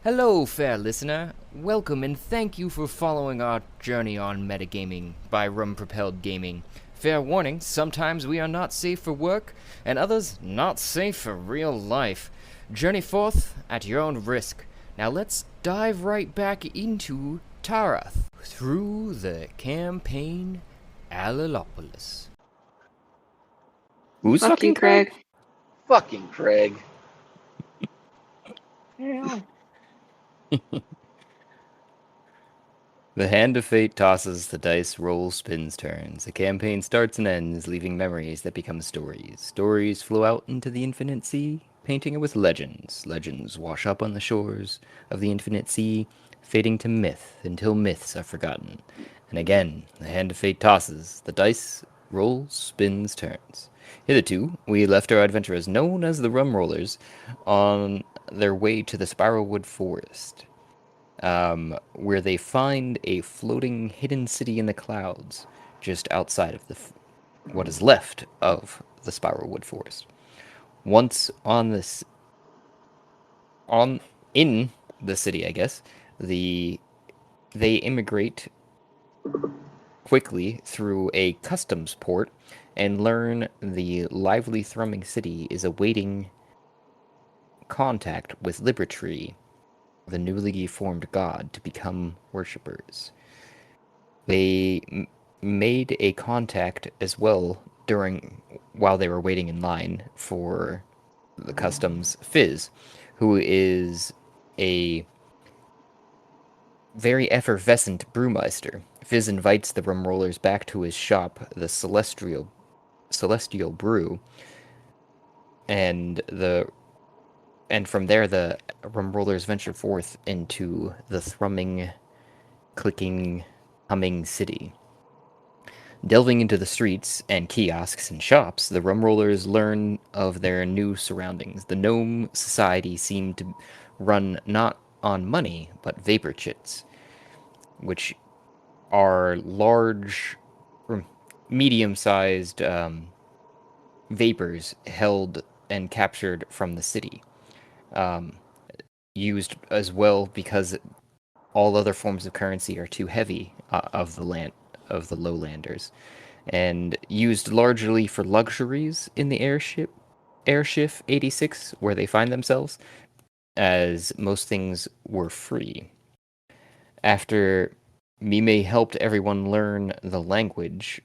Hello, fair listener. Welcome and thank you for following our journey on metagaming by Rum Propelled Gaming. Fair warning, sometimes we are not safe for work, and others not safe for real life. Journey forth at your own risk. Now let's dive right back into Tarath through the campaign Alilopolis. Who's Fuck you, Craig. Fucking Craig. The hand of fate tosses, the dice roll, spins, turns. A campaign starts and ends, leaving memories that become stories. Stories flow out into the infinite sea, painting it with legends. Legends wash up on the shores of the infinite sea, fading to myth until myths are forgotten. And again, the hand of fate tosses, the dice rolls, spins, turns. Hitherto, we left our adventurers known as the Rum Rollers on their way to the Spiralwood Forest, where they find a floating hidden city in the clouds just outside of what is left of the Spiralwood Forest. Once in the city, I guess, they immigrate quickly through a customs port and learn the lively thrumming city is awaiting contact with Libertree, the newly formed god, to become worshippers. They made a contact as well while they were waiting in line for the customs Fizz, who is a very effervescent brewmeister. Fizz invites the Rum Rollers back to his shop, the Celestial Brew, and from there the Rum Rollers venture forth into the thrumming, clicking, humming city. Delving into the streets and kiosks and shops, the Rum Rollers learn of their new surroundings. The gnome society seemed to run not on money, but vapor chits, which are large, or medium-sized vapors held and captured from the city. Used as well because all other forms of currency are too heavy of the lowlanders, and used largely for luxuries in the Airshiff 86, where they find themselves, as most things were free. After Mime helped everyone learn the language,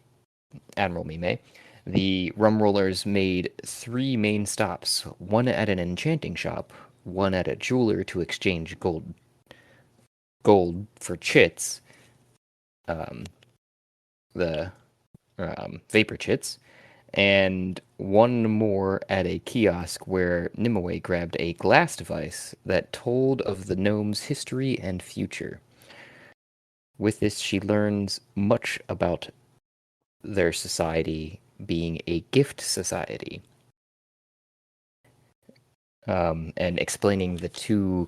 Admiral Mime, the Rum Rollers made 3 main stops, one at an enchanting shop, one at a jeweler to exchange gold for chits, the vapor chits, and one more at a kiosk where Nimue grabbed a glass device that told of the gnome's history and future. With this, she learns much about their society being a gift society, and explaining the 2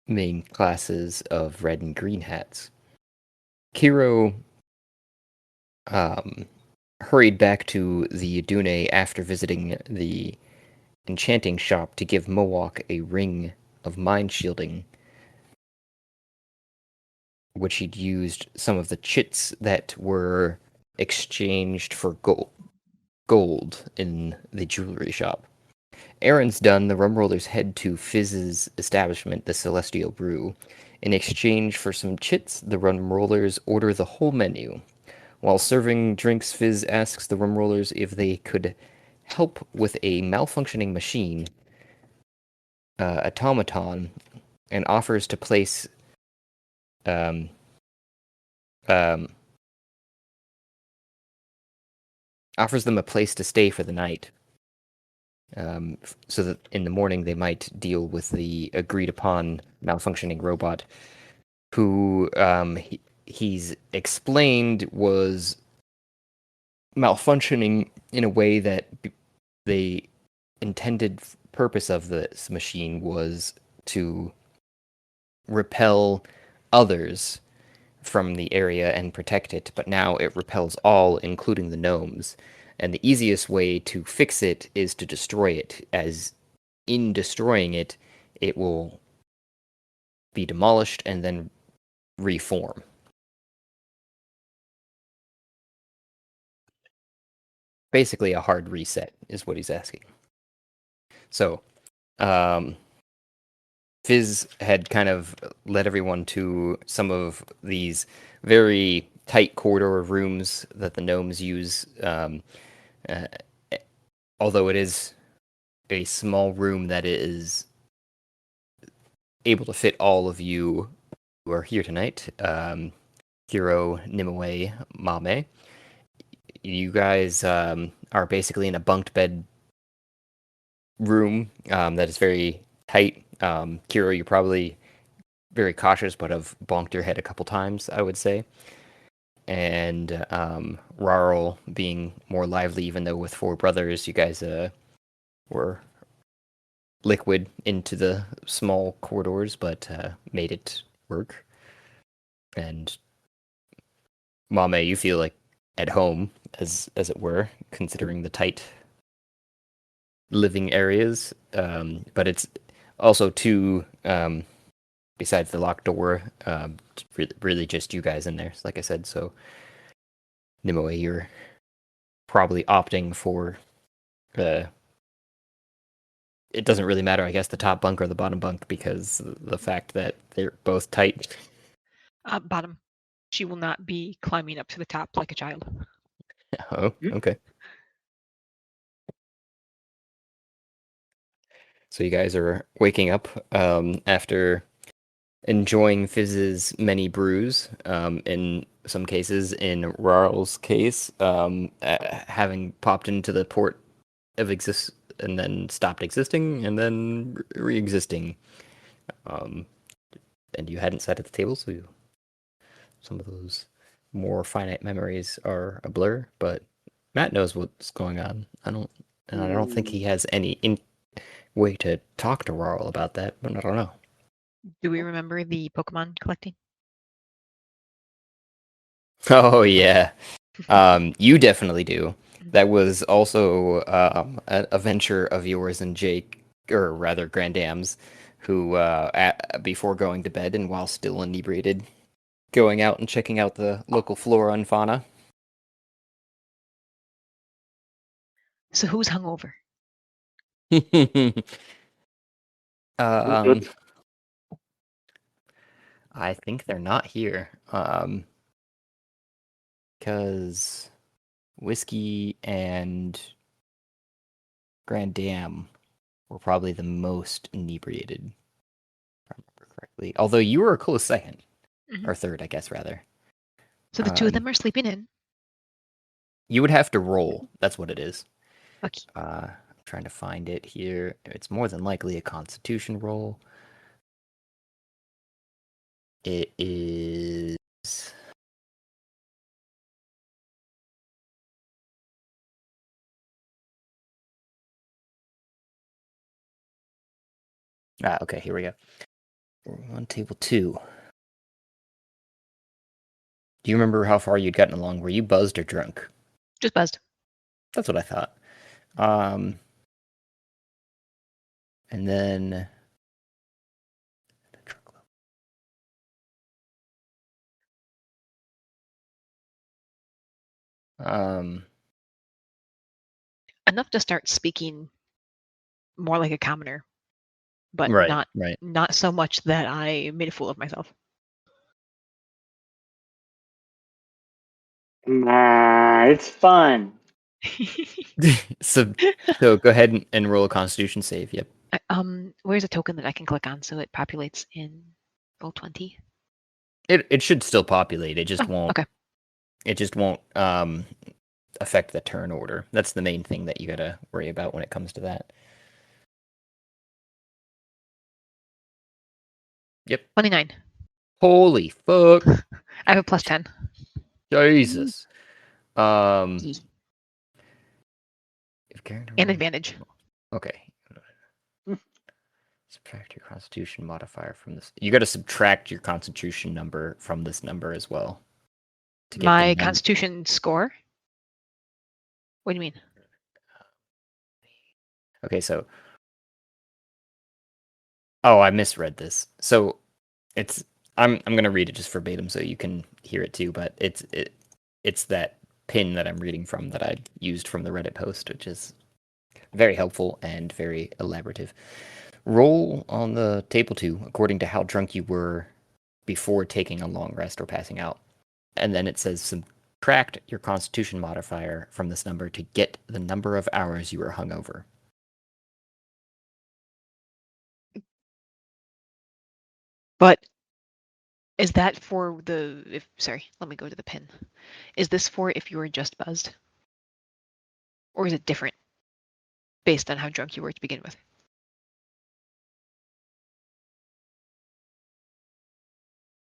main classes of red and green hats. Kiro hurried back to the Yadune after visiting the enchanting shop to give Mowok a ring of mind shielding, which he'd used some of the chits that were exchanged for gold in the jewelry shop. Errands done, the Rum Rollers head to Fizz's establishment, the Celestial Brew. In exchange for some chits, the Rum Rollers order the whole menu. While serving drinks, Fizz asks the Rum Rollers if they could help with a malfunctioning machine, automaton, and offers to place offers them a place to stay for the night, so that in the morning they might deal with the agreed upon malfunctioning robot, who he's explained was malfunctioning in a way that the intended purpose of this machine was to repel others from the area and protect it, but now it repels all, including the gnomes. And the easiest way to fix it is to destroy it, as in destroying it, it will be demolished and then reform. Basically, a hard reset is what he's asking. So, Fizz had kind of led everyone to some of these very tight corridor rooms that the gnomes use. Uh, Although it is a small room that is able to fit all of you who are here tonight, Hiro, Nimue, Mame, you guys are basically in a bunked bed room that is very tight. Kiro, you're probably very cautious, but have bonked your head a couple times, I would say. And Rarl being more lively, even though with four brothers, you guys were liquid into the small corridors, but made it work. And Mame, you feel like at home, as it were, considering the tight living areas. But it's also too, besides the locked door, really just you guys in there, like I said. So, Nimue, you're probably opting for it doesn't really matter, I guess, the top bunk or the bottom bunk, because the fact that they're both tight. Bottom. She will not be climbing up to the top like a child. Oh, okay. So you guys are waking up after enjoying Fizz's many brews. In some cases, in Rarl's case, having popped into the port of exist and then stopped existing and then re-existing. And you hadn't sat at the table, so some of those more finite memories are a blur. But Matt knows what's going on. I don't think he has any way to talk to Rarl about that. But I don't know. Do we remember the Pokemon collecting? Oh yeah, you definitely do. That was also a venture of yours and Jake, or rather Grandam's, who before going to bed and while still inebriated, going out and checking out the local flora and fauna. So who's hungover? um, I think they're not here. Because Whiskey and Grandam were probably the most inebriated, if I remember correctly. Although you were a close second, Mhm. or third, I guess, rather. So the two of them are sleeping in. You would have to roll. That's what it is. Okay. I'm trying to find it here. It's more than likely a Constitution roll. It is. Okay, here we go. We're on table 2. Do you remember how far you'd gotten along? Were you buzzed or drunk? Just buzzed. That's what I thought. And then Enough to start speaking more like a commoner, but right, right. not so much that I made a fool of myself. Nah, it's fun. So go ahead and roll a Constitution save. Yep. Where's a token that I can click on so it populates in Roll20? It should still populate. It just won't. Okay. It just won't affect the turn order. That's the main thing that you gotta worry about when it comes to that. Yep. 29. Holy fuck. I have a plus 10. Jesus. Yee. If character And roll- advantage. Okay. Subtract your Constitution modifier from this. You got to subtract your Constitution number from this number as well. To get My the Constitution score? What do you mean? Okay, so. Oh, I misread this. So It's I'm gonna read it just verbatim so you can hear it too, but it's that pin that I'm reading from that I used from the Reddit post, which is very helpful and very elaborative. Roll on the table 2 according to how drunk you were before taking a long rest or passing out. And then it says subtract your constitution modifier from this number to get the number of hours you were hungover. But is that for sorry, let me go to the pin. Is this for if you were just buzzed? Or is it different based on how drunk you were to begin with?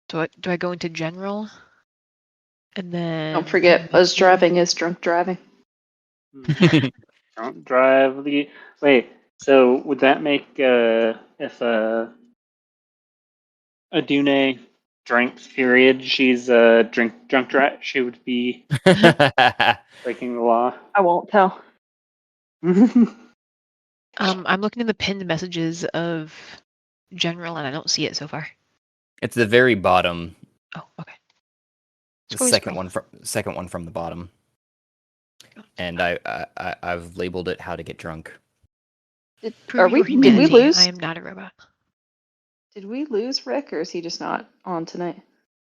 Do I go into general? And then Don't forget, buzz driving is drunk driving. Don't drive the. Wait. So would that make if a Dune drinks period, she's drunk drive, she would be breaking the law. I won't tell. I'm looking in the pinned messages of general and I don't see it so far. It's the very bottom. Oh, okay. The Scrolly second one from the bottom. And I've labeled it how to get drunk. Did Prove we your humanity. lose? I am not a robot. Did we lose Rick, or is he just not on tonight?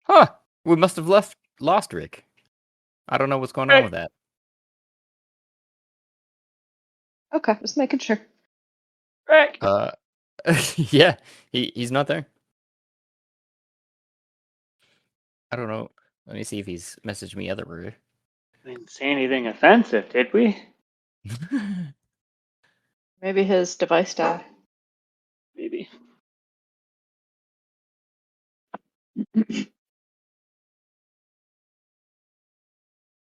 Huh. We must have lost Rick. I don't know what's going on with that. Okay, just making sure. Rick. Yeah, he's not there. I don't know. Let me see if he's messaged me otherwise. We didn't say anything offensive, did we? Maybe his device died. Maybe.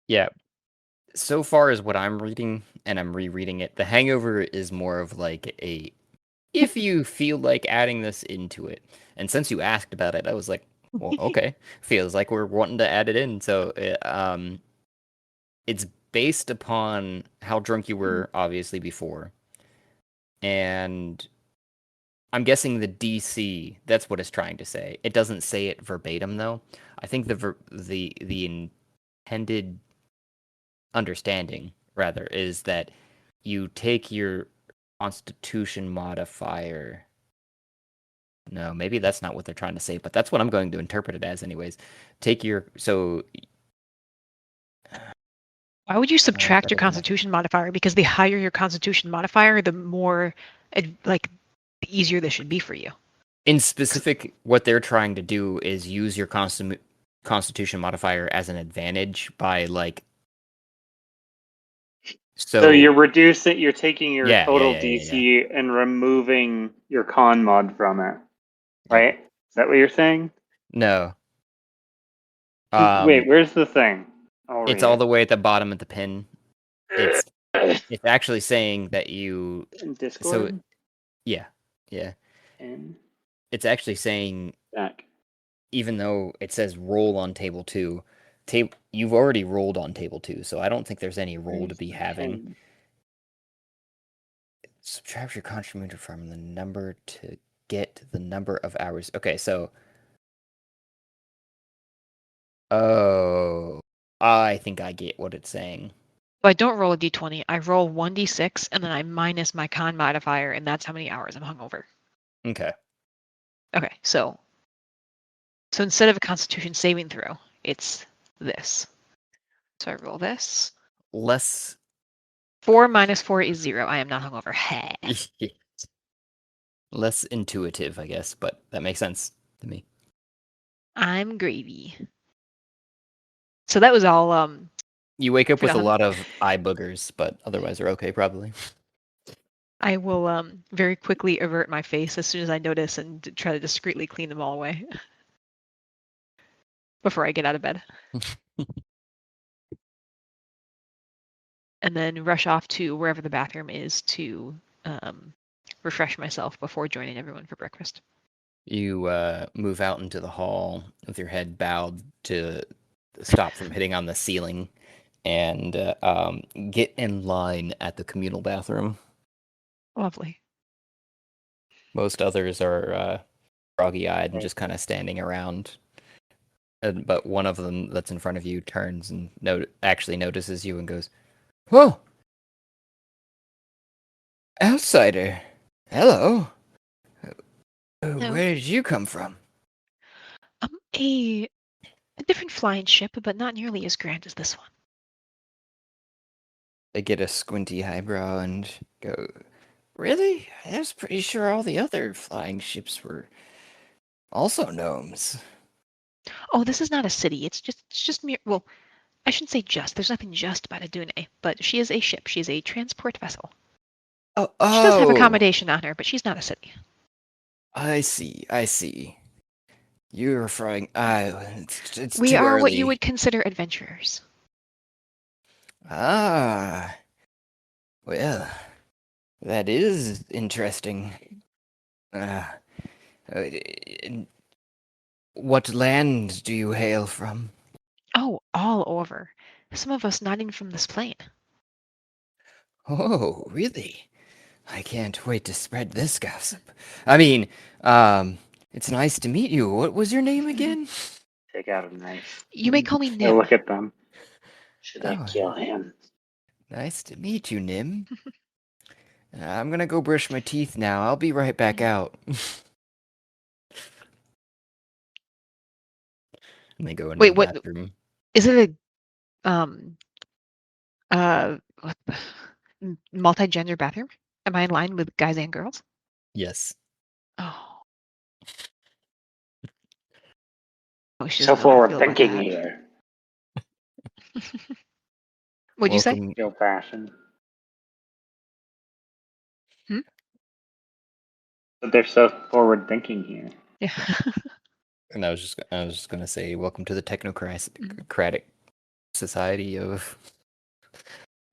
Yeah. So far as what I'm reading, and I'm rereading it, The Hangover is more of like a if you feel like adding this into it. And since you asked about it, I was like, well, okay. Feels like we're wanting to add it in. So it's based upon how drunk you were, obviously, before. And I'm guessing the DC, that's what it's trying to say. It doesn't say it verbatim, though. I think the intended understanding, rather, is that you take your constitution modifier. No, maybe that's not what they're trying to say, but that's what I'm going to interpret it as anyways. Why would you subtract your constitution modifier? Because the higher your constitution modifier, the more the easier this should be for you. In specific, what they're trying to do is use your constitution modifier as an advantage by like. So you're taking your total yeah. DC and removing your con mod from it, right? Is that what you're saying? No. Wait, where's the thing? It's all the way at the bottom of the pin. It's actually saying that you. In Discord. So, yeah. And It's actually saying back. Even though it says roll on table 2, you've already rolled on table 2, so I don't think there's any roll to be having. Subtract your contributor from the number to get the number of hours. Okay, so I think I get what it's saying. So I don't roll a d20. I roll 1d6 and then I minus my con modifier, and that's how many hours I'm hungover. Okay. Okay, so instead of a Constitution saving throw, it's this. So I roll this. Less. 4 minus 4 is 0. I am not hungover. Less intuitive, I guess, but that makes sense to me. I'm gravy. So that was all. You wake up with a lot of eye boogers, but otherwise are okay, probably. I will very quickly avert my face as soon as I notice and try to discreetly clean them all away before I get out of bed. And then rush off to wherever the bathroom is to refresh myself before joining everyone for breakfast. You move out into the hall with your head bowed to stop from hitting on the ceiling and get in line at the communal bathroom. Lovely. Most others are froggy-eyed and Okay. just kind of standing around. But one of them that's in front of you turns and actually notices you and goes, "Whoa, outsider! Hello. No. Where did you come from?" A different flying ship, but not nearly as grand as this one. They get a squinty eyebrow and go, "Really? I was pretty sure all the other flying ships were also gnomes." Oh, this is not a city. It's just mere. Well, I shouldn't say just. There's nothing just about a Dune, but she is a ship. She is a transport vessel. Oh, She does have oh, accommodation on her, but she's not a city. I see, I see. You're referring. It's We too are what early. you would consider adventurers. Ah, well, that is interesting. Uh, uh, what land do you hail from? Oh, all over. Some of us not even from this plane. Oh, really? I can't wait to spread this gossip. I mean, um, it's nice to meet you. What was your name again? Take out a knife. You may call me I Nim. look at them. Should I Oh, kill him? nice to meet you, Nim. I'm gonna go brush my teeth now. I'll be right back out. And they go into Wait, the what bathroom. is it? What multi-gender bathroom? Am I in line with guys and girls? Yes. Oh, oh, she So doesn't know how to forward feel about thinking that. here. What'd you say? Welcome. Feel fashion. Hmm? But they're so forward thinking here. Yeah. And I was just gonna say, welcome to the Mm. technocratic society of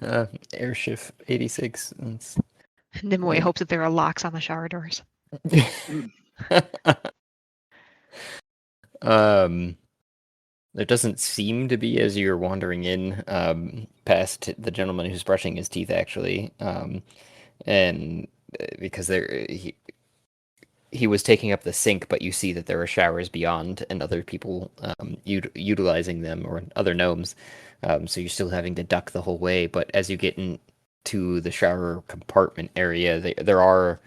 Airshiff 86. Nimue hopes that there are locks on the shower doors. um, there doesn't seem to be as you're wandering in, past the gentleman who's brushing his teeth, actually, and because he was taking up the sink, but you see that there are showers beyond and other people utilizing them, or other gnomes. So you're still having to duck the whole way. But as you get into the shower compartment area, there are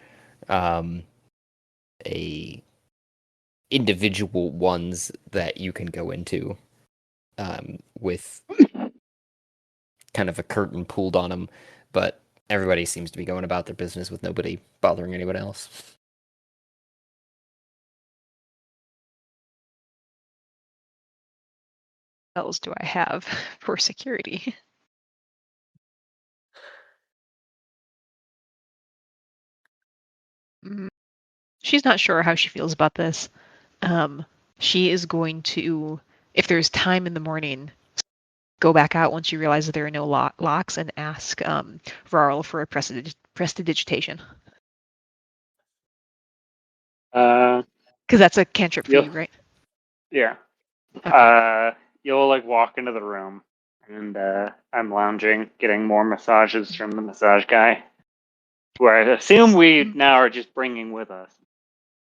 a individual ones that you can go into, with kind of a curtain pulled on them. But everybody seems to be going about their business with nobody bothering anyone else. What else do I have for security? Mm, She's not sure how she feels about this. She is going to, if there's time in the morning, go back out once you realize that there are no locks and ask Varl for a prestidigitation. Uh, Because that's a cantrip for you'll, you, right? yeah. Okay. You'll like walk into the room, and I'm lounging, getting more massages from the massage guy, who I assume we now are just bringing with us.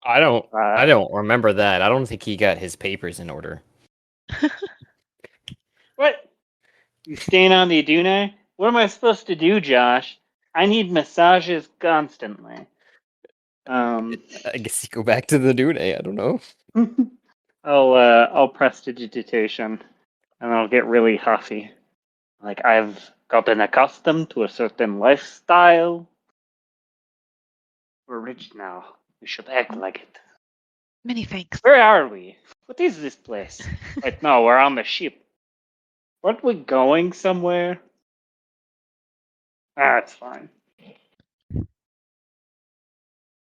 I Uh, don't remember that. I don't think he got his papers in order. what? You staying on the Aduna? What am I supposed to do, Josh? I need massages constantly. I guess you go back to the due day. I don't know. I'll prestidigitation, and I'll get really huffy. Like I've gotten accustomed to a certain lifestyle. We're rich now. We should act like it. Many thanks. Where are we? What is this place? Wait, no, we're on the ship. Weren't we going somewhere? Ah, it's fine.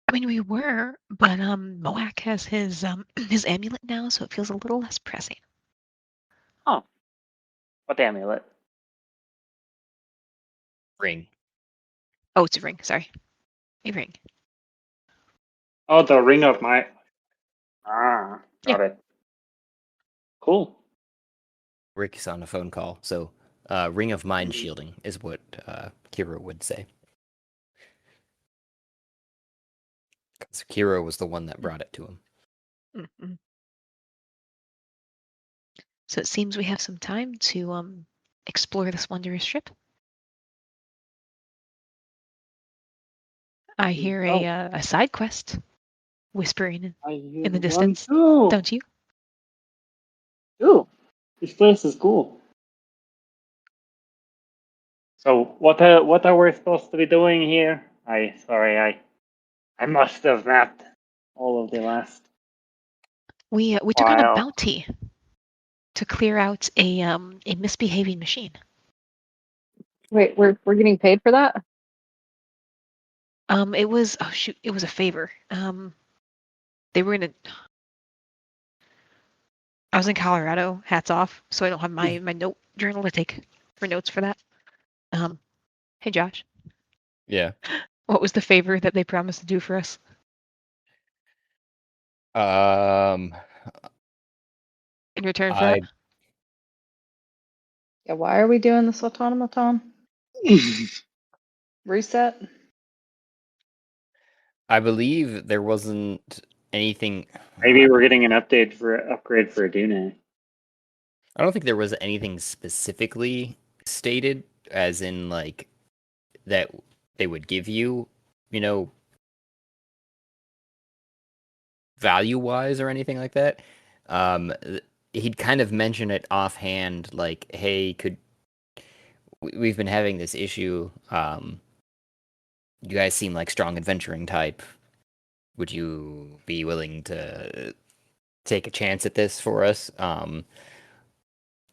I mean, we were, but Moak has his his amulet now, so it feels a little less pressing. Oh, what amulet? Ring. Oh, it's a ring. Sorry, a ring. Oh, the ring of my. Ah, Yeah. got it. Cool. Rick's on a phone call, so ring of mind shielding is what Kira would say. 'Cause Kira was the one that brought it to him. Mm-mm. So it seems we have some time to explore this wondrous ship. I hear a side quest whispering I in the one distance. too. Don't you? Ooh, this place is cool. So what are we supposed to be doing here? I must have napped all of the last We took on a while. bounty to clear out a misbehaving machine. Wait, we're getting paid for that? It was it was a favor. They were in a. I was in Colorado. Hats off. So I don't have my note journal to take for notes for that. Hey Josh, Yeah. what was the favor that they promised to do for us? Um, In return for I that? Yeah, why are we doing this automaton? Reset? I believe there wasn't anything. Maybe we're getting an upgrade for Aduna. I don't think there was anything specifically stated, as in like that they would give you, you know, value wise or anything like that. He'd kind of mention it offhand, like, "Hey, we've been having this issue. You guys seem like strong adventuring type. Would you be willing to take a chance at this for us?" So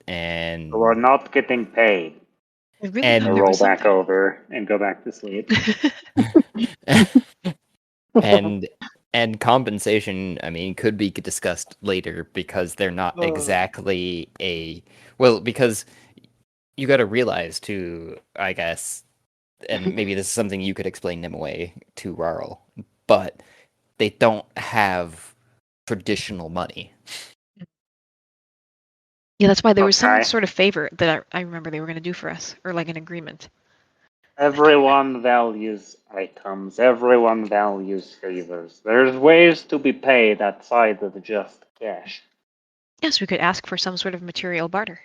we're And not getting paid. I really and I thought there roll was back something. over and go back to sleep. and and compensation, I mean, could be discussed later because they're not exactly because you got to realize too, I guess, and maybe this is something you could explain them away to Rarl, but they don't have traditional money. Yeah, that's why there was some Okay. sort of favor that I remember they were going to do for us, or like an agreement. Everyone values items. Everyone values favors. There's ways to be paid outside of just cash. Yes, we could ask for some sort of material barter.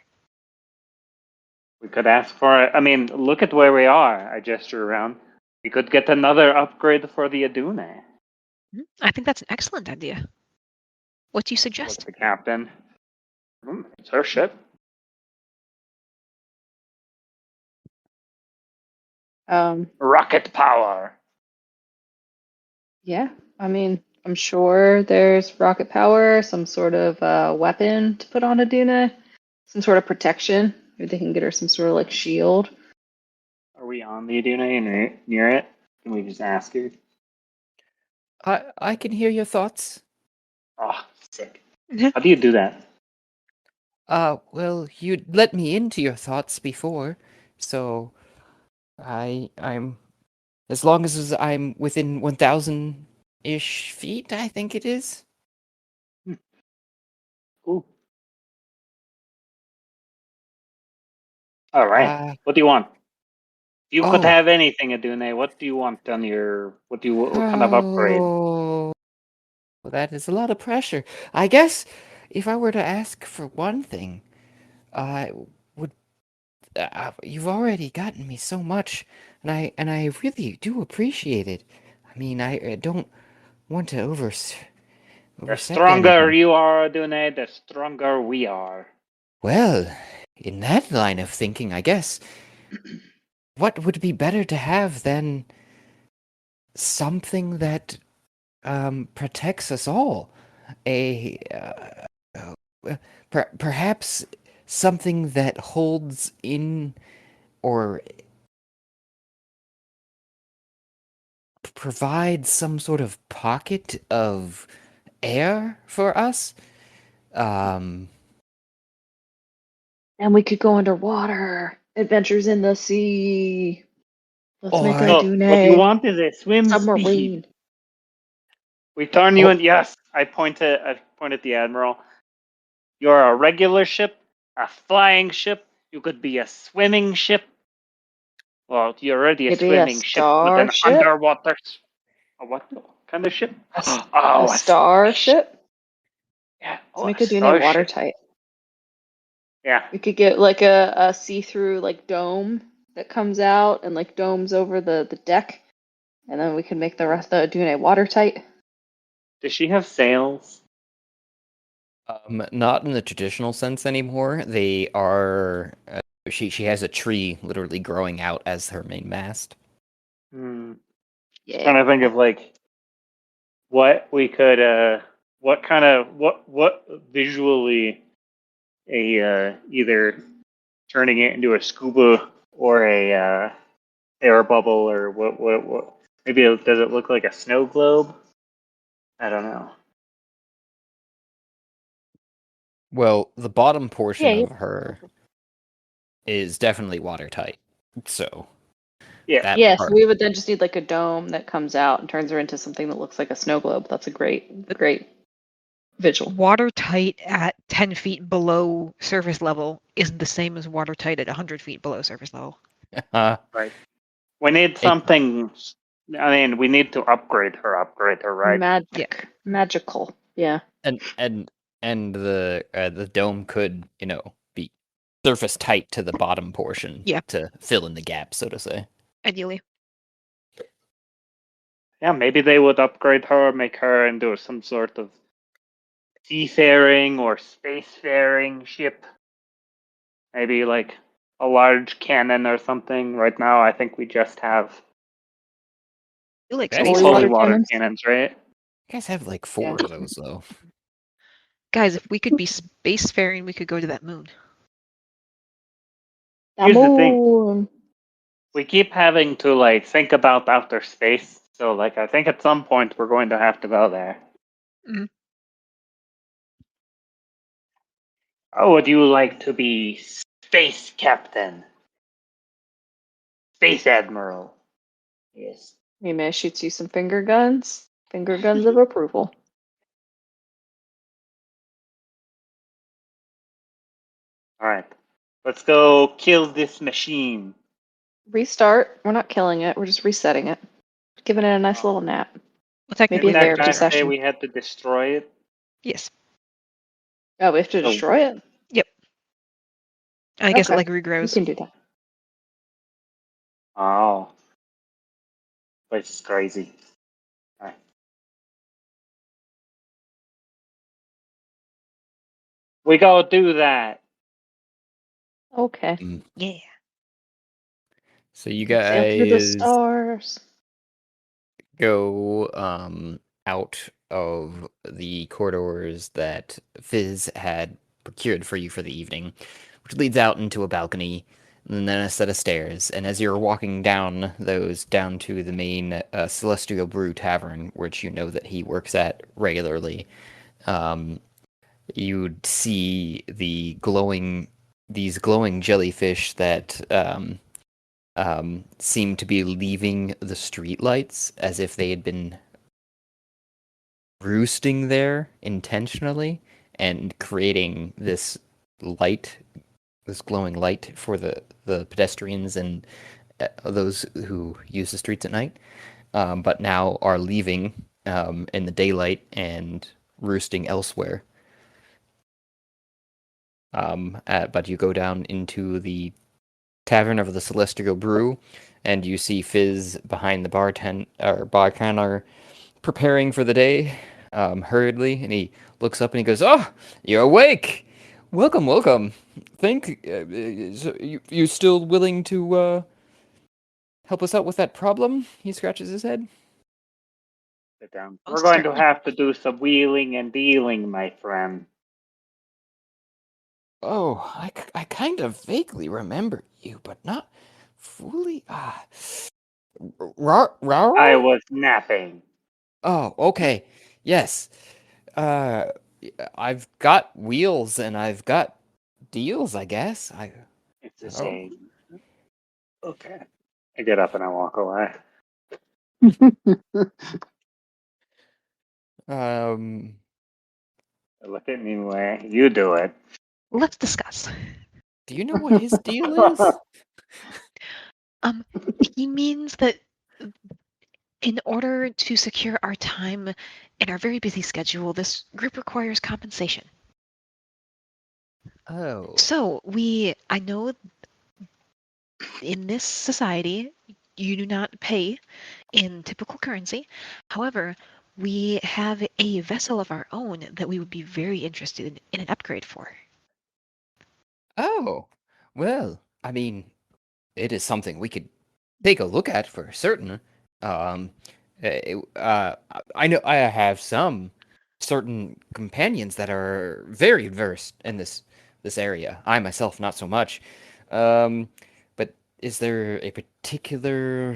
We could ask for it. I mean, look at where we are. I gesture around. We could get another upgrade for the Aduna. I think that's an excellent idea. What do you Look suggest? at the captain. It's her ship. Rocket power. Yeah, I mean, I'm sure there's rocket power, some sort of weapon to put on Aduna, some sort of protection. Maybe they can get her some sort of like shield. Are we on the Aduna near it? Can we just ask her? I can hear your thoughts. Oh, sick. How do you do that? Well, you let me into your thoughts before, so I'm as long as I'm within 1,000-ish feet, I think it is. Cool. All right. Uh, What do you want? You could oh, have anything, Adune. What do you want on your? What kind of upgrade? oh, that is a lot of pressure. I guess if I were to ask for one thing, I would. You've already gotten me so much, and I really do appreciate it. I mean, I don't want to The overstep stronger anything. you are, Adune, the stronger we are. Well, in that line of thinking, I guess, what would be better to have than something that protects us all? A perhaps something that holds in or provides some sort of pocket of air for us. Um, And we could go underwater. Adventures in the sea. Let's make or a So what you Dune want is a swim speed. submarine. We turn you oh, in. Yes, I point at the admiral. You're a regular ship, a flying ship. You could be a swimming ship. Well, you're already a Maybe a swimming ship with an starship? underwater. A what kind of ship? A Oh, a space ship. starship? Let's make a Dune watertight. Yeah. We could get like a see-through like dome that comes out and like domes over the deck, and then we can make the rest of the Dune watertight. Does she have sails? Not in the traditional sense anymore. They are. She has a tree literally growing out as her main mast. Hmm. Yeah. Trying to think of like what we could what visually either turning it into a scuba or a air bubble or what maybe does it look like a snow globe? I don't know. Well, the bottom portion Yeah. of her is definitely watertight. So Yeah. that Yeah, so part. we would then just need like a dome that comes out and turns her into something that looks like a snow globe. That's a great visual. Watertight at 10 feet below surface level isn't the same as watertight at 100 feet below surface level. Right. We need something. I mean, we need to upgrade her, right? Magic. Magical. Yeah. And the dome could, be surface tight to the bottom portion Yeah. to fill in the gap, so to say. Ideally. Yeah, maybe they would upgrade her, make her into some sort of seafaring or spacefaring ship. Maybe like a large cannon or something. Right now, I think we just have You like That's space Holy holy water water cannons. cannons, right? You guys have like 4 of those though. Guys, if we could be spacefaring, we could go to that moon. Here's the thing. Moon. We keep having to like think about outer space. So like I think at some point we're going to have to go there. Mhm. Oh, would you like to be space captain? Space admiral? Yes. Hey, may I shoot you some finger guns? Finger guns of approval. All right. Let's go kill this machine. Restart. We're not killing it. We're just resetting it. Giving it a nice little nap. Well, technically, Maybe a Didn't that therapy guy say session. we had to destroy it? yes. Oh, we have to Oh. destroy it? Yep. I guess it Okay. like We regrows. can do that. Oh. Place is crazy. All right. We go do that. Okay. Yeah. So you Sail through the guys stars. go out of the corridors that Fizz had procured for you for the evening, which leads out into a balcony and then a set of stairs. And as you're walking down those down to the main Celestial Brew Tavern, which you know that he works at regularly, um, you'd see these glowing jellyfish that seem to be leaving the streetlights as if they had been roosting there intentionally and creating this light, this glowing light for the pedestrians and those who use the streets at night, but now are leaving in the daylight and roosting elsewhere. But you go down into the Tavern of the Celestial Brew, and you see Fizz behind the bar counter preparing for the day, hurriedly, and he looks up and he goes, "Oh, you're awake! Welcome, welcome. Think, so you still willing to help us out with that problem?" He scratches his head. Sit down. Oh, We're going to certainly. have to do some wheeling and dealing, my friend. Oh, I kind of vaguely remember you, but not fully. I Rara? was napping. Oh, okay. Yes. Uh, I've got wheels and I've got deals, I guess. It's the Oh. same. Okay. I get up and I walk away. Um, Look at me way. You do it. Let's discuss. do you know what his deal is? He means that in order to secure our time in our very busy schedule, this group requires compensation. Oh. So I know in this society, you do not pay in typical currency. However, we have a vessel of our own that we would be very interested in an upgrade for. Oh. Well, I mean, it is something we could take a look at for certain. Um, I know I have some certain companions that are very versed in this area. I myself, not so much. But is there a particular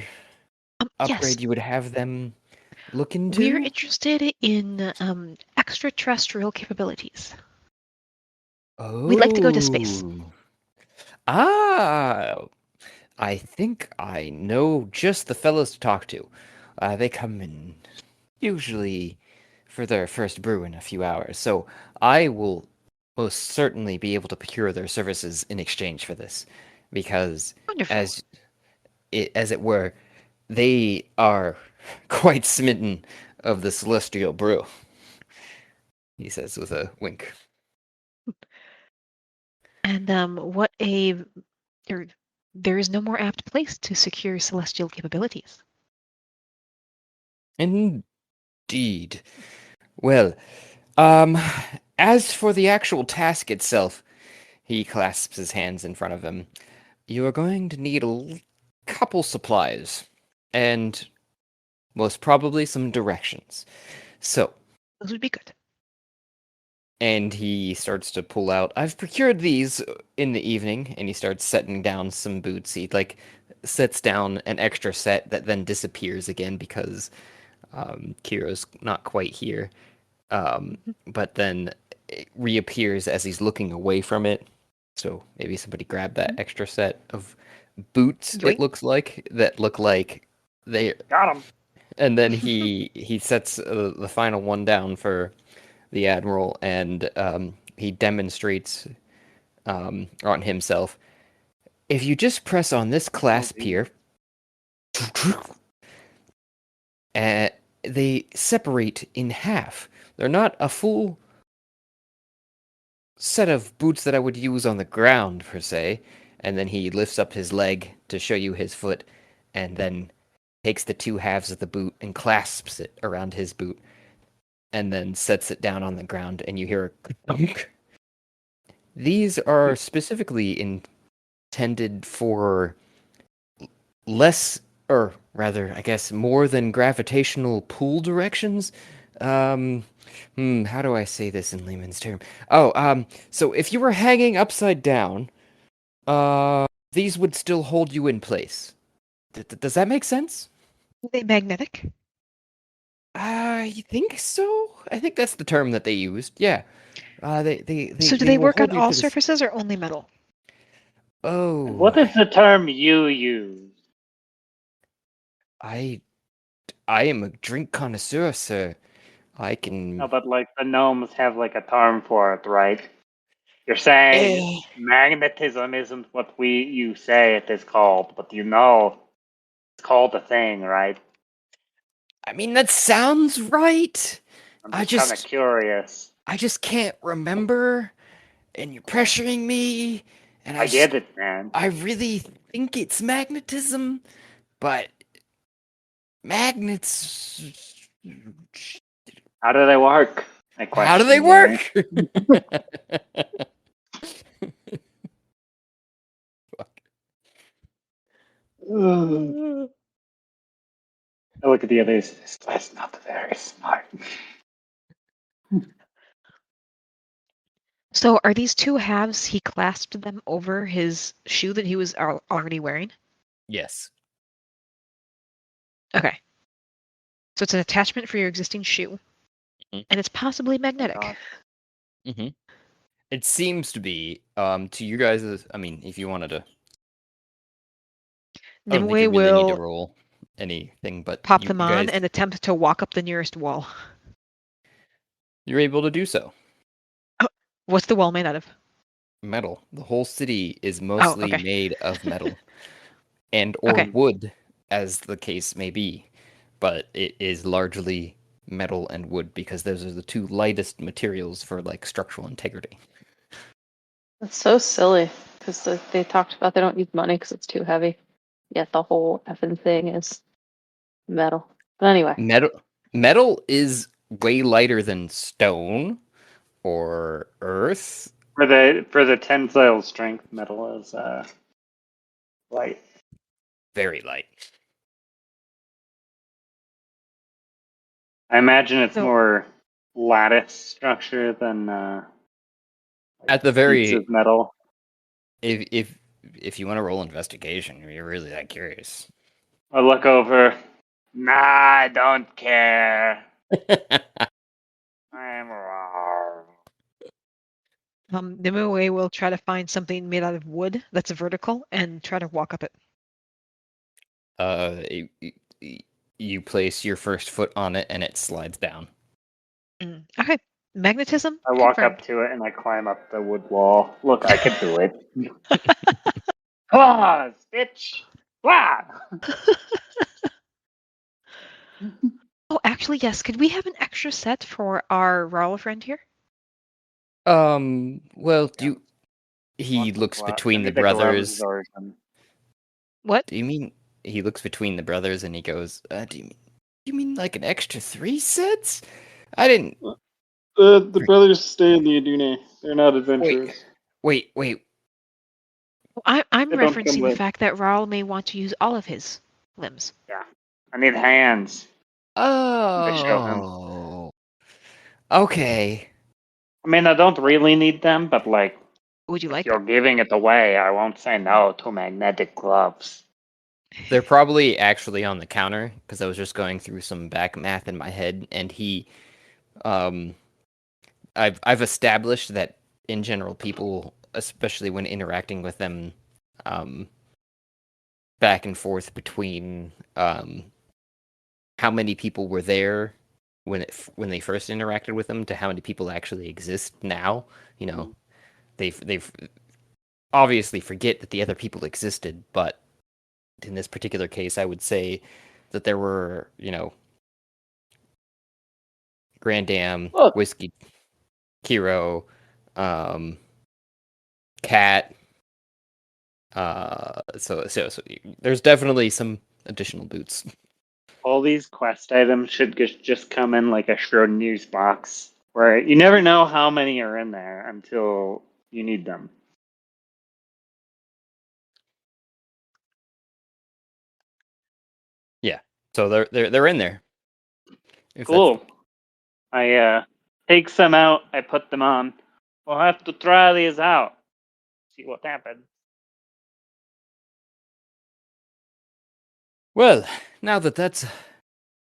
Yes, upgrade you would have them look we're into? interested in extraterrestrial capabilities. We'd like to go to space. Oh. Ah, I think I know just the fellows to talk to. They come in usually for their first brew in a few hours, so I will most certainly be able to procure their services in exchange for this, because Wonderful. as it were, they are quite smitten of the celestial brew. He says with a wink. And there is no more apt place to secure celestial capabilities. Indeed. Well, um, as for the actual task itself, he clasps his hands in front of him. You are going to need couple supplies, and most probably some directions. So, Those would be good. and he starts to pull out. I've procured these in the evening, and he starts setting down some boots. He like sets down an extra set that then disappears again because Kiro's not quite here. But then it reappears as he's looking away from it. So maybe somebody grab that extra set of boots. It Yoink. looks like that look like they. Got him. And then he sets the final one down for the admiral, and he demonstrates on himself. If you just press on this clasp here, they separate in half. They're not a full set of boots that I would use on the ground, per se. And then he lifts up his leg to show you his foot, and then takes the two halves of the boot and clasps it around his boot, and then sets it down on the ground, and you hear a thunk. These are specifically intended for less, or rather, I guess, more than gravitational pull directions. How do I say this in layman's term? So if you were hanging upside down, these would still hold you in place. Does that make sense? Are they magnetic? I think so. I think that's the term that they used. Yeah. So do They they will work on hold you all to this. surfaces or only metal? And Oh, what is the term you use? I I am a drink connoisseur, sir. I can. No, but like the gnomes have like a term for it, right? You're saying Eh, magnetism isn't what you say it is called, but you know it's called a thing, right? I mean, that sounds right. I'm I just kind of just curious. I just can't remember, and you're pressuring me, and I get it, man. I really think it's magnetism, but magnets. How do they work? I How do they question you. work? I look at the others. This guy's not very smart. So are these two halves, he clasped them over his shoe that he was already wearing? Yes. Okay. So it's an attachment for your existing shoe, Mhm. and it's possibly magnetic. God. Mm-hmm. It seems to be. To you guys, I mean, if you wanted to, I don't think Nimue you really need to will roll anything, but pop you them on guys, and attempt to walk up the nearest wall. you're able to do so. What's the wall made out of? Metal. The whole city is Oh, mostly okay. made of metal and or Okay. wood, as the case may be, but it is largely metal and wood because those are the two lightest materials for like structural integrity. That's so silly because they talked about they don't use money because it's too heavy. Yet the whole effing thing is metal. But anyway, Metal is way lighter than stone or earth. For the tensile strength, metal is light. Very light. I imagine it's So- more lattice structure than At the sheets of very metal. if you want to roll investigation, you're really that curious. I look over. Nah, I don't care. I'm wrong. Nimue will try to find something made out of wood that's vertical and try to walk up it. You place your first foot on it and it slides down. Okay. Magnetism I walk confirmed. up to it and I climb up the wood wall. Look, I could do it. Claws, bitch! Blah! Oh, actually, yes. Could we have an extra set for our Raul friend here? Well, Yeah. he looks between the Give me gloves brothers. version. What? Do you mean he looks between the brothers and he goes, do you mean like an extra 3 sets? I didn't The brothers stay in the Adune. They're not adventurers. wait. I'm They don't come referencing the with. fact that Raul may want to use all of his limbs. Yeah. I need hands. I show him. Oh. Okay. I mean, I don't really need them, but like, Would you if like you're them? giving it away, I won't say no to magnetic gloves. They're probably actually on the counter because I was just going through some back math in my head and um I've established that in general people, especially when interacting with them um back and forth between how many people were there when they first interacted with them to how many people actually exist now, you know, they've obviously forget that the other people existed, but in this particular case I would say that there were, Grand Dam, Look, Whiskey, Kiro, um, Cat. So there's definitely some additional boots. all these quest items should just come in like a Schrodinger's box, where you never know how many are in there until you need them. Yeah, so they're in there. If that's Cool. I take some out. I put them on. We'll have to try these out. See what happens. well, now that that's,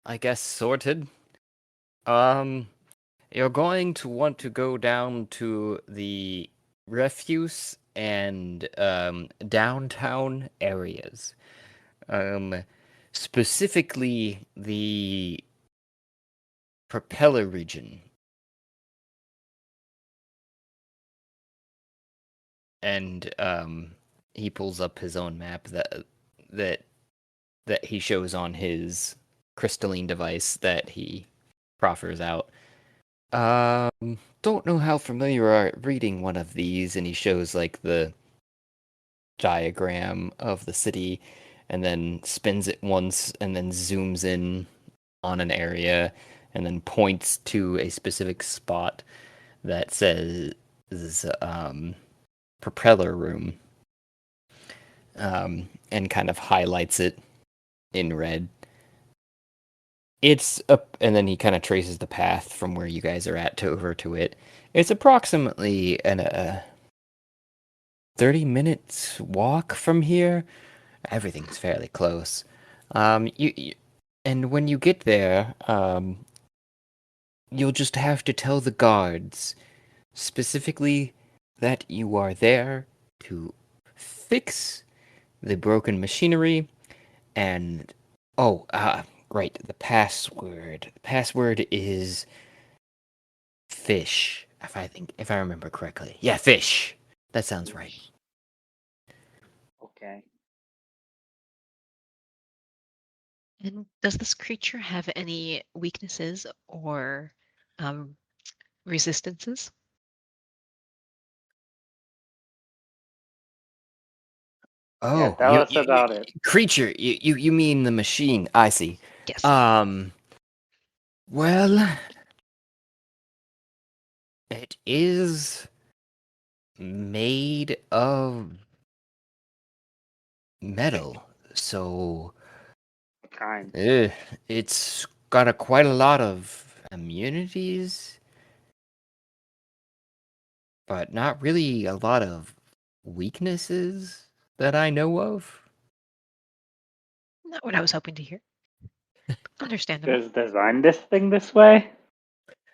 I guess, sorted. You're going to want to go down to the refuse and downtown areas. Specifically the propeller region. And he pulls up his own map that he shows on his crystalline device that he proffers out. Don't know how familiar you are reading one of these, and he shows like the diagram of the city, and then spins it once, and then zooms in on an area, and then points to a specific spot that says propeller room, and kind of highlights it in red. It's up, and then he kind of traces the path from where you guys are at to over to it. It's approximately an 30 minutes walk from here. Everything's fairly close. And when you get there, you'll just have to tell the guards specifically that you are there to fix the broken machinery and right, the password. The password is fish. If I remember correctly. Yeah, fish. That sounds right. Okay. And does this creature have any weaknesses or resistances? Yeah, Oh, tell us about it. creature. You mean the machine? I see. Yes. Well, it is made of metal, so What kind? it's got quite a lot of immunities, but not really a lot of weaknesses that I know of. Not what I was hoping to hear. Understandable. Just design this thing this way?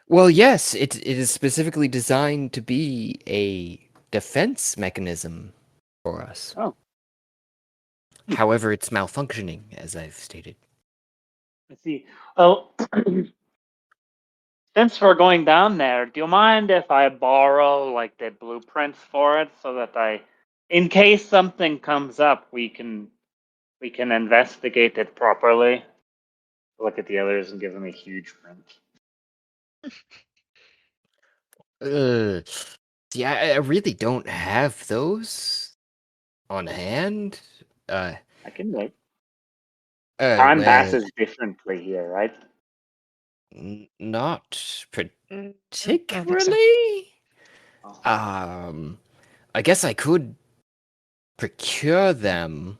Well, yes, it is specifically designed to be a defense mechanism for us. Oh, However, it's malfunctioning, as I've stated. I see. Well, since we're going down there, do you mind if I borrow like the blueprints for it so that in case something comes up, we can investigate it properly? Look at the others and give them a huge print. See, I really don't have those on hand. Uh, I can wait. Time well, passes differently here, right? not I don't think so. particularly. Uh-huh. I guess I could procure them.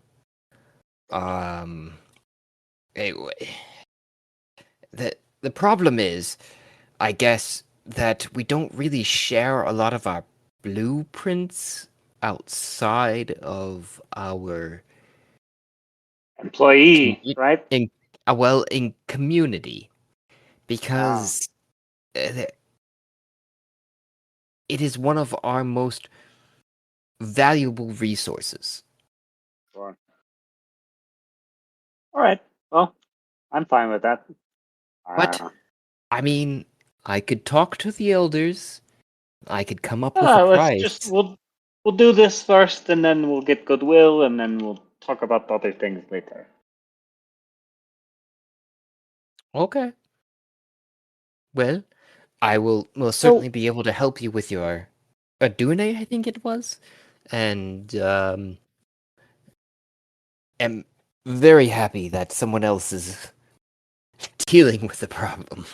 Um, anyway, the problem is, I guess that we don't really share a lot of our blueprints outside of our Employee, right? in in community Ah, because uh, it is one of our most valuable resources. sure. All right. Well, I'm fine with that. But Uh, I mean, I could talk to the elders. I could come up with a let's just price. we'll do this first, and then we'll get goodwill, and then we'll talk about other things later. Okay. Well, I will So certainly be able to help you with your Adune, I think it was, and am very happy that someone else is dealing with the problem.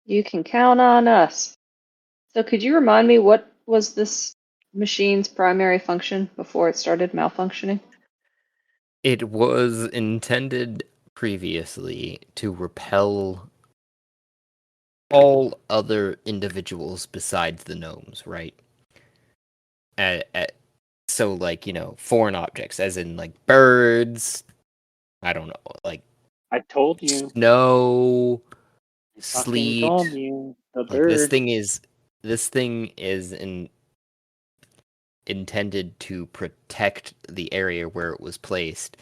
you can count on us. So could you remind me what was this machine's primary function before it started malfunctioning? It was intended previously to repel all other individuals besides the gnomes, right? So, like, foreign objects, as in, like, birds, I don't know, like, I told you. snow, I fucking told sleet. you. The Like, bird. this thing is intended to protect the area where it was placed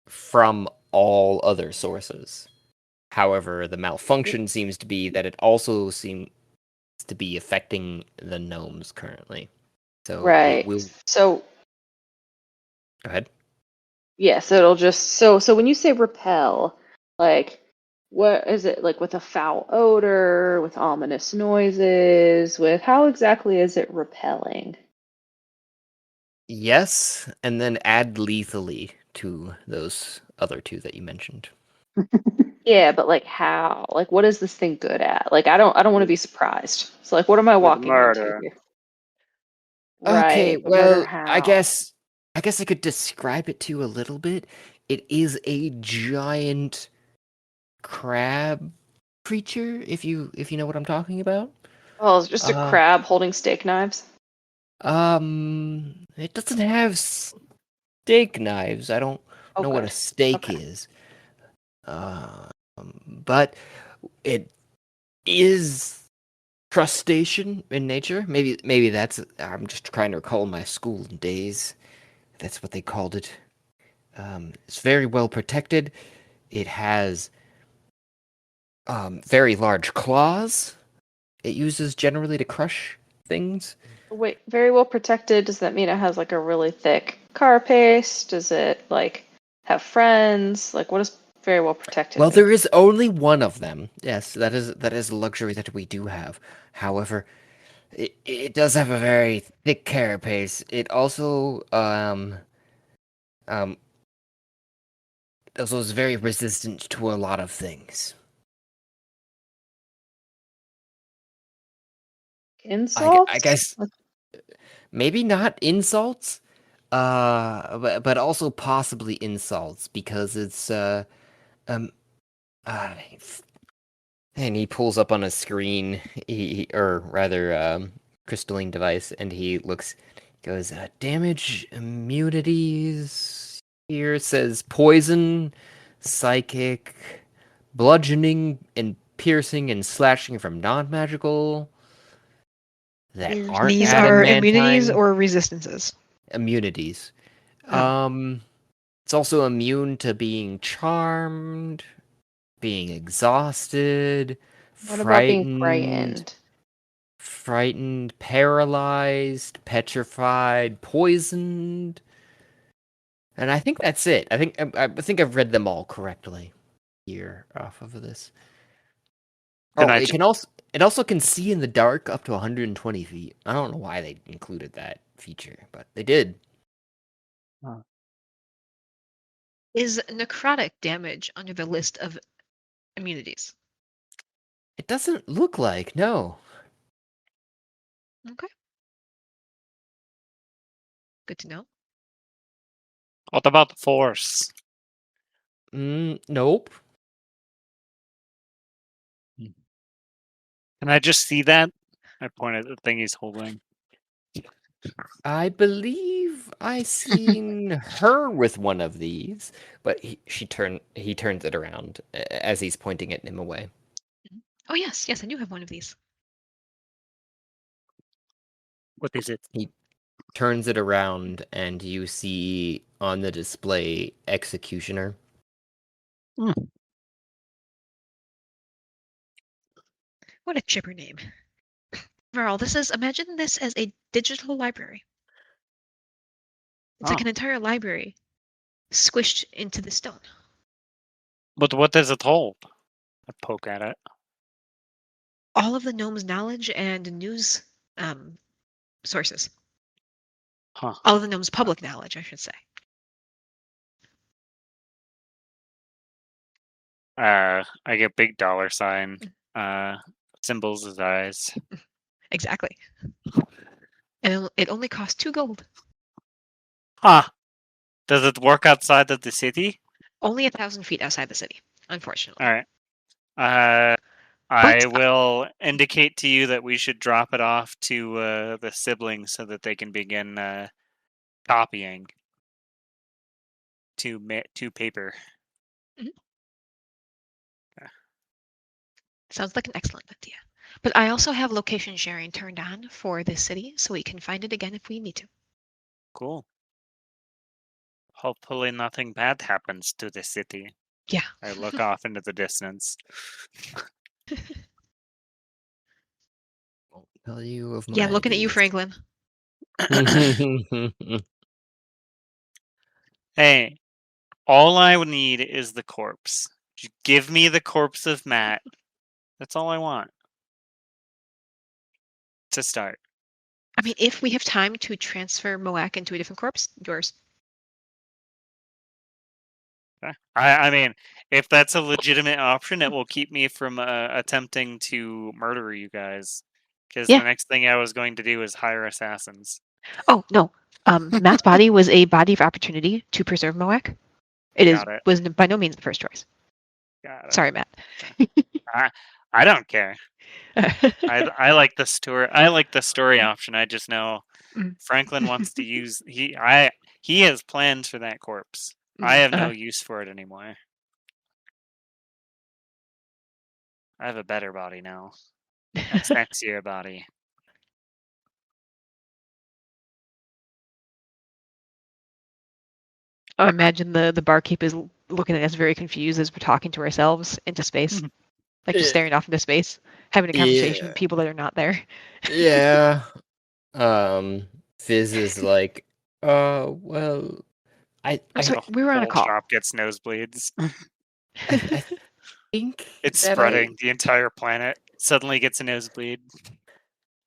from all other sources. However, the malfunction seems to be that it also seems to be affecting the gnomes currently. So it Right. will. So Go ahead. yeah, so it'll just so when you say repel, like what is it like with a foul odor, with ominous noises, with how exactly is it repelling? Yes, and then add lethally to those other two that you mentioned. Yeah, but like how? Like what is this thing good at? Like I don't want to be surprised. So like what am I With walking into murder. here? Okay, Right, but murder well, how? I guess I could describe it to you a little bit. It is a giant crab creature, if you know what I'm talking about. Oh, it's just a Uh, crab holding steak knives. it doesn't have steak knives. I don't Oh, know what a good. steak Okay. is. But it is crustacean in nature. Maybe that's. I'm just trying to recall my school days. That's what they called it. It's very well protected. It has very large claws. It uses generally to crush things. Wait, very well protected. Does that mean it has like a really thick carapace? Does it like have friends? Like what does very well protected Well, mean? there is only one of them. Yes, that is a luxury that we do have. However, It does have a very thick carapace. It um also is very resistant to a lot of things. I Insults? guess maybe not insults, but also possibly insults because it's um uh, and he pulls up on a screen, or rather, crystalline device, and he looks, goes, damage immunities. Here it says poison, psychic, bludgeoning, and piercing and slashing from non-magical that aren't These are immunities adamantine or resistances. immunities. Oh, It's also immune to being charmed, being exhausted, What about being frightened, frightened? paralyzed, petrified, poisoned, and I think that's it. I think I've read them all correctly here off of this. Can Oh, I it also can see in the dark up to 120 feet. I don't know why they included that feature, but they did. is necrotic damage under the list of immunities? It doesn't look like, no. Okay. Good to know. What about the force? Nope. Can I just see that? I point at the thing he's holding. I believe I seen her with one of these, but he turns it around as he's pointing at him away. Oh yes, yes, I do have one of these. What is it? He turns it around and you see on the display Executioner. What a chipper name. Varl, imagine this as a digital library. It's like Oh. an entire library squished into the stone. But what does it hold? I poke at it. All of the gnome's knowledge and news sources. Huh. All of the gnome's public knowledge, I should say. I get big dollar sign. Symbols as eyes. Exactly. And it only costs 2 gold. Huh. Does it work outside of the city? Only 1,000 feet outside the city, unfortunately. All right. I will indicate to you that we should drop it off to the siblings so that they can begin copying to paper. Sounds like an excellent idea. But I also have location sharing turned on for this city, so we can find it again if we need to. Cool. Hopefully nothing bad happens to the city. Yeah. I look off into the distance. Won't tell you of my Yeah, I'm looking at you, ideas. Franklin. Hey, all I would need is the corpse. Just give me the corpse of Matt. That's all I want. To start. I mean, if we have time to transfer Moak into a different corpse, yours. I mean, if that's a legitimate option, it will keep me from attempting to murder you guys. Because Yeah. the next thing I was going to do is hire assassins. Oh, no. Matt's body was a body of opportunity to preserve Moak. Was by no means the first choice. Got it. Sorry, Matt. I don't care. I like the story. I like the story option. I just know Franklin wants to use he has plans for that corpse. I have no use for it anymore. I have a better body now. A sexier body. I imagine the barkeep is looking at us very confused as we're talking to ourselves into space. Like just staring off into space, having a conversation with people that are not there. Yeah. Fizz is like, well, I'm sorry, we were on a whole call. shop gets nosebleeds. I think It's that spreading. The entire planet suddenly gets a nosebleed.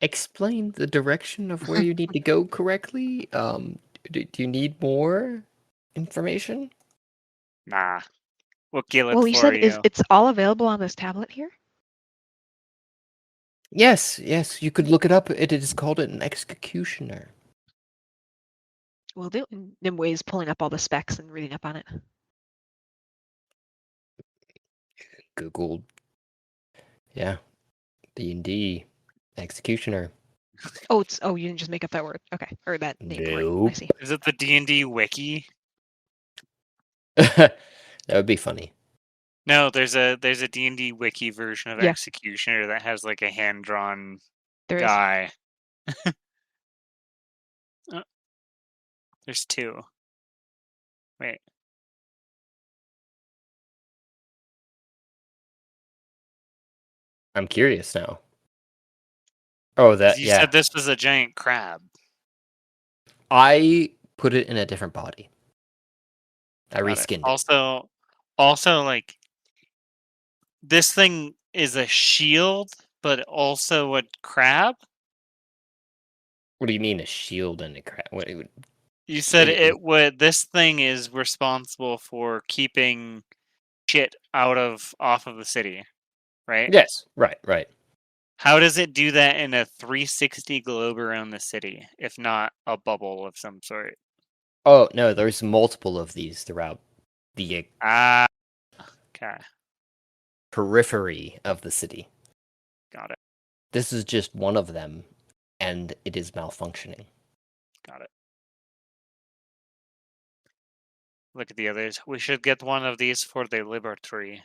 explain the direction of where you need to go correctly? Do you need more information? Nah. We'll kill it Well, you for said you. it's all available on this tablet here? Yes, you could look it up. It is called an executioner. Will do. And Nimue is pulling up all the specs and reading up on it. Googled. Yeah, D&D executioner. Oh, you didn't just make up that word. Okay, or that name word. I Nope. see. Is it the D&D wiki? That would be funny. No, there's a D&D wiki version of Yeah. Executioner that has like a hand-drawn There is. guy. There's two. Wait. I'm curious now. Oh, that You yeah. said this was a giant crab. I put it in a different body. I Got it. reskinned it. Also, like, this thing is a shield, but also a crab. What do you mean a shield and a crab? What, You said it- it would. This thing is responsible for keeping shit off of the city, right? yes, right. How does it do that in a 360 globe around the city, if not a bubble of some sort? Oh no, there's multiple of these throughout the Ah, okay, periphery of the city. got it, This is just one of them, and it is malfunctioning. got it. Look at the others. We should get one of these for the Liberty.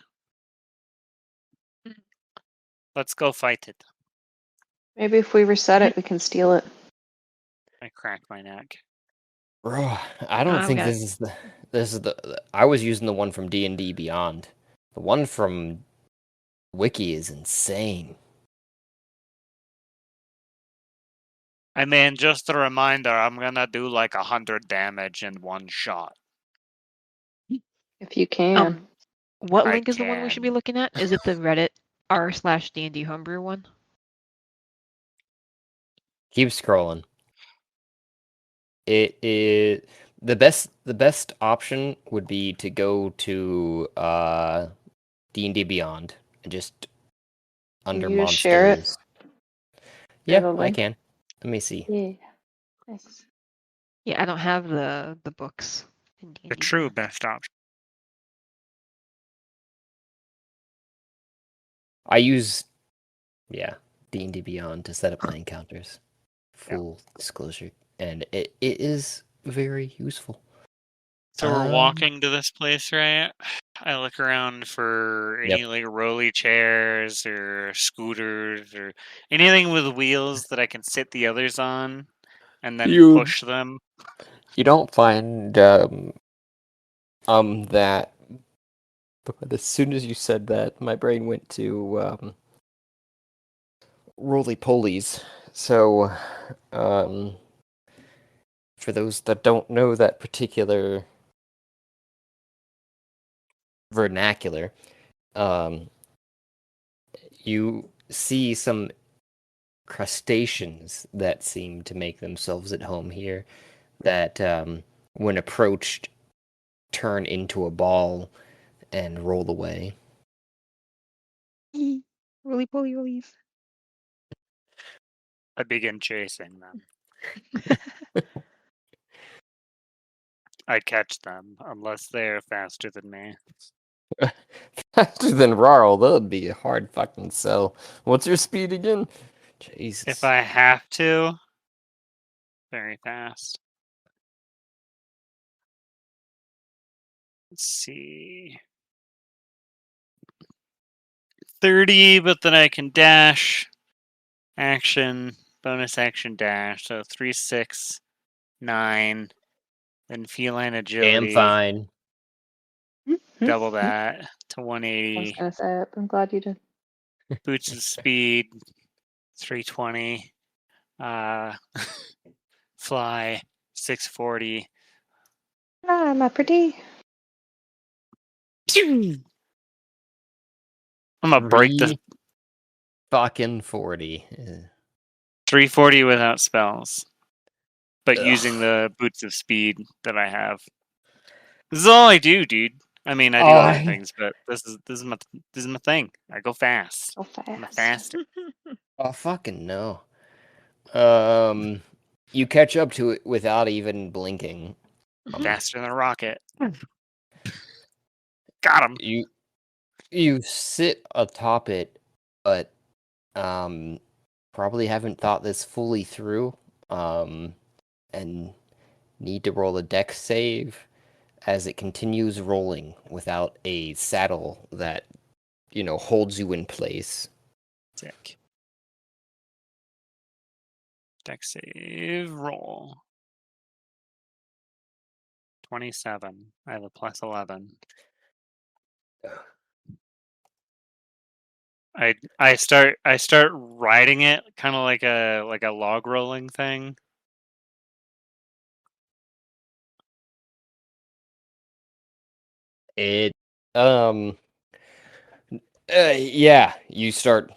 Let's go fight it. Maybe if we reset it, we can steal it. I cracked my neck. Bro, I don't we think got this is the I was using the one from D&D Beyond. The one from Wiki is insane. I mean, just a reminder, I'm gonna do like 100 damage in one shot. If you can. What I link is the one we should be can. looking at? Is it the Reddit r/D&D homebrew one? Keep scrolling. It is the best option would be to go to D&D Beyond and just under you just share it? monsters. Share Yeah, the I link? can. Let me see. Yeah. Nice. Yeah, I don't have the books in D&D. The true Beyond. best option. I use D&D Beyond to set up my encounters. Full disclosure, and it is very useful. So we're walking to this place, right? I look around for any Yep. like rolly chairs or scooters or anything with wheels that I can sit the others on and then push them. You don't find that, but as soon as you said that, my brain went to roly polies. So for those that don't know that particular vernacular, you see some crustaceans that seem to make themselves at home here that when approached turn into a ball and roll away. Roly poly rollies. I begin chasing them. I catch them unless they're faster than me. Faster than Rarl, that would be a hard fucking sell. What's your speed again? Jesus. If I have to, very fast. Let's see. 30, but then I can dash. Action, bonus action dash. So 3, 6, 9. Then feline agility. Damn fine. Double that to I was 180. gonna say it, but I'm glad you did. Boots of speed, 320. Fly, 640. Ah, my pretty. I'm gonna break this. Fucking 40. 340 without spells, but using Ugh. the boots of speed that I have. This is all I do, dude. I mean, I do Oh, other things, but this is my thing. I go fast. So I'm a fast. fast. oh, fucking no. You catch up to it without even blinking. Faster than a rocket. Got him. You sit atop it, but probably haven't thought this fully through. And need to roll a dex save as it continues rolling without a saddle that holds you in place. Sick. Dex save roll. 27. I have a plus 11. I start riding it kind of like a log rolling thing. It yeah, you start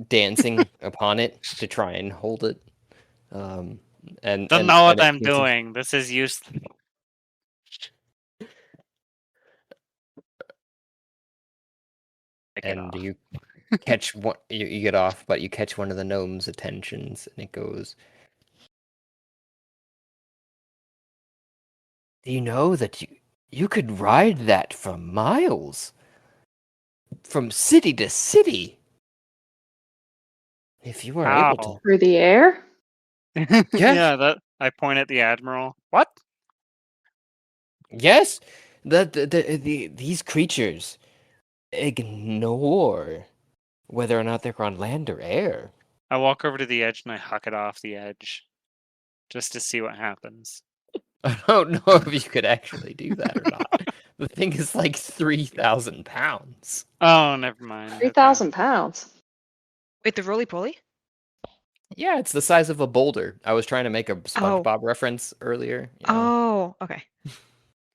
dancing upon it to try and hold it. And Don't know what it I'm doing. This is useless. and you catch one. You get off, but you catch one of the gnome's attentions, and it goes. Do you know that you could ride that for miles, from city to city, if you were able to? Through the air? Yeah, that I point at the admiral. What? Yes, these creatures ignore whether or not they're on land or air. I walk over to the edge and I huck it off the edge, just to see what happens. I don't know if you could actually do that or not. The thing is like 3,000 pounds. Oh, never mind. 3,000 pounds. Wait, the roly-poly? Yeah, it's the size of a boulder. I was trying to make a SpongeBob reference earlier. Oh, okay.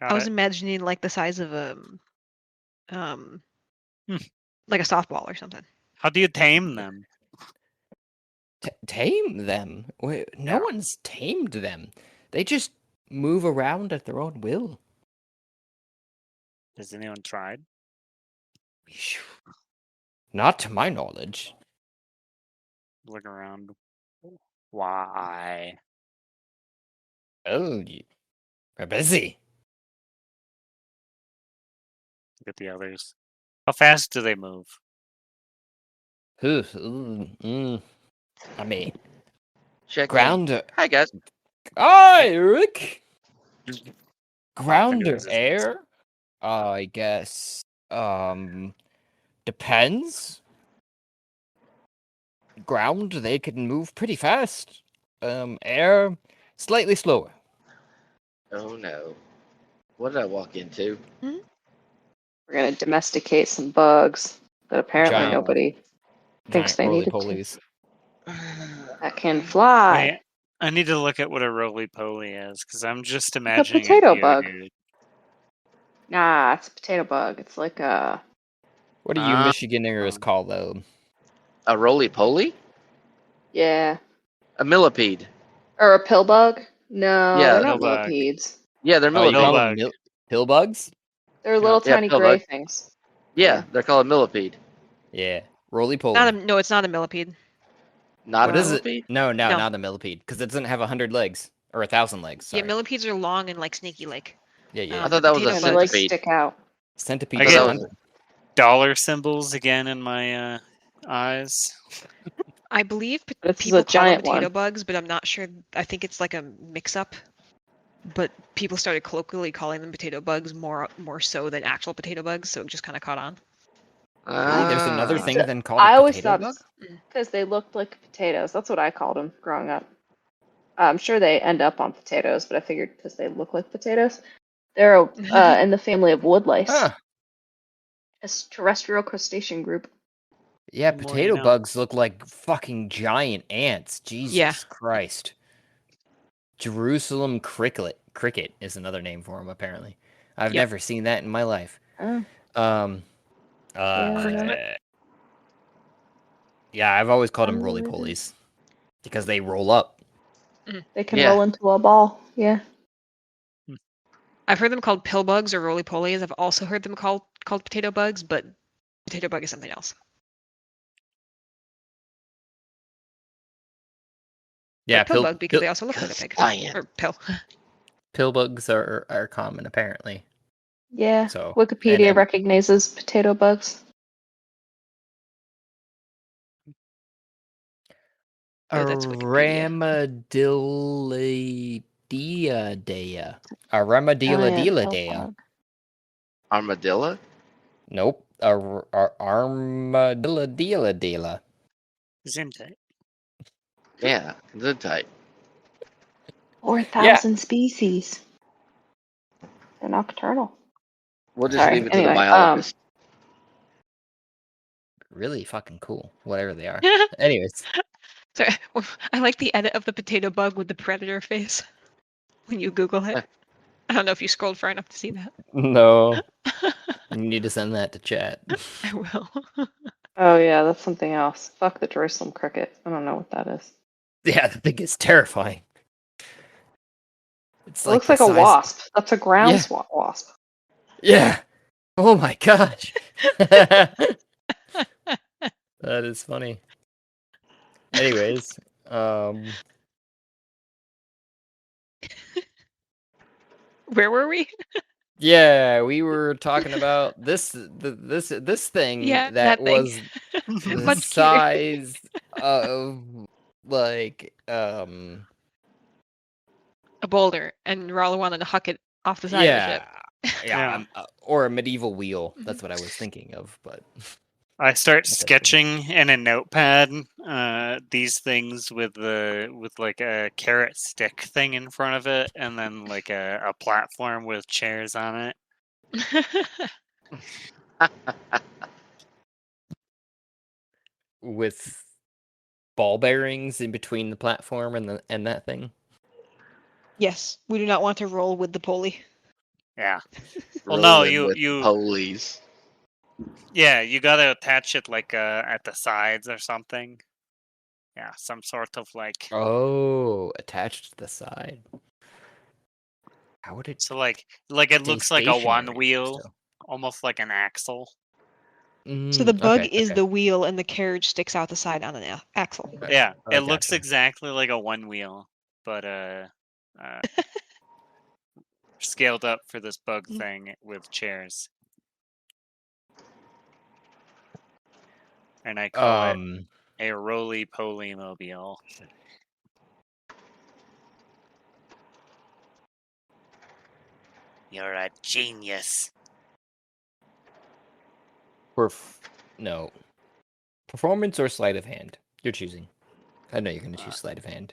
Got I was it. imagining like the size of a like a softball or something. How do you tame them? Tame them? Wait, no Yeah. one's tamed them. They just move around at their own will. Has anyone tried? Not to my knowledge. Look around. Why? Oh, we're busy. Look at the others. How fast do they move? I mean, Check ground. Hi guys. Hi, Rick. Pop Ground into or existence. air? I guess. Depends. Ground, they can move pretty fast. Air, slightly slower. Oh no. What did I walk into? We're going to domesticate some bugs that apparently Giant- nobody thinks Giant they roly needed to. polies. That can fly. Wait, I need to look at what a roly-poly is, because I'm just a imagining potato a bug. Geodude. Nah, it's a potato bug. It's like a... What do you Michiganders call them? A roly-poly? Yeah. A millipede. Or a pill bug? No, Yeah, they're not pill bug. millipedes. Yeah, they're Oh, you millipede. call Pillbug. them pill bugs? They're little Yeah, tiny pill gray bug. things. Yeah, they're called a millipede. Yeah, roly poly. No, it's not a millipede. Not What a is it? millipede? No, No. not a millipede, because it doesn't have 100 legs or 1,000 legs. Sorry. Yeah, millipedes are long and like snaky like. Yeah. I thought that was a potato And they bugs- like centipede. stick out. Centipede. I So get that is was- 100. dollar symbols again in my eyes. I believe But this is people a call them giant potato one. bugs, but I'm not sure. I think it's like a mix-up. But people started colloquially calling them potato bugs more so than actual potato bugs, so it just kind of caught on. Really? There's another Ah. thing than called I a always potato thought bug? because they looked like potatoes. That's what I called them growing up. I'm sure they end up on potatoes, but I figured because they look like potatoes. They're in the family of woodlice, Huh. a terrestrial crustacean group. Yeah, The more potato you know. bugs look like fucking giant ants. Jesus Yeah. Christ. Jerusalem cricket is another name for them, apparently. I've Yep. never seen that in my life. Oh, Um, Yeah. Yeah, I've always called them Oh, roly it is. polies because they roll up. They can Yeah. roll into a ball. Yeah. I've heard them called pill bugs or roly polies. I've also heard them called potato bugs, but potato bug is something else. Yeah, But pill bug because they also look like a pig. Science. Or pill. pill bugs are common apparently. Yeah. So Wikipedia and recognizes potato bugs. Oh, that's Wikipedia. Armadillididaea. Giant Armadillididaea. bug. Armadillo? Nope. Armadillididaea. Isn't it? Yeah, the type. 4,000 species. They're nocturnal. We'll just Sorry, leave it to anyway, the biologist. Really fucking cool. Whatever they are. Anyways. Sorry, I like the edit of the potato bug with the predator face when you Google it. I don't know if you scrolled far enough to see that. No. You need to send that to chat. I will. Oh yeah, that's something else. Fuck the Jerusalem cricket. I don't know what that is. Yeah, the thing is terrifying. It's It looks the like a size- wasp. That's a ground wasp. Yeah. Oh my gosh. That is funny. Anyways, Where were we? yeah, we were talking about this thing Yeah, that that thing. was the Much cuter. size of like A boulder, and Rala wanted to huck it off the side of the ship. yeah, or a medieval wheel. That's what I was thinking of, but I start That's sketching in a notepad these things with like a carrot stick thing in front of it, and then like a platform with chairs on it. with ball bearings in between the platform and that thing. Yes, we do not want to roll with the pulley. Yeah. Well, no, Rolling with you polies. yeah, you gotta attach it like at the sides or something. Yeah, some sort of like Oh, attached to the side. How would it so like it stay looks like a one stationary wheel, still? almost like an axle. So the bug Okay, is okay. the wheel, and the carriage sticks out the side on an axle. Yeah, I it looks gotcha. exactly like a one wheel, but scaled up for this bug thing with chairs. And I call it a roly-poly mobile. You're a genius. No. Performance or sleight of hand? You're choosing. I know you're going to choose sleight of hand.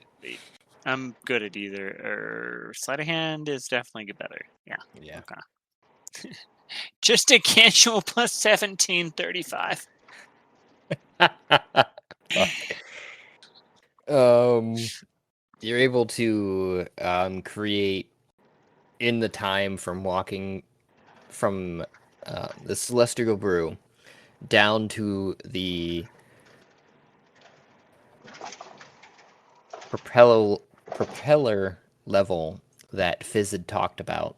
I'm good at either. Or sleight of hand is definitely better. Yeah. Yeah. Okay. Just a casual plus 1735. You're able to create in the time from walking from the Celestial Brew down to the propeller level that Fizz had talked about.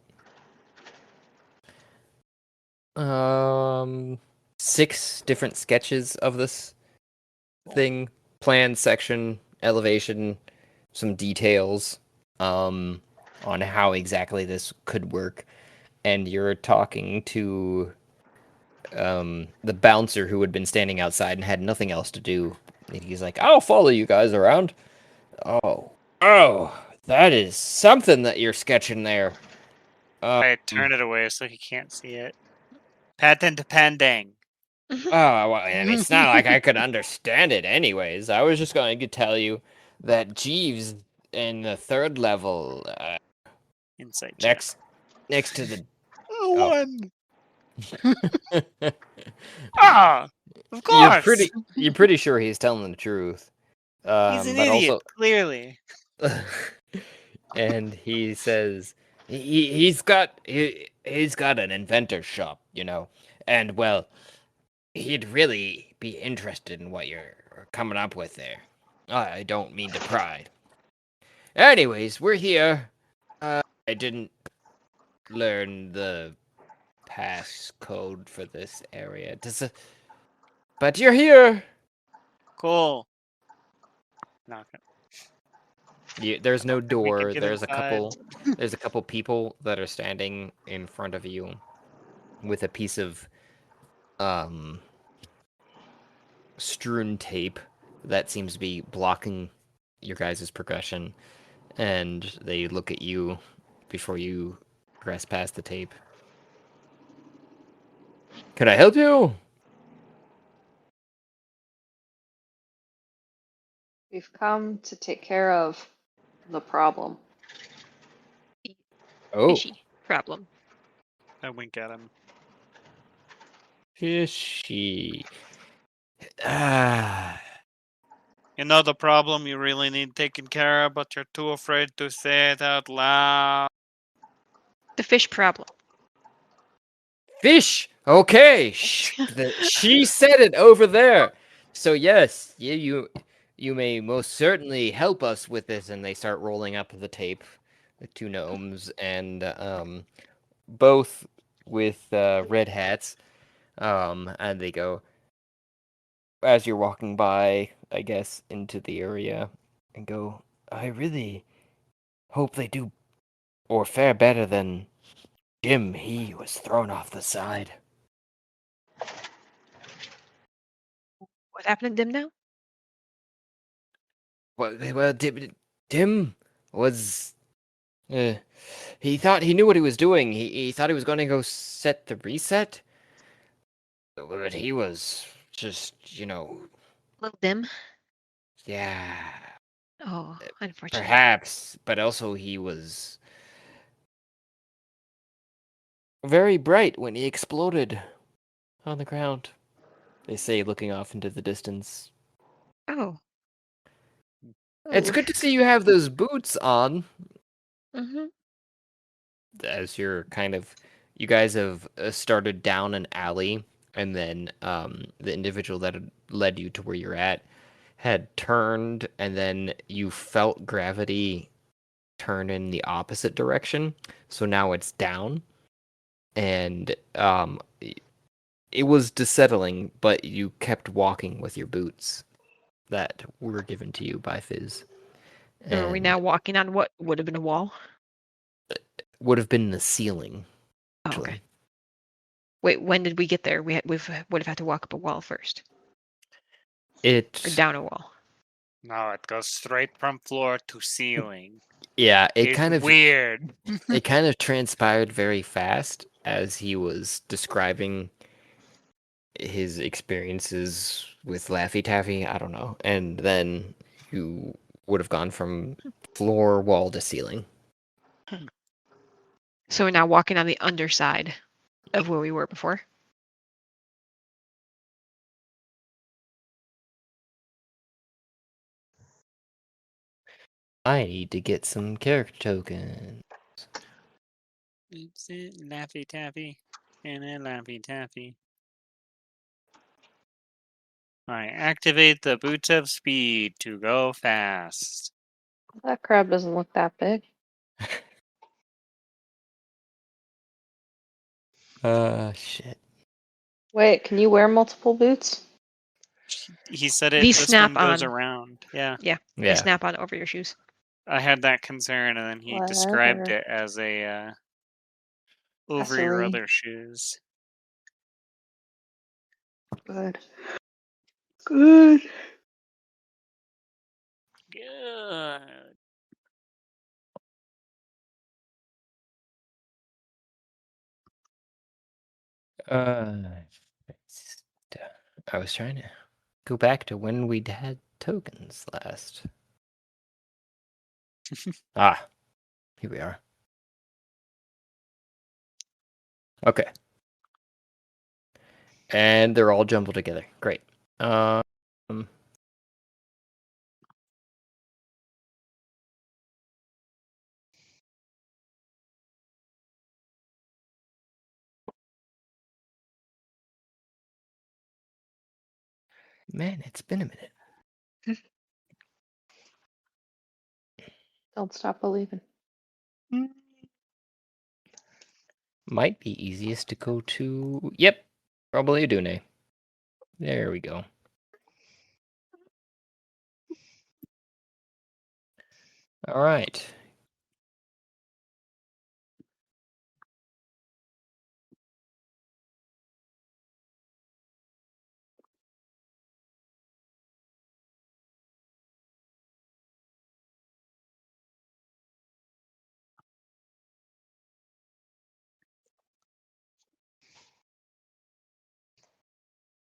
6 different sketches of this thing, plan, section, elevation, some details on how exactly this could work, and you're talking to the bouncer who had been standing outside and had nothing else to do. And he's like, "I'll follow you guys around." Oh, that is something that you're sketching there. I turn it away so he can't see it. Patent pending. Well, I mean, it's not like I could understand it anyways. I was just going to tell you that Jeeves in the 3rd level, Insight check. next to the... One. Of course. You're pretty sure he's telling the truth. He's an but idiot, also, clearly. and he says he's got an inventor's shop, and well, he'd really be interested in what you're coming up with there. I don't mean to pry. Anyways, we're here. I didn't learn the pass code for this area. But you're here. Cool. Knock it. There's no I don't think we can door. get There's a inside. couple people that are standing in front of you with a piece of strewn tape that seems to be blocking your guys' progression, and they look at you before you progress past the tape. Can I help you? We've come to take care of the problem. Oh, Fishy problem. I wink at him. fishy. Ah, You know the problem you really need taken care of, but you're too afraid to say it out loud. The fish problem. fish. Okay, she said it over there. So yes, you may most certainly help us with this. And they start rolling up the tape, the two gnomes, and both with red hats. And they go as you're walking by, I guess, into the area, and go. I really hope they do or fare better than Jim. He was thrown off the side. What happened to them now? Well, Tim was. He thought he knew what he was doing. He thought he was going to go set the reset, but he was just, Little dim. yeah, Oh, unfortunate. perhaps. But also, he was very bright when he exploded on the ground. They say, looking off into the distance. Oh. It's good to see you have those boots on. Mm-hmm. As you guys have started down an alley, and then the individual that had led you to where you're at had turned, and then you felt gravity turn in the opposite direction. So now it's down, and it was desettling, but you kept walking with your boots that were given to you by Fizz. So are we And now walking on what would have been a wall? would have been the ceiling. Oh, Actually. okay. Wait, when did we get there? We would have had to walk up a wall first, or It down a wall. No, it goes straight from floor to ceiling. yeah, It's weird. it kind of transpired very fast as he was describing his experiences with Laffy Taffy. I don't know. And then you would have gone from floor, wall to ceiling. So we're now walking on the underside of where we were before. I need to get some character tokens. Oops, Laffy Taffy. And a Laffy Taffy. Alright, activate the boots of speed to go fast. That crab doesn't look that big. Shit. Wait, can you wear multiple boots? He said it. These This snap one goes on. around. Yeah. Yeah, they Yeah. snap on over your shoes. I had that concern, and then he described Whatever. it as a over your Accessory. other shoes. Good. Good. Good. I was trying to go back to when we'd had tokens last. Ah, here we are. Okay. And they're all jumbled together. Great. Man, it's been a minute. Don't stop believing. Might be easiest to go to... Yep, probably Adune. There we go. All right.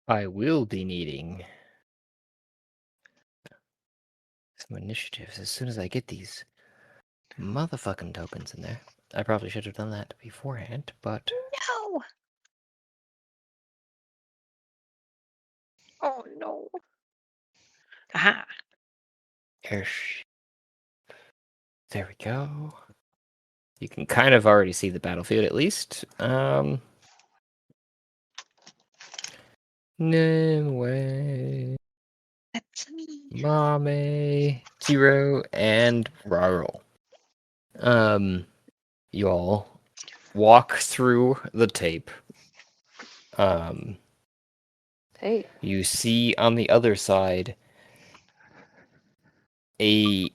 I will be needing some initiatives as soon as I get these motherfucking tokens in there. I probably should have done that beforehand, but No. Oh no. Aha. Airship. There we go. You can kind of already see the battlefield at least. No way. That's me. Mame, Kiro, and Rarl. You all walk through the tape. Hey. You see on the other side a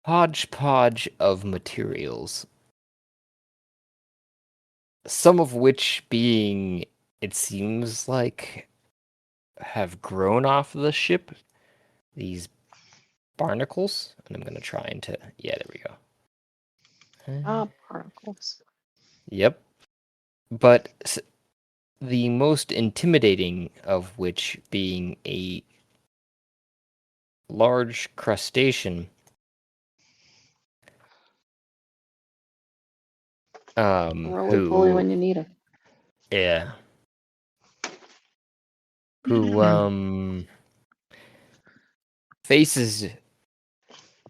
hodgepodge of materials. Some of which being, it seems like, have grown off the ship. These barnacles. And I'm going to try and to... Yeah, there we go. Barnacles. Yep. But the most intimidating of which being a large crustacean. Roly-poly when you need them. Yeah. Who, faces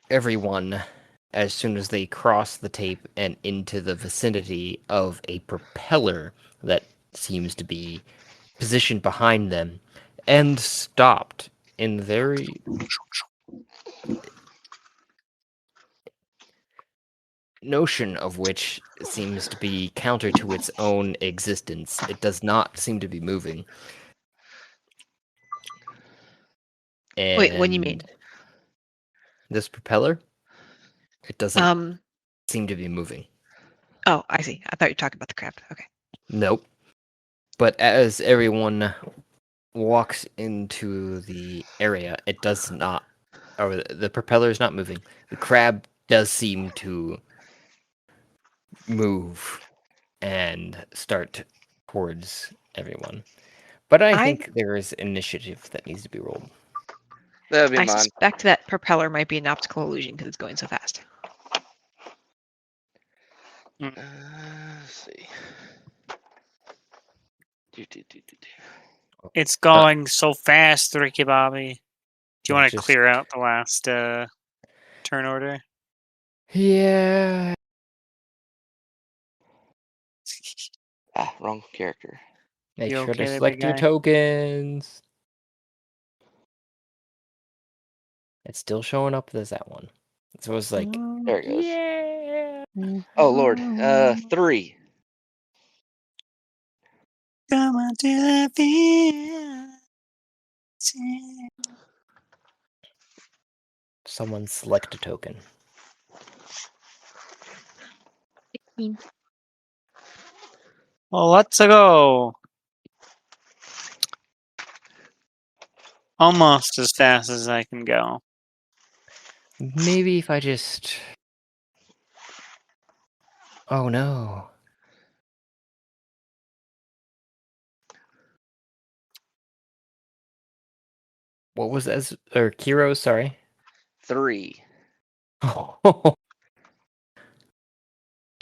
everyone as soon as they cross the tape and into the vicinity of a propeller that seems to be positioned behind them and stopped in very notion of which seems to be counter to its own existence. It does not seem to be moving. And Wait, what do you mean? this propeller, it doesn't seem to be moving. Oh, I see. I thought you were talking about the craft. Okay. Nope. But as everyone walks into the area, it does not, or the propeller is not moving. The crab does seem to move and start towards everyone. But I think there is initiative that needs to be rolled. That'd be I mine. suspect that propeller might be an optical illusion because it's going so fast. Let's see. It's going so fast, Ricky Bobby. Do you want to just- clear out the last turn order? Yeah. Wrong character. Make You sure okay to there, select big your guy? tokens. It's still showing up as that one. So it was like, There it goes. yeah. Oh Lord. 3. Come on to the field. Someone select a token. Well, let's go. Almost as fast as I can go. Maybe if I just... Oh no. What was that? Or Kiro, sorry. 3.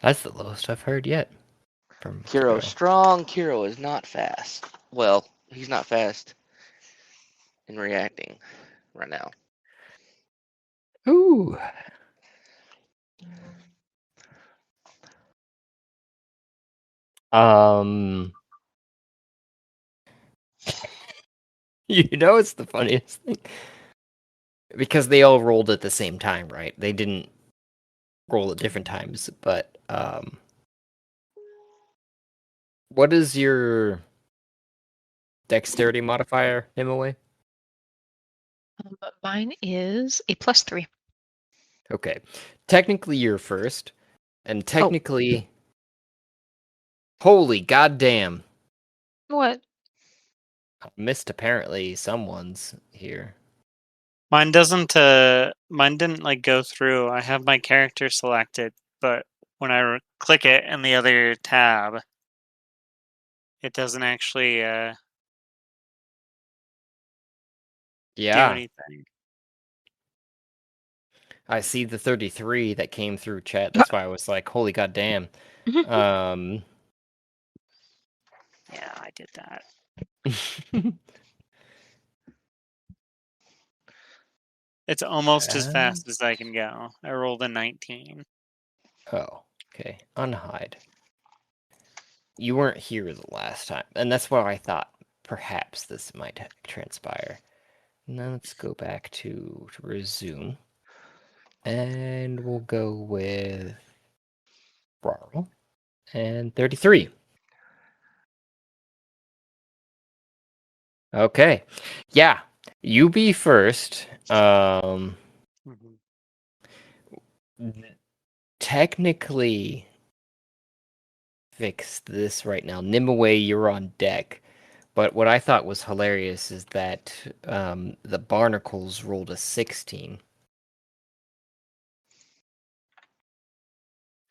That's the lowest I've heard yet from Kiro Kiro. strong. Kiro is not fast. Well, he's not fast in reacting right now. Ooh. You know, it's the funniest thing because they all rolled at the same time, right? They didn't roll at different times, but what is your dexterity modifier, Himaway? Mine is a +3. Okay. Technically, you're first, and technically, holy goddamn, What? missed apparently someone's here. Mine doesn't. Mine didn't like go through. I have my character selected, but when I click it in the other tab, it doesn't actually do Yeah, anything. I see the 33 that came through chat. That's why I was like, holy goddamn. Um, Yeah, I did that. It's almost as fast as I can go. I rolled a 19. Oh, okay. Unhide. You weren't here the last time, and that's why I thought perhaps this might transpire. Now let's go back to resume. And we'll go with Rarl and 33. Okay. Yeah. You be first. Mhm. Technically fix this right now. Nimue, you're on deck. But what I thought was hilarious is that the barnacles rolled a 16.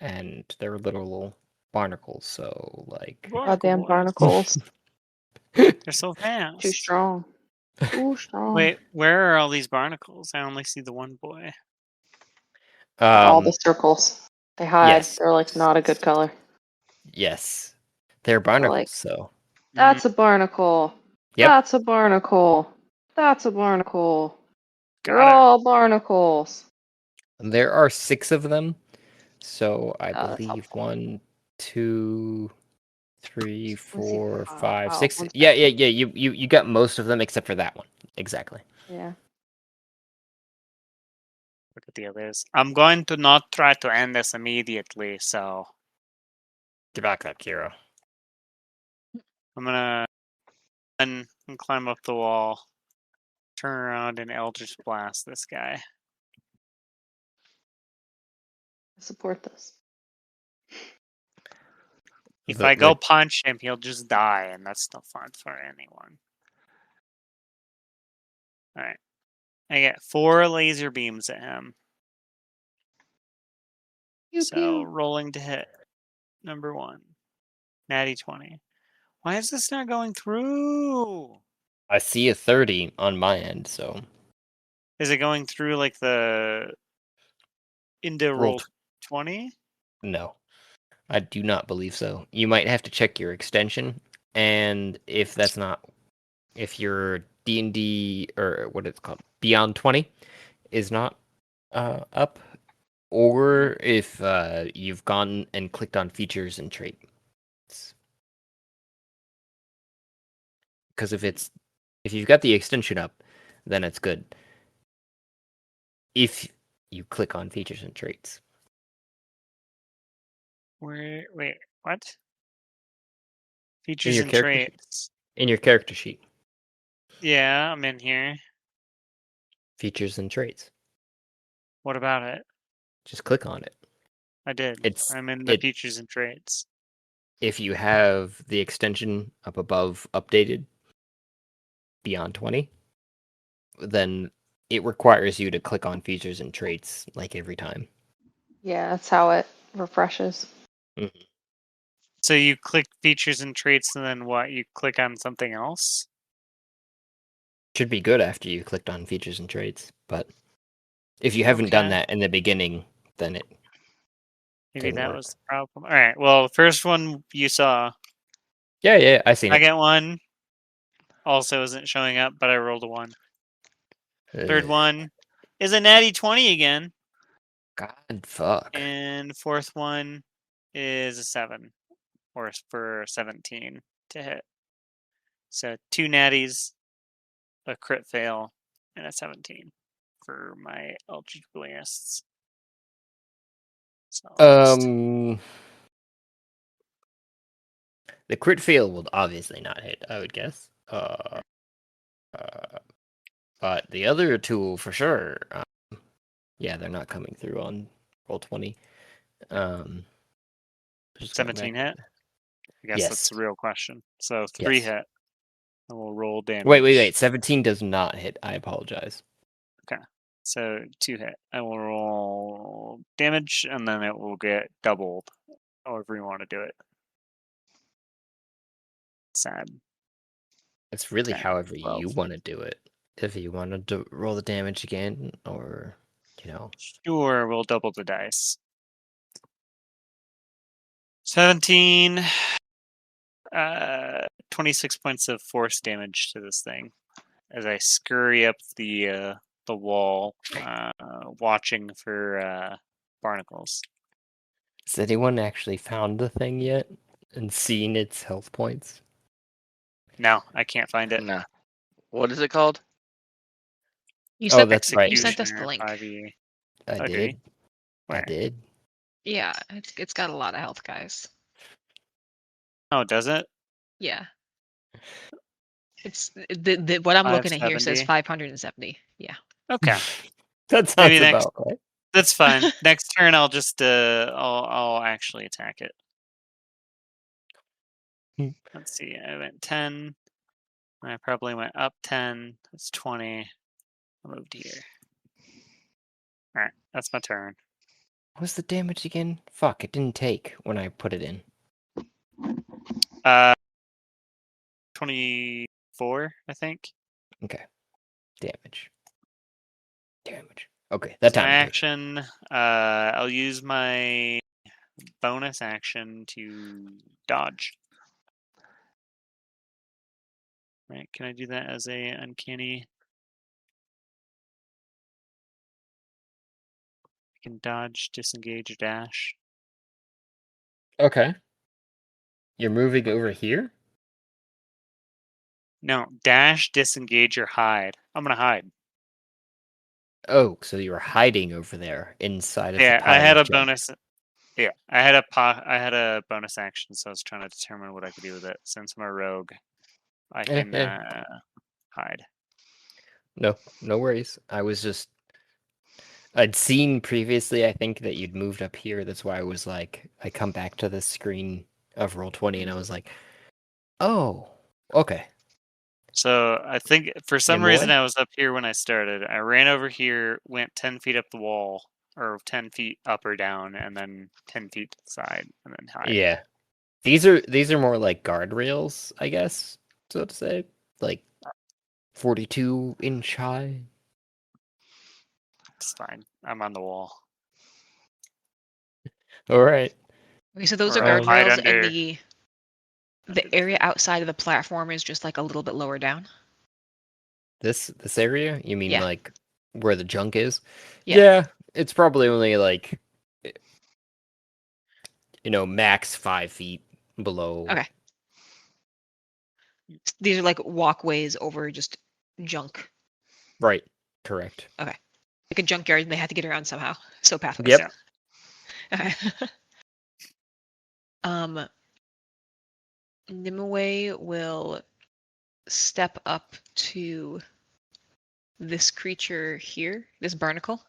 And they're literal barnacles, so like Goddamn Boys. barnacles. They're so Too fast. strong. Too strong. Wait, where are all these barnacles? I only see the one boy. All the circles. They hide. yes. They're like not a good color. Yes. They're They're barnacles, like, so that's a barnacle. Yep. That's a barnacle. That's a barnacle. You're Got it. all barnacles. there are 6 of them. So I Oh, that's believe helpful. 1, 2, 3, Let me see. 4, Oh, 5, oh, 6. one's Yeah, back. yeah, yeah. You got most of them except for that one. Exactly. Yeah. Look at the others. I'm going to not try to end this immediately, so Get back that Kira. I'm gonna and climb up the wall, turn around, and Eldritch Blast this guy. Support this. If I go punch him, he'll just die, and that's no fun for anyone. Alright. I get 4 laser beams at him. Pew, So, pew. rolling to hit. Number 1. Natty 20. Why is this not going through? I see a 30 on my end, so Is it going through like the into roll 20? No. I do not believe so. You might have to check your extension, and if that's not, if your D&D or what it's called, Beyond 20 is not up, or if you've gone and clicked on features and traits. Because if you've got the extension up, then it's good. If you click on features and traits. Wait, what? In Features your and character sheet. traits. In your character sheet. Yeah, I'm in here. Features and traits. What about it? Just click on it. I did. It's I'm in the features and traits. if you have the extension up above updated Beyond 20, then it requires you to click on features and traits like every time. Yeah, that's how it refreshes. Mm-hmm. So you click features and traits, and then what? You click on something else? Should be good after you clicked on features and traits, but if you haven't done that in the beginning, then it Maybe didn't that work. was the problem. All right. Well, the first one you saw. Yeah, I seen it. Second one also isn't showing up, but I rolled a 1. Third one is a natty 20 again. God, fuck. And fourth one is a 7, or for 17 to hit. So 2 natties a crit fail and a 17 for my LGBanists. So the crit fail will obviously not hit, I would guess. But the other two for sure. Yeah, they're not coming through on roll 20. Just going 17 back. hit. I guess that's Yes. the real question. So 3 Yes. hit. And we'll roll damage. Wait. 17 does not hit. I apologize. Okay. So 2 hit. I will roll damage, and then it will get doubled. However you want to do it. Sad. It's really 10, however 12. you want to do it. If you wanted to roll the damage again, or Sure, we'll double the dice. 17. 26 points of force damage to this thing as I scurry up the wall, watching for barnacles. Has anyone actually found the thing yet and seen its health points? No, I can't find it. Nah. What is it called? You Oh, sent that's right. You sent us the Executioner, link. 5e. I Oh, did did. he? Where? I did. Yeah, it's got a lot of health, guys. Oh, does it? Yeah. It's the what I'm looking at here says 570? 570. Yeah. Okay. That sounds Maybe next. about right. That's fine. Next turn, I'll just I'll actually attack it. Let's see. I went 10. I probably went up 10. That's 20. I moved here. All right, that's my turn. What was the damage again? Fuck, it didn't take when I put it in. 24, I think. Okay. Damage. Okay, that My time. action. I'll use my bonus action to dodge. Right? Can I do that as a uncanny? I can dodge, disengage, dash. Okay. You're moving over here? No, dash, disengage, or hide. I'm gonna hide. Oh, so you were hiding over there inside of the Yeah, pile I had of a junk. bonus. Yeah, I had a bonus action, so I was trying to determine what I could do with it. Since I'm a rogue, I can hide. No worries. I'd seen previously, I think, that you'd moved up here. That's why I was like, I come back to this screen of Roll20 and I was like, oh, okay. So I think for some Game reason away? I was up here when I started. I ran over here, went 10 feet up the wall, or 10 feet up or down, and then 10 feet to the side, and then hide. Yeah. These are more like guardrails, I guess, so to say. Like 42-inch high. It's fine. I'm on the wall. All right. Okay, so those Or are I'll hide guardrails, under- and the area outside of the platform is just like a little bit lower down. This area? You mean Yeah. like where the junk is? Yeah. It's probably only like max 5 feet below. Okay. These are like walkways over just junk. Right. Correct. Okay. Like a junkyard, and they had to get around somehow. So pathways. Yep. Okay. Nimue will step up to this creature here, this barnacle.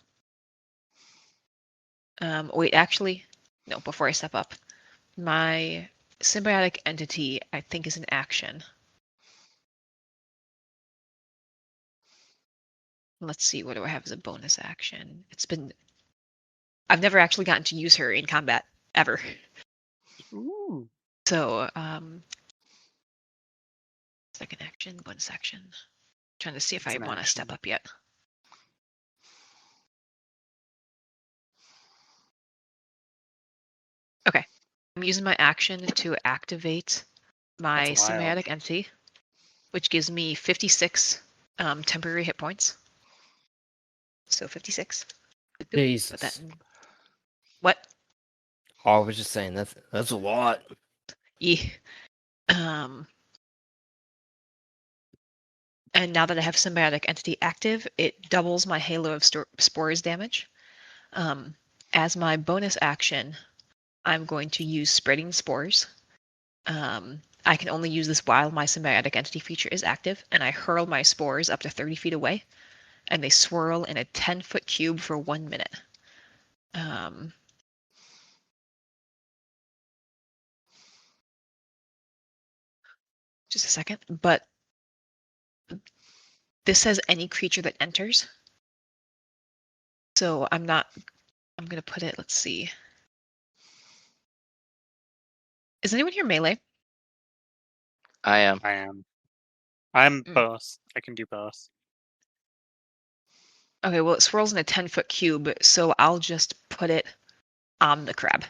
Wait, actually, no, before I step up. My symbiotic entity, I think, is an action. Let's see, what do I have as a bonus action? I've never actually gotten to use her in combat, ever. Ooh. So, second action, bonus action. Trying to see if It's I an want to step action. up yet. Okay. I'm using my action to activate my That's wild. symbiotic entity, which gives me 56 temporary hit points. So 56. Put that Jesus. in. What? Oh, I was just saying that's a lot. Yeah. And now that I have Symbiotic Entity active, it doubles my Halo of Spores damage. As my bonus action, I'm going to use Spreading Spores. I can only use this while my Symbiotic Entity feature is active, and I hurl my spores up to 30 feet away, and they swirl in a 10-foot cube for 1 minute. Just a second, but this says any creature that enters. So I'm going to put it, let's see. Is anyone here melee? I am. I am. I'm Mm. both. I can do both. Okay, well, it swirls in a 10-foot cube, so I'll just put it on the crab.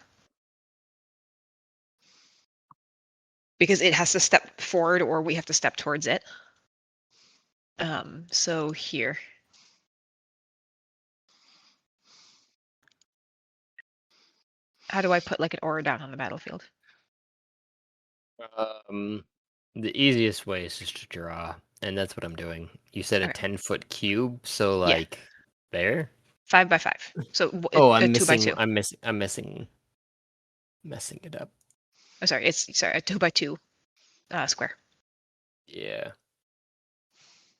Because it has to step forward or we have to step towards it. So here. How do I put like an aura down on the battlefield? The easiest way is just to draw, and that's what I'm doing. You said a Okay. 10-foot cube, so Yeah. like there. 5 by 5. So Oh, a I'm 2 by missing. 2. I'm messing it up. Oh, sorry, it's a 2 by 2 square. Yeah.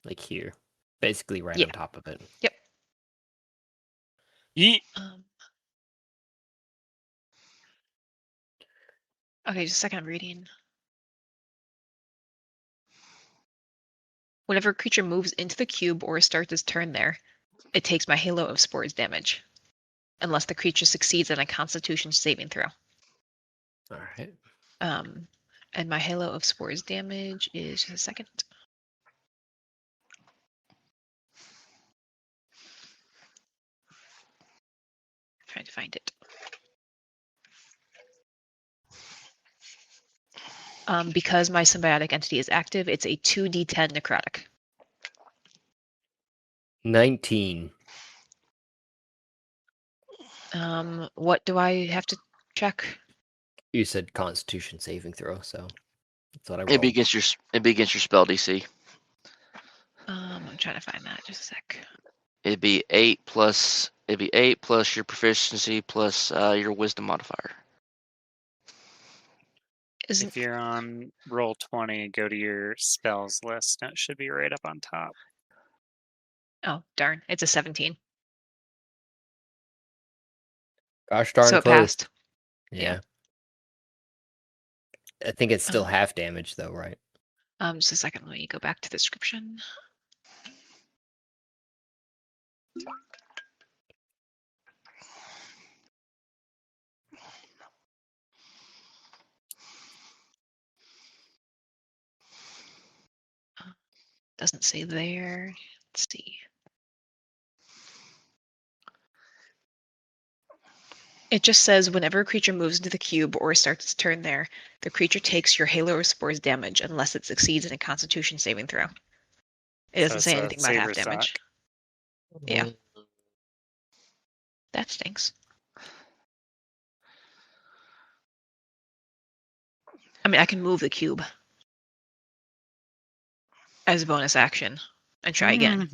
Like here, basically right Yeah. on top of it. Yep. Yeet. Okay, just a second. I'm reading. Whenever a creature moves into the cube or starts its turn there, it takes my Halo of Spores damage, unless the creature succeeds in a Constitution saving throw. All right. And my Halo of Spores damage is just a second. Trying to find it. Because my Symbiotic Entity is active, it's a 2d10 necrotic. 19. What do I have to check? You said Constitution saving throw, so that's what I It'd be rolled. against your spell DC. I'm trying to find that. Just a sec. It'd be 8 plus your proficiency plus your wisdom modifier. Isn't If you're on roll 20, go to your spells list. And it should be right up on top. oh darn, it's a 17. Gosh darn So it close. passed. Yeah. I think it's still Uh, half damage though, right? Just a second. Let me go back to the description. Doesn't say there. Let's see. It just says whenever a creature moves into the cube or starts its turn there, the creature takes your Halo or Spores damage unless it succeeds in a Constitution saving throw. It So doesn't it's say a anything about half saber damage. stock. Yeah. That stinks. I mean, I can move the cube as a bonus action and try again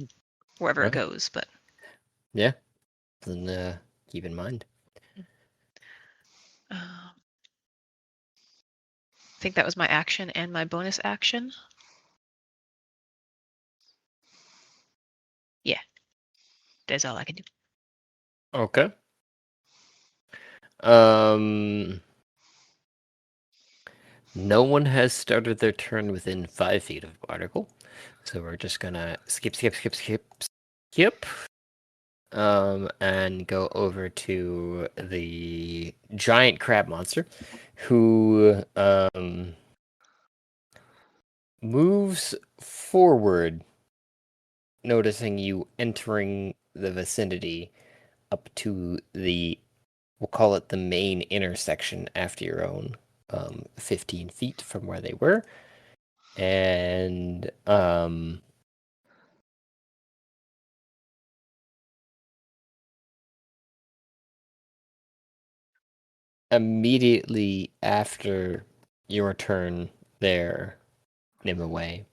wherever it Okay. goes, but Yeah. Then keep in mind. I think that was my action and my bonus action. Yeah. That's all I can do. Okay. No one has started their turn within 5 feet of Barnacle, so we're just gonna skip, and go over to the giant crab monster, who moves forward, noticing you entering the vicinity up to we'll call it the main intersection after your own, 15 feet from where they were. And immediately after your turn there, Nimue,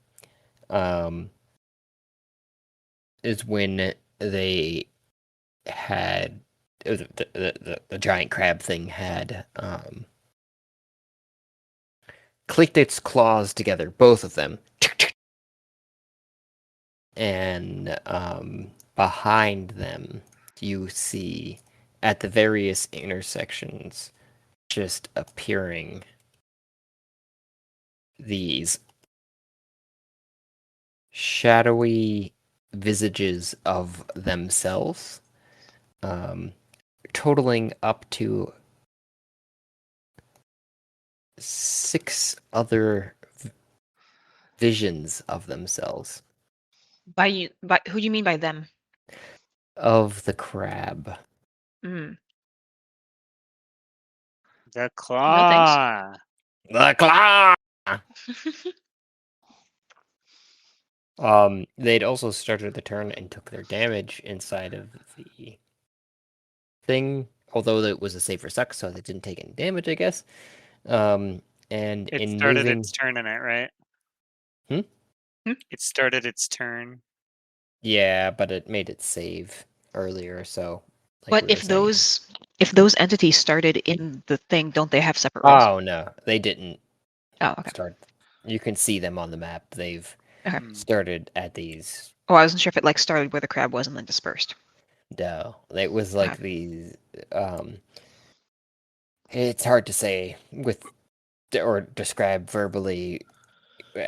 is when they had the giant crab thing had clicked its claws together, both of them, and behind them you see at the various intersections just appearing these shadowy visages of themselves, totaling up to 6 other visions of themselves By who do you mean by them? of the crab. Mm. The No claw. The claw. They'd also started the turn and took their damage inside of the thing, although it was a safer suck, so they didn't take any damage, I guess. And It in started moving, its turn in it, right? Hmm? It started its turn. yeah, but it made it save earlier, so like But we were if saying. those entities started in the thing, don't they have separate rolls? Oh no, they didn't Oh, okay. start. You can see them on the map. They've Okay. Hmm. started at these. Oh, I wasn't sure if it like started where the crab was and then dispersed. No, it was like Okay. these. It's hard to say with or describe verbally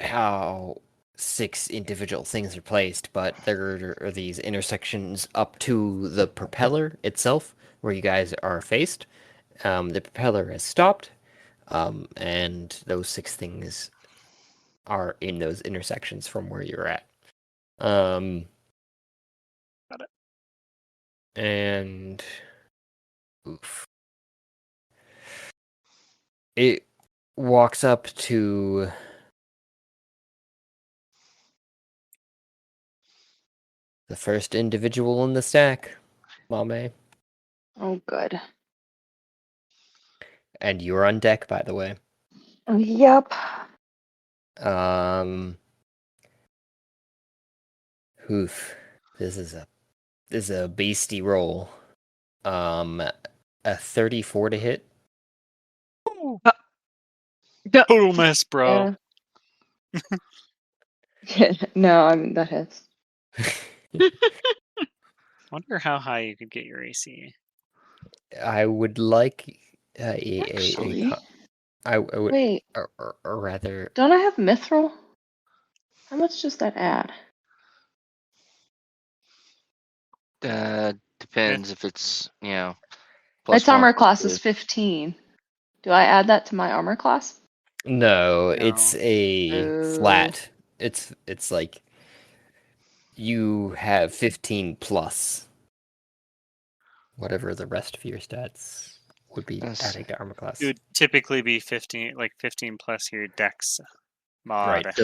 how 6 individual things are placed, but there are these intersections up to the propeller itself where you guys are faced. The propeller has stopped, and those 6 things are in those intersections from where you're at. Got it. And oof. It walks up to the first individual in the stack, Mame. Oh, good. And you're on deck, by the way. Yep. Oof. This is a beastie roll. A 34 to hit. Total mess, bro. Yeah. No, I mean that hits. Wonder how high you could get your AC. I would like Actually, I would wait. or rather Don't I have mithril? How much does that add? Depends if it's, plus Its 1, armor plus class 2. is 15. Do I add that to my armor class? no, No. it's a Oh. flat. It's like you have 15 plus whatever the rest of your stats would be Yes. adding to armor class. It would typically be 15, like 15 plus your dex mod. Right. To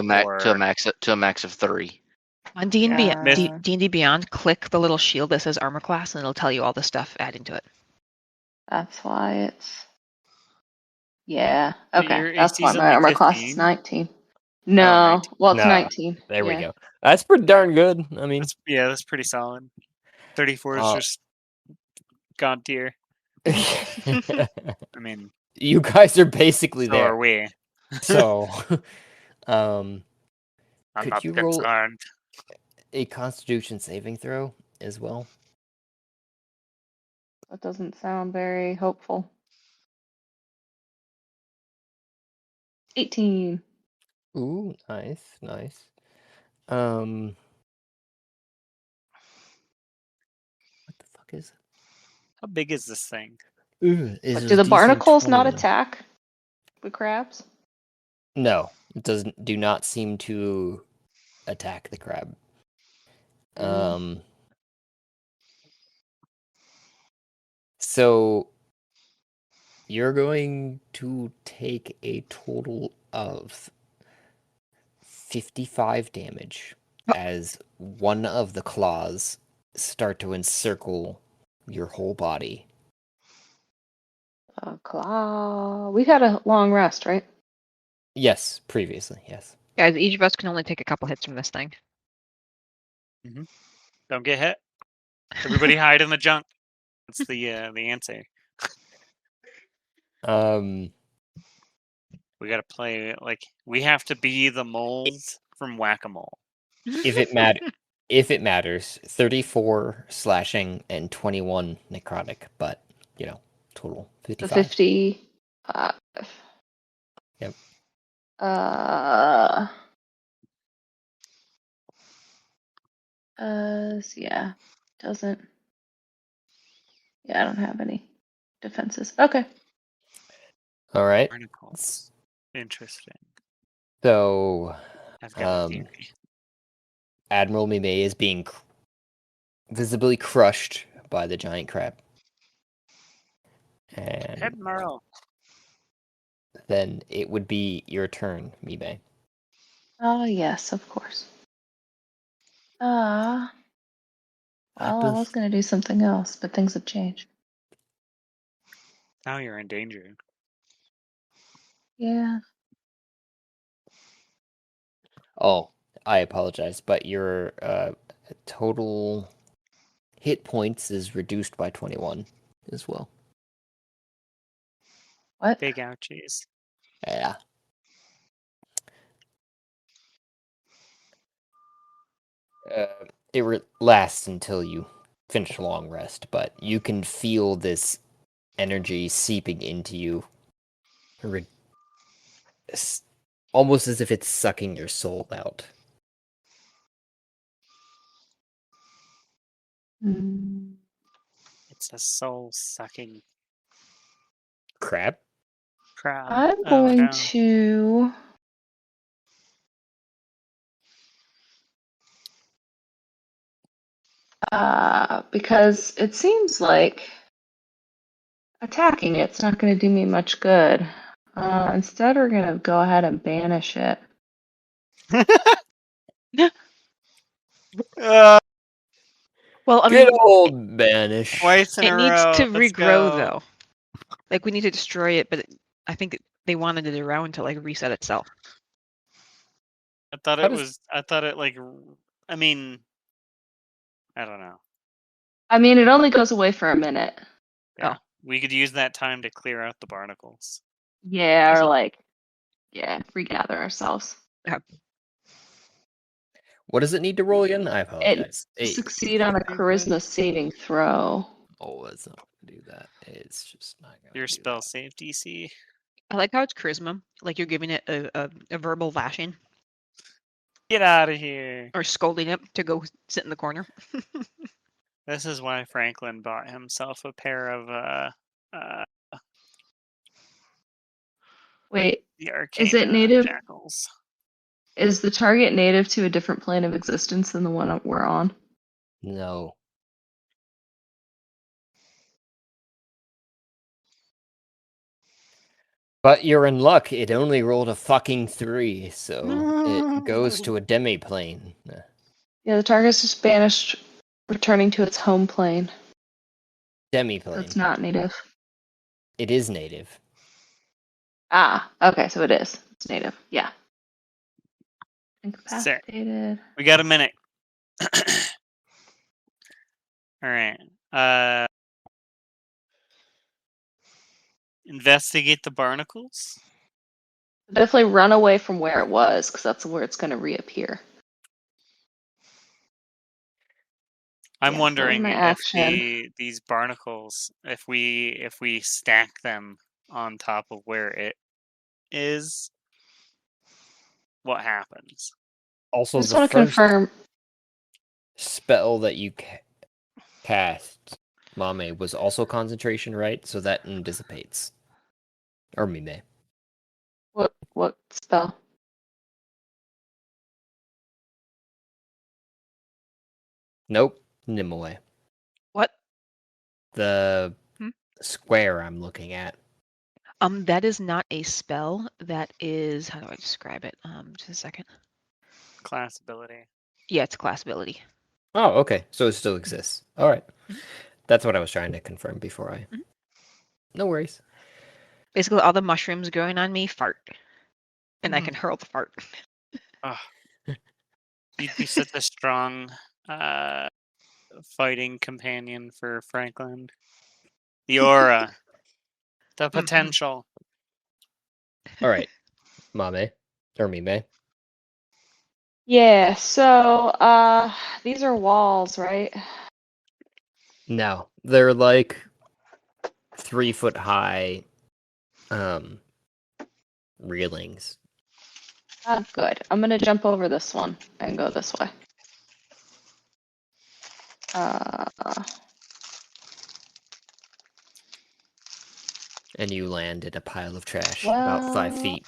a max of 3. On D&D, Yeah. D&D Beyond, click the little shield that says armor class, and it'll tell you all the stuff adding to it. That's why it's. Yeah. But Okay. your That's AC why is my only armor class is 15. 19. No. 19. Well, it's No. 19. There we Yeah. go. That's pretty darn good. I mean, That's pretty solid. 34 is just god tier. I mean, you guys are basically so there. are we. So, I'm could not you roll concerned. a Constitution saving throw as well? That doesn't sound very hopeful. 18. Ooh, nice. What the fuck is How big is this thing? it? Ooh, is But do the DC barnacles not 20. attack the crabs? No, it do not seem to attack the crab. So you're going to take a total of 55 damage as one of the claws start to encircle your whole body. Claw. We had a long rest, right? Yes, previously, yes. Guys, each of us can only take a couple hits from this thing. Don't get hit. Everybody hide in the junk. That's the answer. We gotta play like we have to be the moles from Whack-A-Mole. If it matters, 34 slashing and 21 necrotic, but total So 55. 55. Yep. Yeah. Doesn't. Yeah, I don't have any defenses. Okay. All right. Barnacles. Interesting. So, I've got a theory. Admiral Mime is being visibly crushed by the giant crab. And Admiral. then it would be your turn, Mime. Oh, yes, of course. Well, I was going to do something else, but things have changed. Now you're in danger. Yeah. Oh, I apologize, but your total hit points is reduced by 21 as well. What? Big ouchies. Yeah. It lasts until you finish a long rest, but you can feel this energy seeping into you. Almost as if it's sucking your soul out. Mm. It's a soul-sucking Crab? crab. I'm Oh, going no. to... because it seems like attacking it's not going to do me much good. Instead, we're going to go ahead and banish it. Well, I Good mean, old Banish. Twice in it a needs row. to Let's regrow, go. though. Like, we need to destroy it, but I think they wanted it around to, like, reset itself. I thought How it does- was. I thought it like. I mean, I don't know. I mean, it only goes away for a minute. Yeah, we could use that time to clear out the barnacles. Yeah, or like, regather ourselves. What does it need to roll again? I apologize. Succeed on a charisma saving throw. Oh, it's not going to do that. It's just not going to Your do spell that. save DC. I like how it's charisma. Like, you're giving it a verbal lashing. Get out of here. Or scolding it to go sit in the corner. This is why Franklin bought himself a pair of Wait, the arcane is it native? jackals. Is the target native to a different plane of existence than the one we're on? No. But you're in luck. It only rolled a fucking 3, so it goes to a demi-plane. Yeah, the target's just banished, returning to its home plane. So Demi-plane. it's not native. It is native. Ah, okay, so it is. It's native. Yeah. Incapacitated. We got a minute. All right. Investigate the barnacles. Definitely run away from where it was, because that's where it's going to reappear. I'm wondering my if action. these barnacles, if we stack them on top of where it is, what happens? Also, I just the want to first confirm. spell that you cast, Mame, was also concentration, right? So that dissipates. Or Mime. What spell? Nope. Nimue. What? The square I'm looking at. That is not a spell. That is, how do I describe it? Just a second. Class ability. Yeah, it's a class ability. Oh, okay. So it still exists. All right. That's what I was trying to confirm before I. No worries. Basically, all the mushrooms growing on me fart, and I can hurl the fart. Oh. You'd be such a strong fighting companion for Franklin. The aura, the potential. All right, Mame or Mime. Yeah, so these are walls, right? No, they're like 3 foot high railings. Good. I'm gonna jump over this one and go this way. And you land in a pile of trash Well, about 5 feet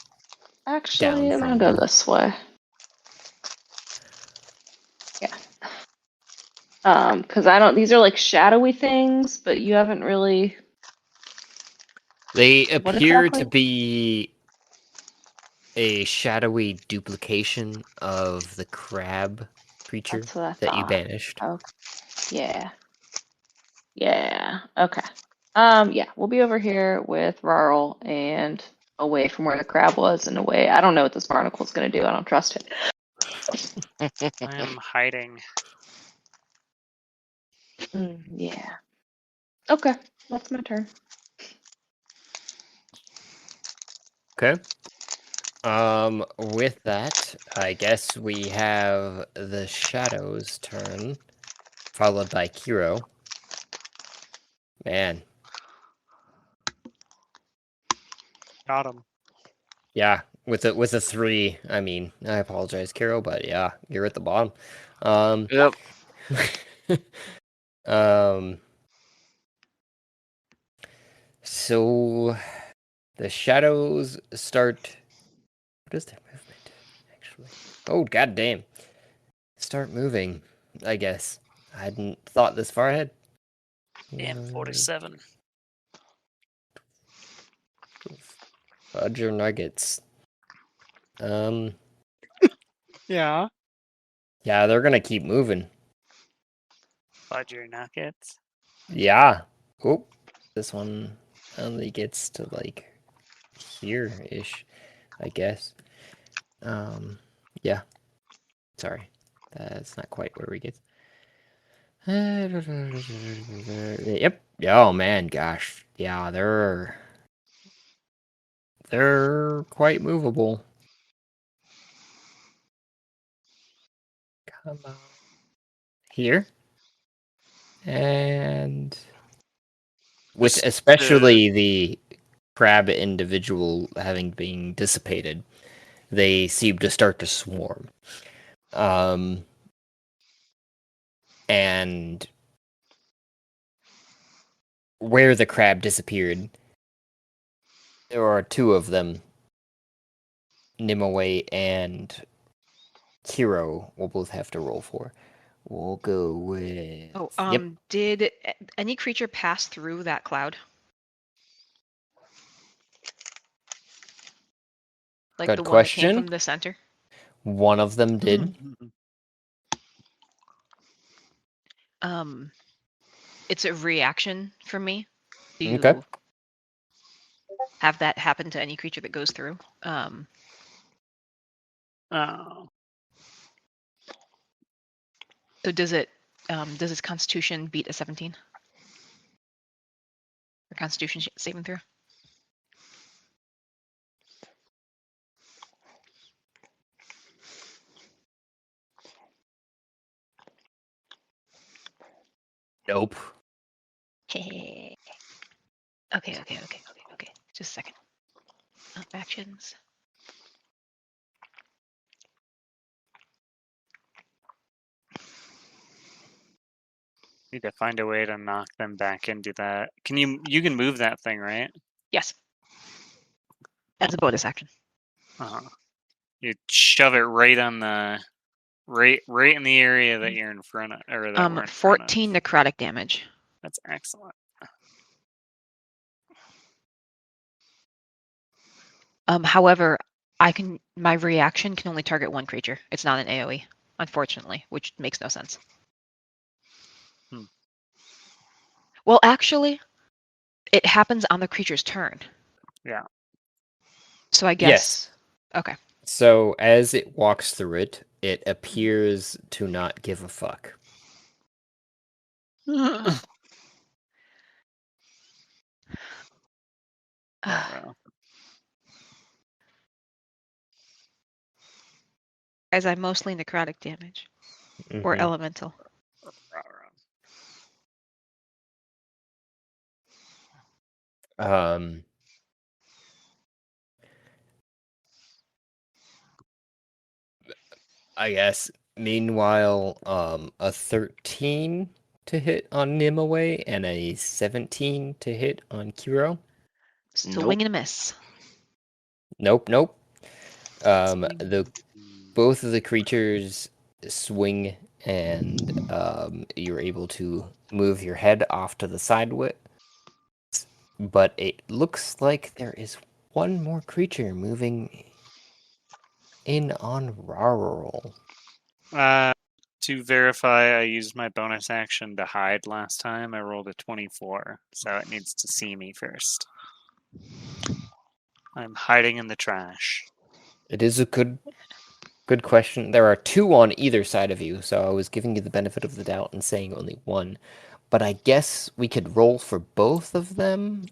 actually, down I'm from gonna go you. this way. Yeah. Because I don't. These are like shadowy things, but you haven't really. They What appear exactly? to be a shadowy duplication of the crab creature That's what I that you thought. banished. Oh, yeah. Yeah. Okay. Yeah, we'll be over here with Rarl and away from where the crab was and away. I don't know what this barnacle's gonna do. I don't trust it. I am hiding. Yeah. Okay, that's my turn. Okay. With that, I guess we have the Shadow's turn, followed by Kiro. Man, Got him. yeah, with a 3. I mean, I apologize, Kiro, but yeah, you're at the bottom. Yep. Um, so the shadows start. What is their movement, actually? Oh, goddamn. Start moving, I guess. I hadn't thought this far ahead. Damn, 47. Fudge or nuggets. Yeah. Yeah, they're gonna keep moving. Fudge your nuggets. Yeah. Oh, this one only gets to like here-ish, I guess. Yeah. Sorry, that's not quite where we get. Yep. Oh man, gosh. Yeah, they're quite movable. Come on. Here. And with Just, especially the crab individual having been dissipated, they seem to start to swarm. And where the crab disappeared, there are 2 of them. Nimue and Kiro will both have to roll for. We'll go with. Oh, Yep. did any creature pass through that cloud? Like Good the one that came question. from the center? One of them did. It's a reaction from me to Okay. have that happen to any creature that goes through. oh. So does its Constitution beat a 17? Or Constitution saving throw? Nope. Okay. Just a second. Actions. Need to find a way to knock them back into that. You can move that thing, right? Yes. As a bonus action. You shove it right on the right in the area that you're in front of, or that we're in 14 front of. necrotic damage. That's excellent. However, my reaction can only target one creature. It's not an AoE, unfortunately, which makes no sense. Well, actually, it happens on the creature's turn. Yeah. So I guess. Yes. Okay. So as it walks through it, it appears to not give a fuck. As I'm mostly necrotic damage or Mhm. elemental. I guess. Meanwhile, a 13 to hit on Nimue and a 17 to hit on Kuro. Still Nope. wing and a miss. Nope, nope. Both of the creatures swing, and you're able to move your head off to the side with. But it looks like there is one more creature moving in on Rarl. To verify, I used my bonus action to hide last time. I rolled a 24, so it needs to see me first. I'm hiding in the trash. It is a good question. There are two on either side of you, so I was giving you the benefit of the doubt and saying only one. But I guess we could roll for both of them.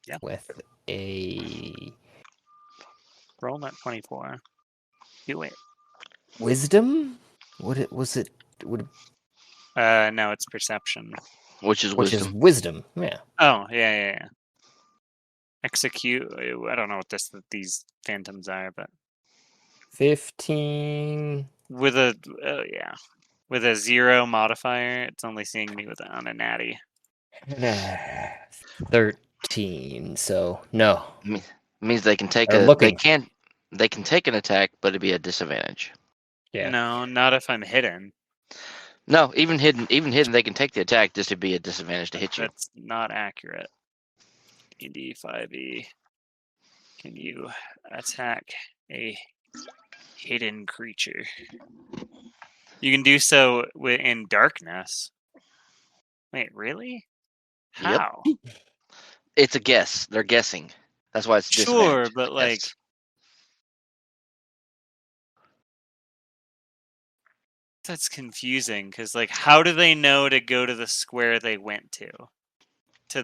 Yeah. With a Roll that 24. Do it. wisdom? Would it? No, it's perception. Which is Which wisdom. is wisdom. Yeah. Oh, yeah. Execute. I don't know what these phantoms are, but 15. with a with a 0 modifier, it's only seeing me on a natty. 13. So no. Means they can take They're a looking. they can take an attack, but it'd be a disadvantage. Yeah. No, not if I'm hidden. No, even hidden they can take the attack, just to be a disadvantage to hit you. That's not accurate. D 5e. Can you attack a hidden creature? You can do so in darkness. Wait, really? Yep. How? It's a guess. They're guessing. That's why it's Sure, disadvantage. but like, Yes. that's confusing because like, how do they know to go to the square they went to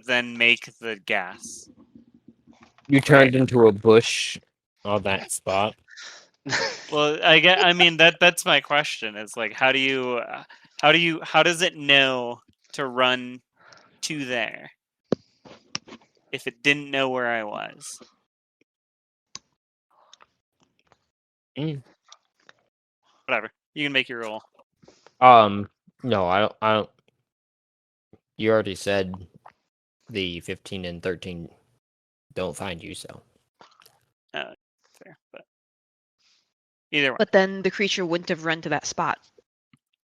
then make the guess? You turned into a bush on that spot. Well, I mean that's my question. Is like, how does it know to run to there if it didn't know where I was? Whatever. You can make your roll. No, I don't. You already said the 15 and 13 don't find you, so. Fair, but either way. But then the creature wouldn't have run to that spot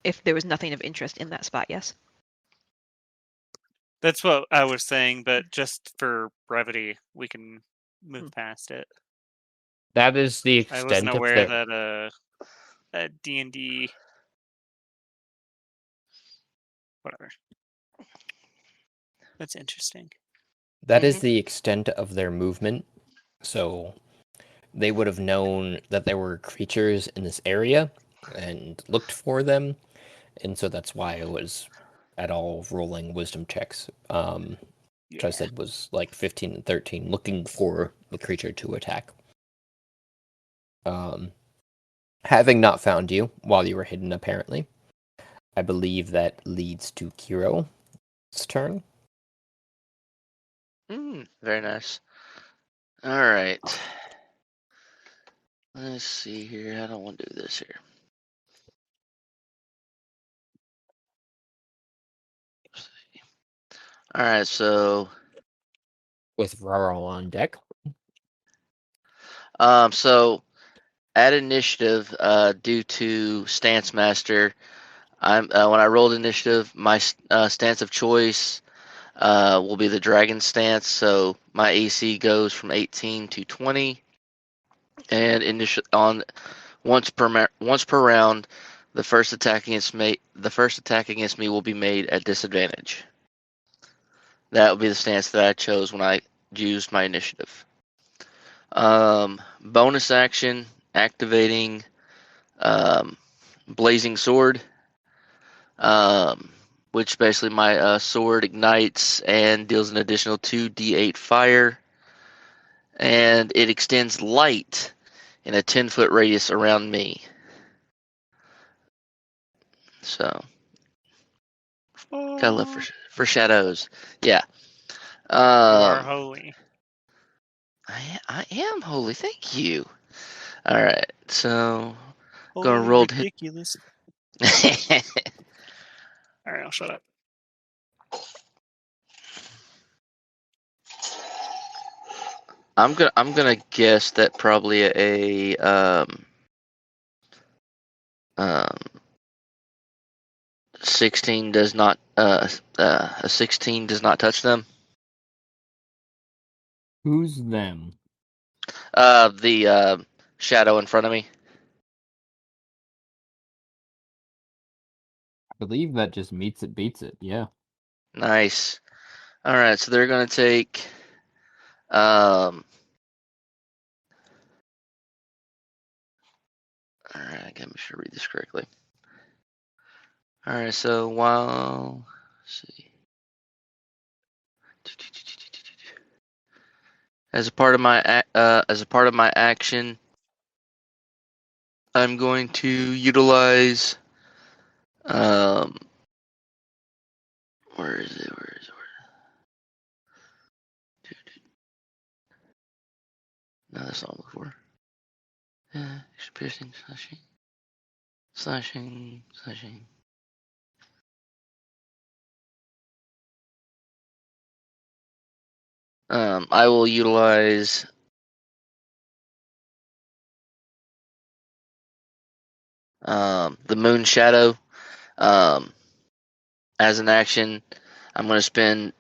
if there was nothing of interest in that spot, yes? That's what I was saying, but just for brevity, we can move past it. That is the I wasn't extent of aware their. that D&D... Whatever. That's interesting. That is the extent of their movement. So they would have known that there were creatures in this area and looked for them. And so that's why I was at all rolling wisdom checks. Which I said was like 15 and 13, looking for the creature to attack. Having not found you while you were hidden, apparently, I believe that leads to Kiro's turn. Very nice. All right. Let's see here. I don't want to do this here. All right, so With Rarl on deck. So at initiative, due to Stance Master, when I rolled initiative, my stance of choice will be the Dragon Stance. So my AC goes from 18 to 20, and once per round, the first attack against me will be made at disadvantage. That would be the stance that I chose when I used my initiative. Bonus action, activating Blazing Sword. which basically my sword ignites and deals an additional 2d8 fire, and it extends light in a 10-foot radius around me. So, gotta love for shadows. Yeah. You are Um, holy. I am holy. Thank you. All right. So, gonna Holy roll to hit. ridiculous. All right, I'll shut up. I'm gonna guess that probably um 16 does not a 16 does not touch them. Who's them? The shadow in front of me. I believe that just meets it, beats it. Yeah. Nice. All right, so they're gonna take all right, I gotta make sure I read this correctly. All right, so while let's see. As a part of my action, I'm going to utilize where is it? No, that's not what I'm looking for. Piercing, slashing. I will utilize the moon shadow as an action. I'm going to spend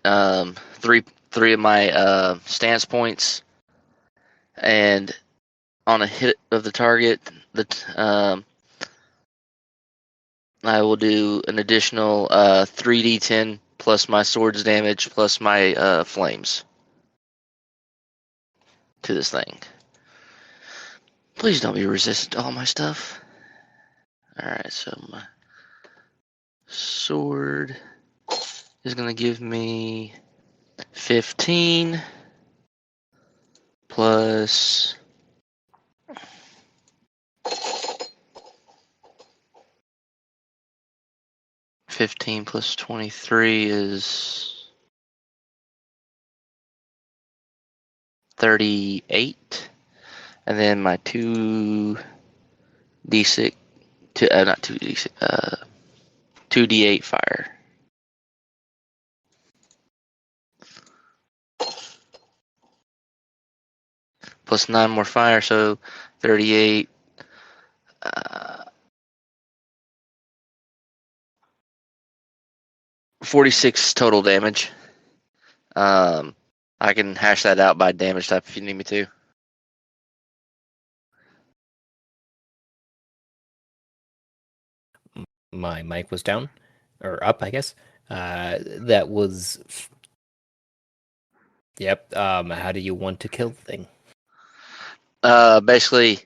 three of my stance points, and on a hit of the target, I will do an additional 3d10 plus my sword's damage plus my flames to this thing. Please don't be resistant to all my stuff. Alright, so my sword is going to give me 15 plus 15 plus 23 is 38. And then my 2d6, not 2d6, 2d8 fire. Plus 9 more fire, so 38. 46 total damage. I can hash that out by damage type if you need me to. My mic was down, or up, I guess. That was. Yep. How do you want to kill the thing? Basically,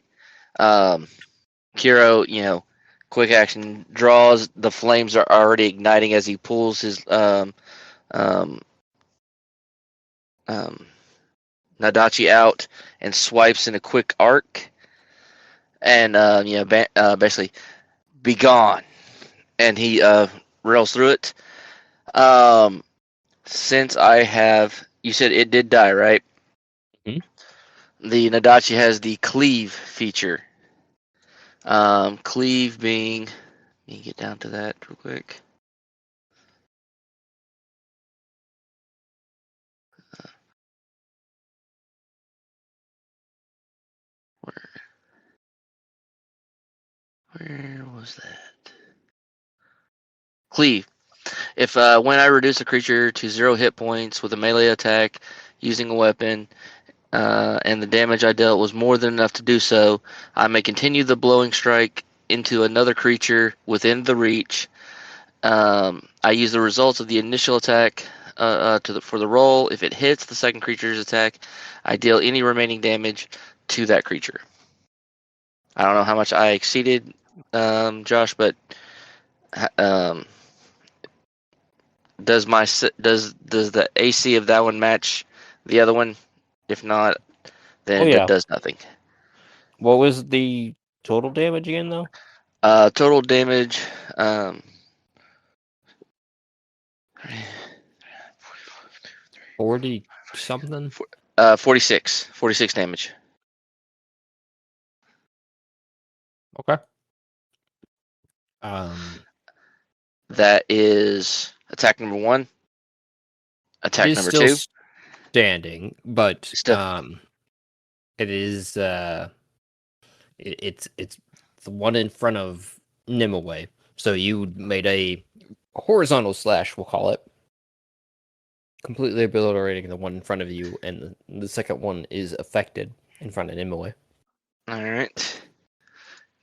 Kiro, quick action draws. The flames are already igniting as he pulls his Nadachi out and swipes in a quick arc, and basically be gone, and he rails through it. Since I have, you said it did die, right? Mm-hmm. The Nadachi has the cleave feature. Cleave being, let me get down to that real quick. Where was that? Cleave. If when I reduce a creature to 0 hit points with a melee attack using a weapon, and the damage I dealt was more than enough to do so, I may continue the blowing strike into another creature within the reach. I use the results of the initial attack for the roll. If it hits the second creature's attack, I deal any remaining damage to that creature. I don't know how much I exceeded, Josh, but does the AC of that one match the other one? If not, then Oh, it yeah. does nothing. What was the total damage again, though? Total damage. 40 something. 46 damage. Okay. That is attack number 1. It Attack is number still 2. standing, but Still. it is it's the one in front of Nimue. So you made a horizontal slash, we'll call it, completely obliterating the one in front of you, and the second one is affected in front of Nimue. All right.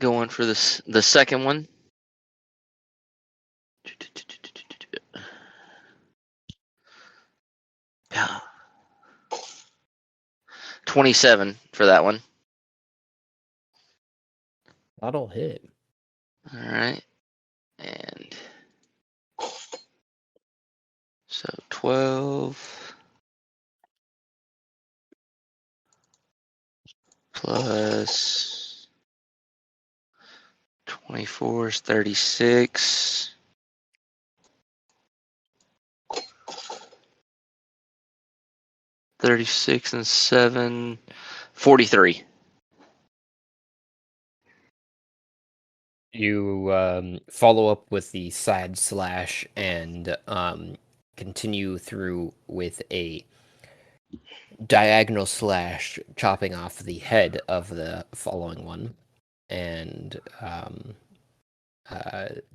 Going for the second one. Yeah. 27 for that one. That'll hit. All right. And so 12 plus 24 is 36. 36 and 7, 43. You follow up with the side slash and continue through with a diagonal slash, chopping off the head of the following one, and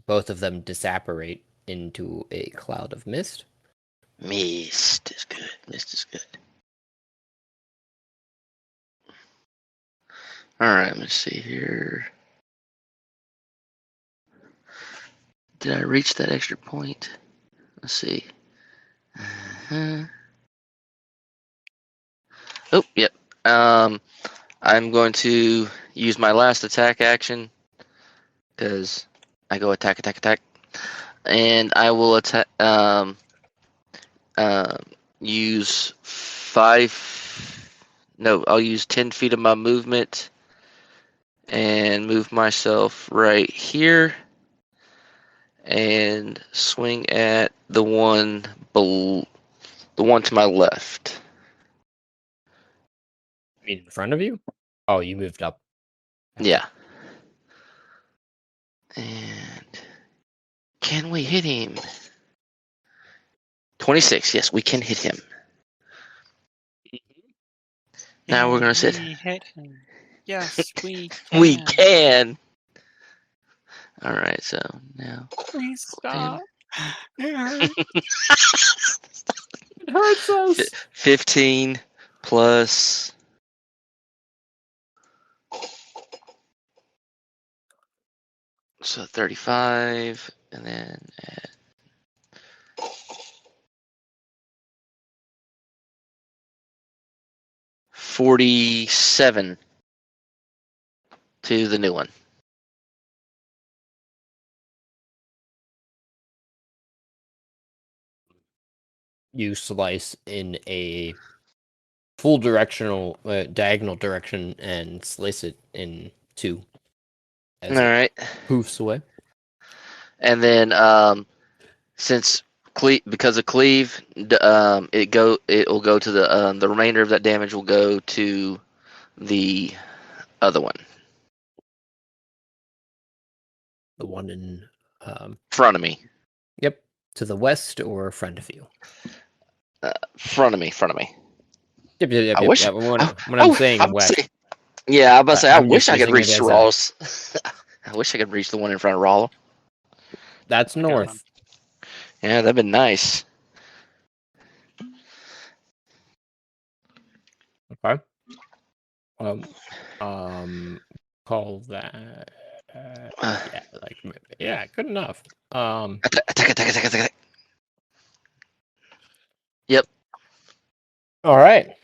both of them disapparate into a cloud of mist. Mist is good. Mist is good. All right, let's see here. Did I reach that extra point? Let's see. Oh, yep. I'm going to use my last attack action because I go attack, and I will attack. Use 5. No, I'll use 10 feet of my movement and move myself right here and swing at the one to my left. You mean in front of you? Oh, you moved up. Yeah. And can we hit him? 26. Yes, we can hit him. Now we're gonna sit. We hit him. Yes, we can. We can. All right, so now. Please stop. It hurts. It hurts us. 15 plus. So 35, and then add 47 to the new one. You slice in a full diagonal direction and slice it in two. All right. Poofs away. And then since because of cleave, it will go to the remainder of that damage will go to the other one. The one in Front of me. Yep. To the west or front of you. Front of me. Yep. I wish. When I'm saying west. Yeah, I was about to say. I I'm wish just I could using it reach as a- Rawls. I wish I could reach the one in front of Rollo. That's I got north. Yeah, that'd been nice. Okay. Call that. Good enough. Attack. Yep. All right.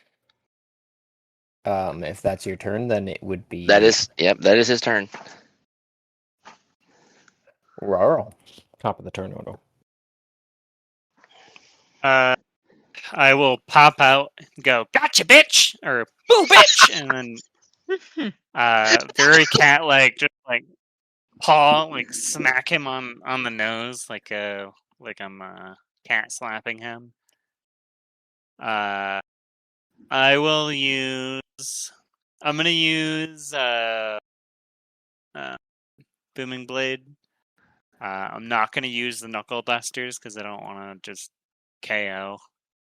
If that's your turn, then it would be. That is his turn. Rural. Top of the turn order. I will pop out and go, "Gotcha, bitch!" or "Boo, bitch!" and then very cat-like, just like paw, like smack him on the nose, like I'm cat slapping him. I will use. I'm gonna use booming blade. I'm not gonna use the knuckle dusters because I don't want to just KO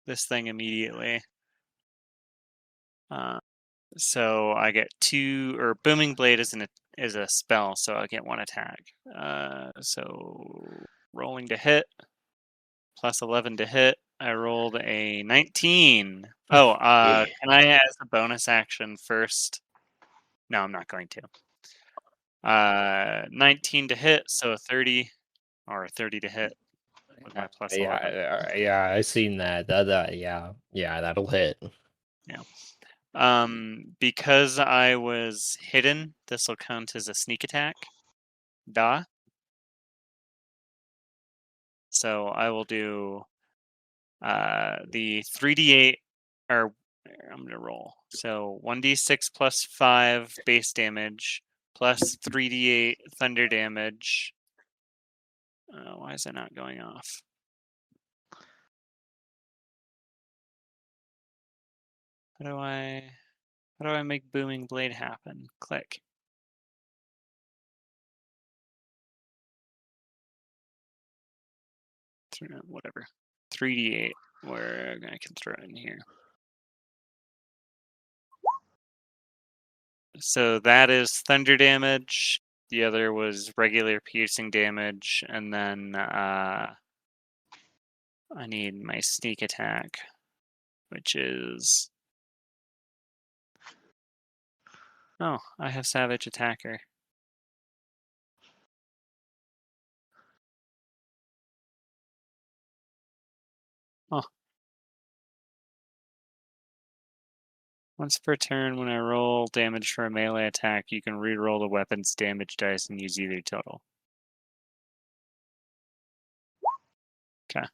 this thing immediately. So I get 2, or booming blade is a spell, so I get 1 attack. So rolling to hit, plus 11 to hit. I rolled a 19. Oh, Yeah. can I as a bonus action first? No, I'm not going to. 19 to hit, so a 30, or 30 to hit with my plus 11. Yeah, I seen that. Yeah, that'll hit. Yeah. Because I was hidden, this will count as a sneak attack. Da. So I will do the 3d8, or I'm gonna roll. So 1d6 plus 5 base damage plus 3d8 thunder damage. Why is it not going off? How do I make booming blade happen? Click. Whatever. 3d8, where I can throw it in here. So that is thunder damage. The other was regular piercing damage, and then I need my sneak attack, which is... Oh, I have Savage Attacker. Oh. Once per turn, when I roll damage for a melee attack, you can re-roll the weapon's damage dice and use either total. Okay.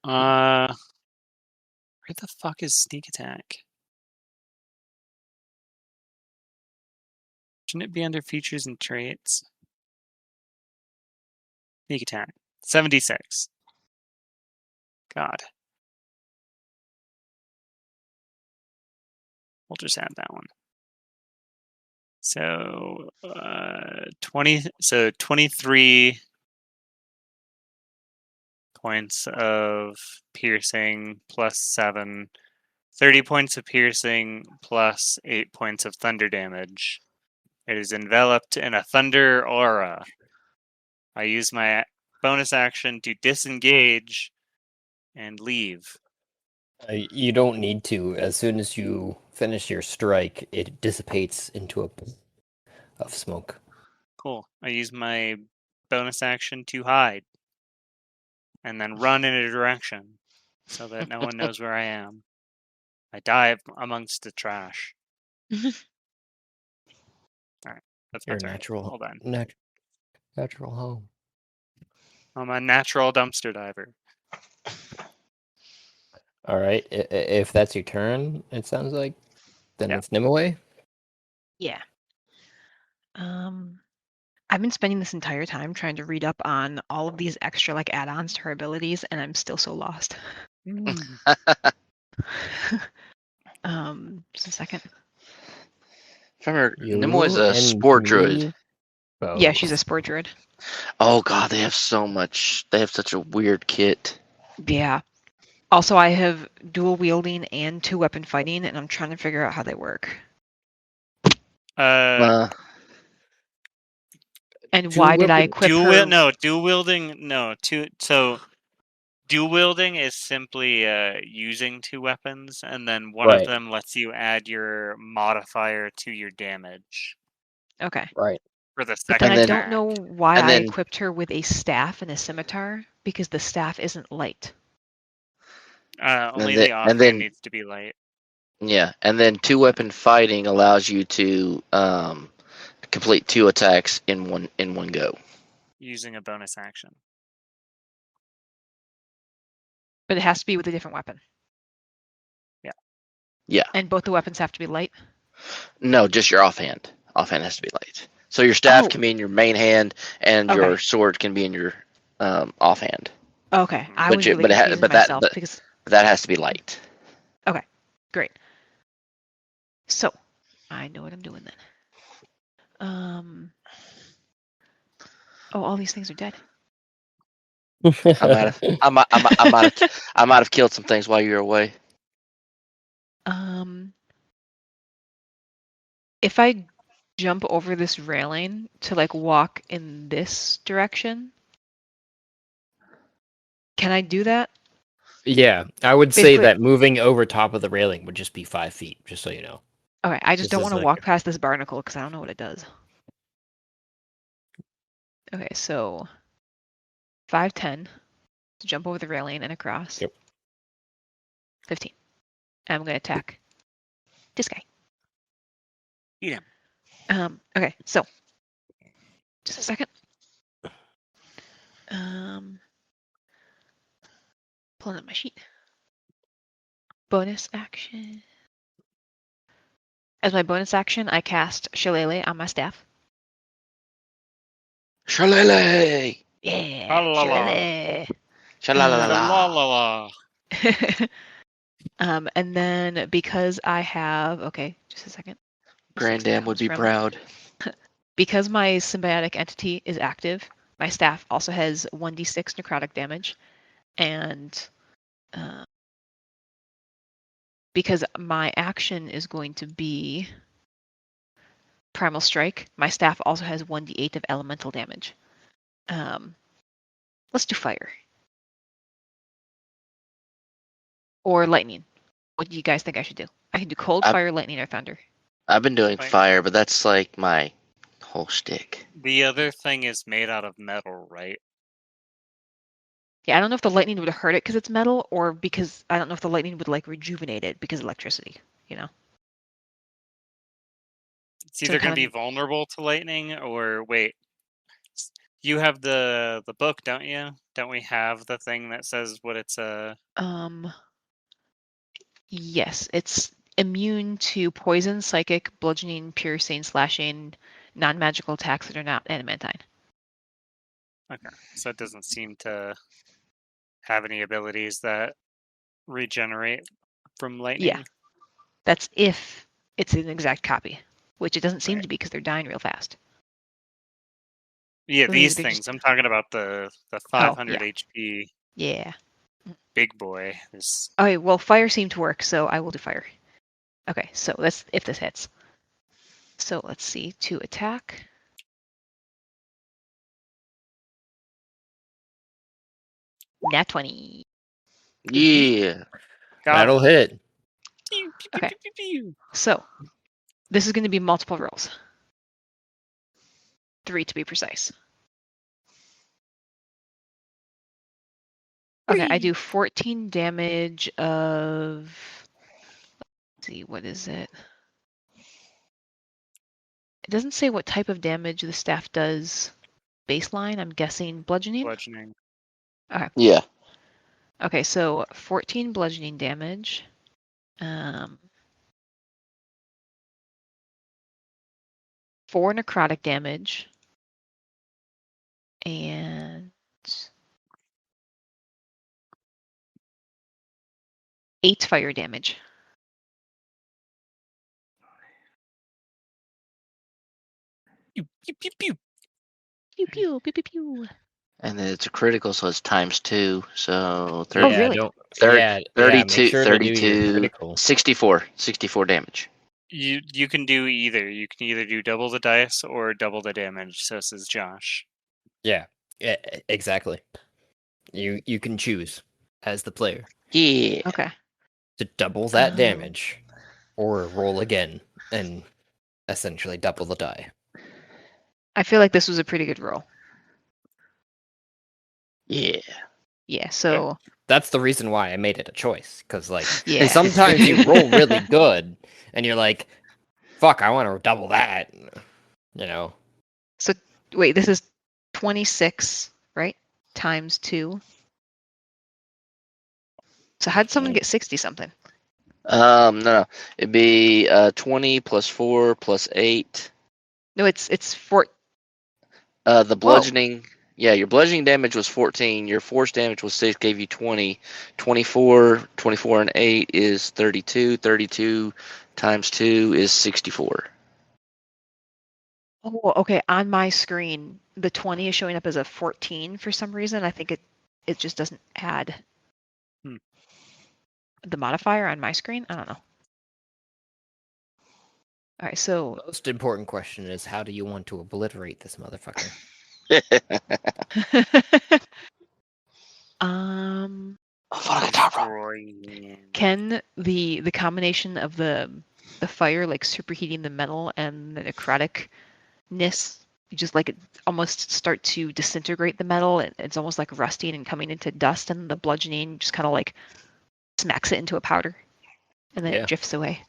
Where the fuck is sneak attack? Shouldn't it be under features and traits? Sneak attack. 76. God. We'll just add that one. So 23 points of piercing plus 7. 30 points of piercing plus 8 points of thunder damage. It is enveloped in a thunder aura. I use my bonus action to disengage and leave. You don't need to. As soon as you finish your strike, it dissipates into a puff of smoke. Cool. I use my bonus action to hide and then run in a direction so that no one knows where I am. I dive amongst the trash. Alright, that's my Your turn. natural, Hold on. natural home. I'm a natural dumpster diver. All right, if that's your turn, it sounds like, then Yeah. it's Nimue. Yeah. I've been spending this entire time trying to read up on all of these extra like add-ons to her abilities, and I'm still so lost. Just a second. If I remember, You Nimue is a and sport me druid. Yeah, she's a both. sport druid. Oh god, they have so much. They have such a weird kit. Yeah. Also, I have dual wielding and 2-weapon fighting, and I'm trying to figure out how they work. And why did I equip her? Dual wielding. No, so dual wielding is simply using 2 weapons, and then one of them lets you add your modifier to your damage. Okay. Right. For the But second then I attack. don't know why and I then- equipped her with a staff and a scimitar, because the staff isn't light. Only then- the and offhand then- needs to be light. Yeah, and then 2-weapon fighting allows you to complete 2 attacks in one go. Using a bonus action. But it has to be with a different weapon. Yeah. And both the weapons have to be light. No, just your offhand. Offhand has to be light. So your staff Oh. can be in your main hand, and Okay. your sword can be in your offhand. Okay, I But was you- really but it ha- confusing but that- myself but- because That has to be light. great. So I know what I'm doing then. Oh, all these things are dead. I might have killed some things while you were away. If I jump over this railing to like walk in this direction, can I do that? Yeah, I would say Basically- that moving over top of the railing would just be 5 feet, just so you know. Okay, I just This don't is want to like- walk past this barnacle because I don't know what it does. Okay, so 5'10" to jump over the railing and across. Yep. 15. And I'm going to attack this guy. Eat him. Okay, so just a second. Pulling up my sheet. Bonus action. As my bonus action, I cast Shillelagh on my staff. Shalele! Yeah, Sha-la-la. Shalalala. La. And then because I have, okay, just a second. This Grandam would comes be from- proud. Because my symbiotic entity is active, my staff also has 1d6 necrotic damage, and because my action is going to be Primal Strike, my staff also has 1d8 of elemental damage. Let's do fire. Or lightning. What do you guys think I should do? I can do cold, fire, lightning, or thunder. I've been doing Fine. fire, but that's like my whole shtick. The other thing is made out of metal, right? Yeah, I don't know if the lightning would hurt it because it's metal, or because I don't know if the lightning would like rejuvenate it because of electricity, you know? It's So either going to be kinda- vulnerable to lightning, or wait. You have the book, don't you? Don't we have the thing that says what it's Yes, it's immune to poison, psychic, bludgeoning, piercing, slashing, non-magical attacks that are not adamantine. Okay, so it doesn't seem to have any abilities that regenerate from lightning. Yeah. That's if it's an exact copy, which it doesn't seem Right. to be because they're dying real fast. Yeah, So these they things. just- I'm talking about the 500 HP Yeah. big boy. Is Okay, well, fire seemed to work, so I will do fire. Okay, so that's if this hits. So let's see, to attack. Nat 20. Yeah. got That'll him. hit. Pew, pew, Okay. pew, pew, pew. So this is going to be multiple rolls. 3 to be precise. Okay, I do 14 damage of. Let's see, what is it? It doesn't say what type of damage the staff does baseline. I'm guessing bludgeoning. Bludgeoning. Okay. Yeah. Okay, so 14 bludgeoning damage. 4 necrotic damage. And 8 fire damage. Pew, pew, pew, pew. Pew pew pew pew pew. And then it's a critical, so it's ×2. So Oh, really? Don't, Thir- yeah, 32, make sure to do your 32, critical. 64 damage. You can do either. You can either do double the dice or double the damage. So says Josh. Yeah, exactly. You can choose as the player Yeah. Okay. to double that Um, damage or roll again and essentially double the die. I feel like this was a pretty good roll. Yeah. Yeah, so That's the reason why I made it a choice, because like yeah. sometimes you roll really good and you're like, fuck, I want to double that, you know. So wait, this is 26, right? Times 2. So how'd someone get 60 something? No. It'd be 20 plus 4 plus 8. No, it's 4. The bludgeoning. Yeah, your bludgeoning damage was 14. Your force damage was 6, gave you 20. 24 and 8 is 32. 32 times 2 is 64. Oh, okay. On my screen, the 20 is showing up as a 14 for some reason. I think it just doesn't add the modifier on my screen. I don't know. All right, so Most important question is, how do you want to obliterate this motherfucker? Can the combination of the fire like superheating the metal and the necroticness just like it almost start to disintegrate the metal? It's almost like rusting and coming into dust, and the bludgeoning just kind of like smacks it into a powder, and then Yeah. it drifts away.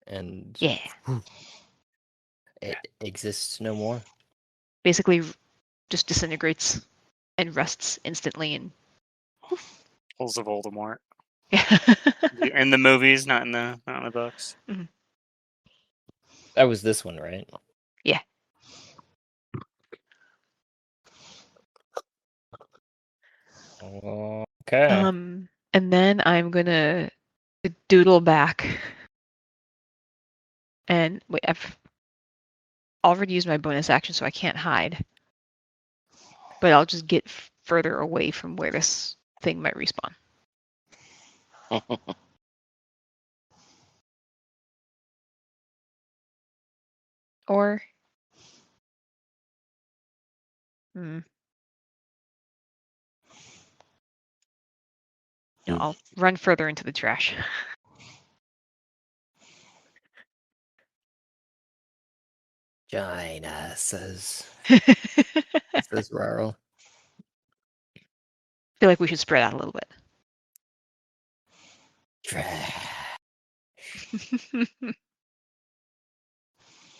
And Yeah, it exists no more. basically just disintegrates and rusts instantly. And Pulls of Voldemort. yeah. In the movies, not in the books. That was this one, right? Yeah. Okay. And then I'm gonna doodle back. And wait, I've already used my bonus action, so I can't hide. But I'll just get further away from where this thing might respawn. Or no, I'll run further into the trash. Join us, says Rarl. Feel like we should spread out a little bit.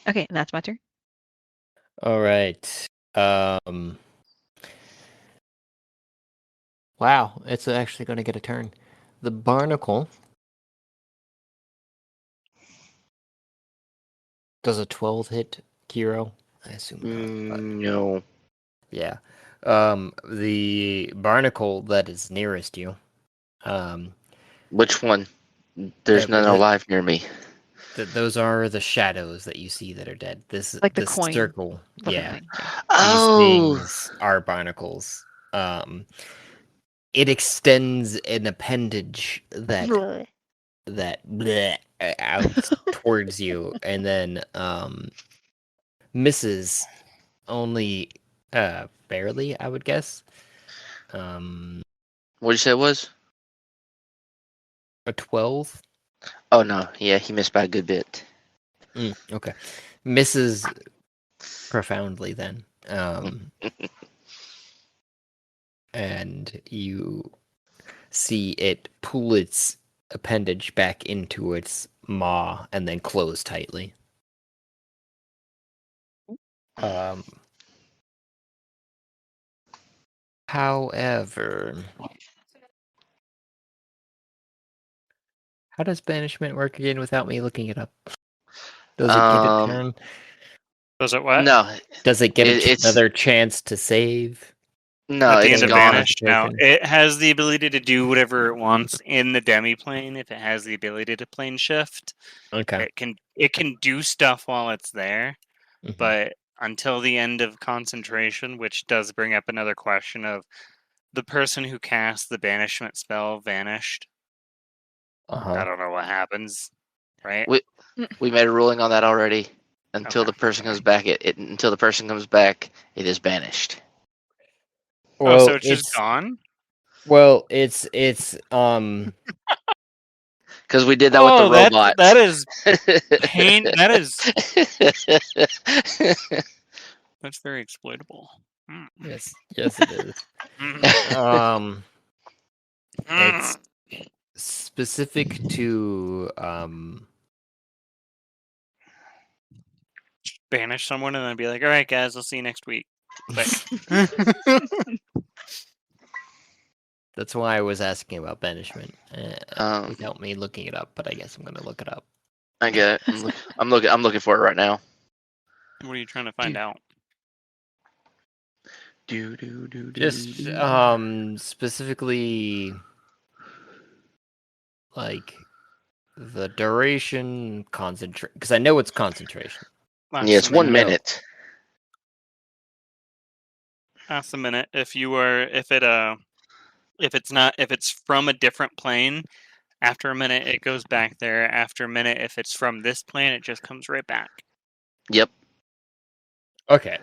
Okay, and that's my turn. All right. Wow, it's actually going to get a turn. The barnacle does a 12 hit Kiro. I assume not. But No. yeah. The barnacle that is nearest you. Which one? There's none alive near me. Those are the shadows that you see that are dead. This Like the this coin circle. looking Yeah. thing. Oh. These things are barnacles. It extends an appendage that bleh, out towards you, and then misses only barely, I would guess. What'd you say it was? A 12. Oh no, yeah, he missed by a good bit. Okay, misses profoundly then. And you see it pull its appendage back into its maw and then close tightly. However, how does banishment work again without me looking it up? Does it get a turn? Does it what? No. Does it get it's another chance to save? No, At the it's end of gone. Banished, no. It has the ability to do whatever it wants in the demi-plane if it has the ability to plane shift. Okay. It can do stuff while it's there, Mhm. but until the end of concentration, which does bring up another question of the person who cast the banishment spell vanished. I don't know what happens, right? We made a ruling on that already. Until Okay. the person comes back, until the person comes back, it is banished. Well, so it's just gone? Well, it's because we did that with the robots. That is pain. That is that's very exploitable. Yes, it is. It's specific to banish someone and then be like, all right, guys, I'll see you next week. Click. That's That's why I was asking about banishment Um, without me looking it up. But I guess I'm gonna look it up. I get it. I'm looking for it right now. What are you trying to find out? Just specifically like the duration concentration, because I know it's concentration. Yeah, it's 1 minute. minute. Last a minute. If it's from a different plane, after a minute it goes back there. After a minute, if it's from this plane, it just comes right back. Yep. Okay.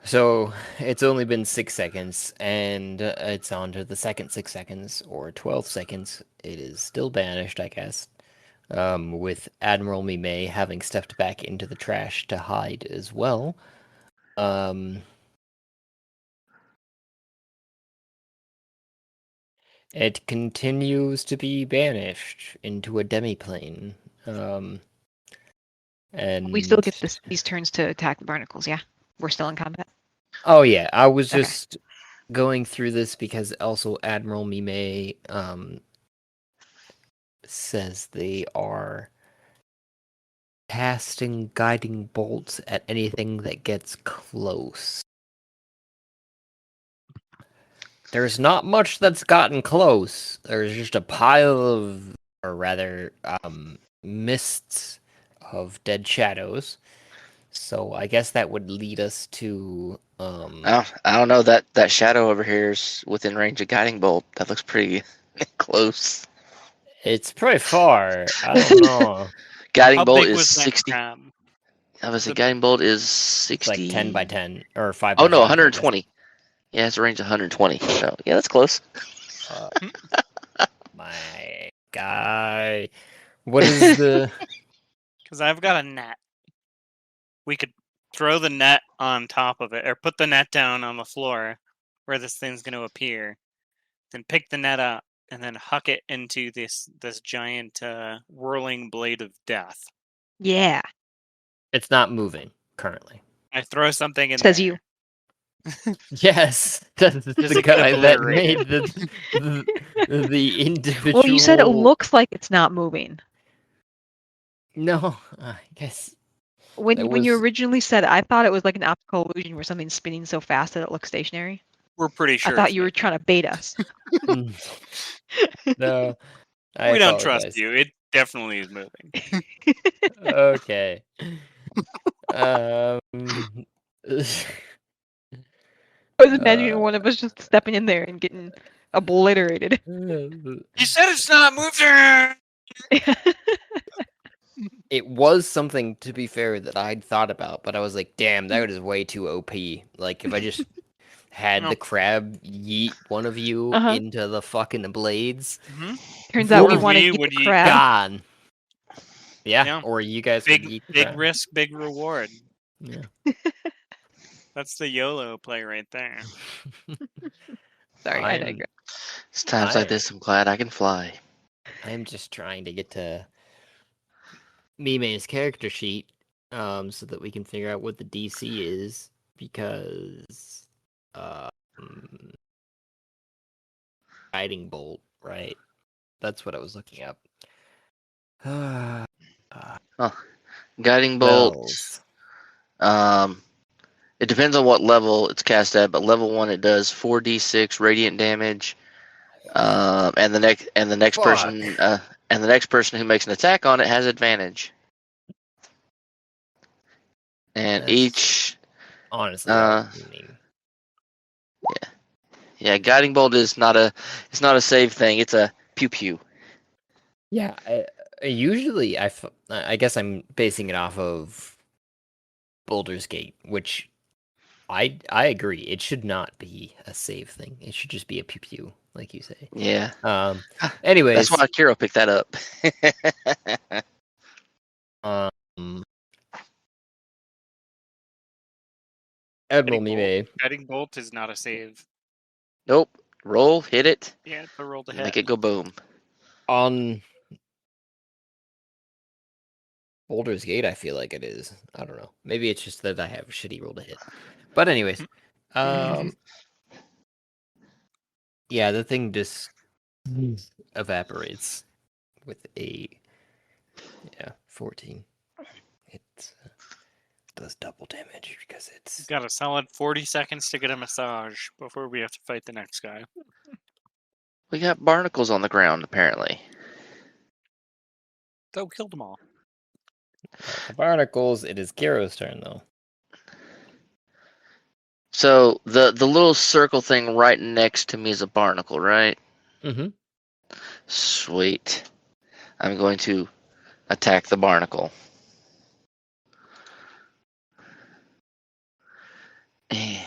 So it's only been 6 seconds, and it's on to the second 6 seconds, or 12 seconds. It is still banished, I guess. With Admiral Mime having stepped back into the trash to hide as well. It continues to be banished into a demiplane. And We still get these turns to attack the barnacles, yeah? We're still in combat? Oh yeah, I was Okay. just going through this because also Admiral Mime says they are casting guiding bolts at anything that gets close. There's not much that's gotten close. There's just a pile of, or rather, mists of dead shadows. So I guess that would lead us to I don't know, that shadow over here is within range of guiding bolt. That looks pretty close. it's pretty far. I don't know. Guiding How bolt big is was that 60. crab? I was a guiding bolt is It's 60. like 10 by 10 or 5 Oh by no, 5. 120. Yeah, it's a range of 120. So yeah, that's close. My guy. What is the Because I've got a net. We could throw the net on top of it, or put the net down on the floor where this thing's going to appear. Then pick the net up and then huck it into this giant whirling blade of death. Yeah. It's not moving currently. I throw something in Says there. you. Yes, that's Does the it get guy that obliterated? made the individual. Well, you said it looks like it's not moving. No, I guess When That you was- originally said it, I thought it was like an optical illusion where something's spinning so fast that it looks stationary. We're pretty sure. I thought it's you were moving. trying to bait us. no. I We don't trust apologize. you. It definitely is moving. Okay. Um. I was imagining one of us just stepping in there and getting obliterated. You said it's not moving. It was something, to be fair, that I'd thought about, but I was like, damn, that is way too OP. Like, if I just had No. the crab yeet one of you into the fucking blades, Turns out we Or want to we eat would the eat crab. gone. Yeah, Yeah. or you guys would Big eat the big crab. risk, big reward. Yeah. That's the YOLO play right there. Sorry, I I'm- digress. It's times like this I'm glad I can fly. I'm just trying to get to Mime's character sheet, so that we can figure out what the DC is, because guiding bolt, right? That's what I was looking up. Guiding bolt. Spells. It depends on what level it's cast at, but level 1 it does 4d6 radiant damage. And the next person who makes an attack on it has advantage. And That's each honestly, I mean, yeah, guiding bolt is not a save thing. It's a pew pew. yeah. Usually, I guess I'm basing it off of Baldur's Gate, which I agree. It should not be a save thing. It should just be a pew pew, like you say. Yeah. Anyways, That's why Kiro picked that up. Admiral Mime. Guiding bolt is not a save. Nope. Roll, hit it, Yeah, it's a roll to hit. make it go boom. On Baldur's Gate, I feel like it is. I don't know. Maybe it's just that I have a shitty roll to hit. But anyways, Yeah, the thing just evaporates with a 14. It does double damage because it's Got a solid 40 seconds to get a massage before we have to fight the next guy. We got barnacles on the ground, apparently. So killed them all. the barnacles. It is Kiro's turn though. So the little circle thing right next to me is a barnacle, right? Mm-hmm. Sweet. I'm going to attack the barnacle. And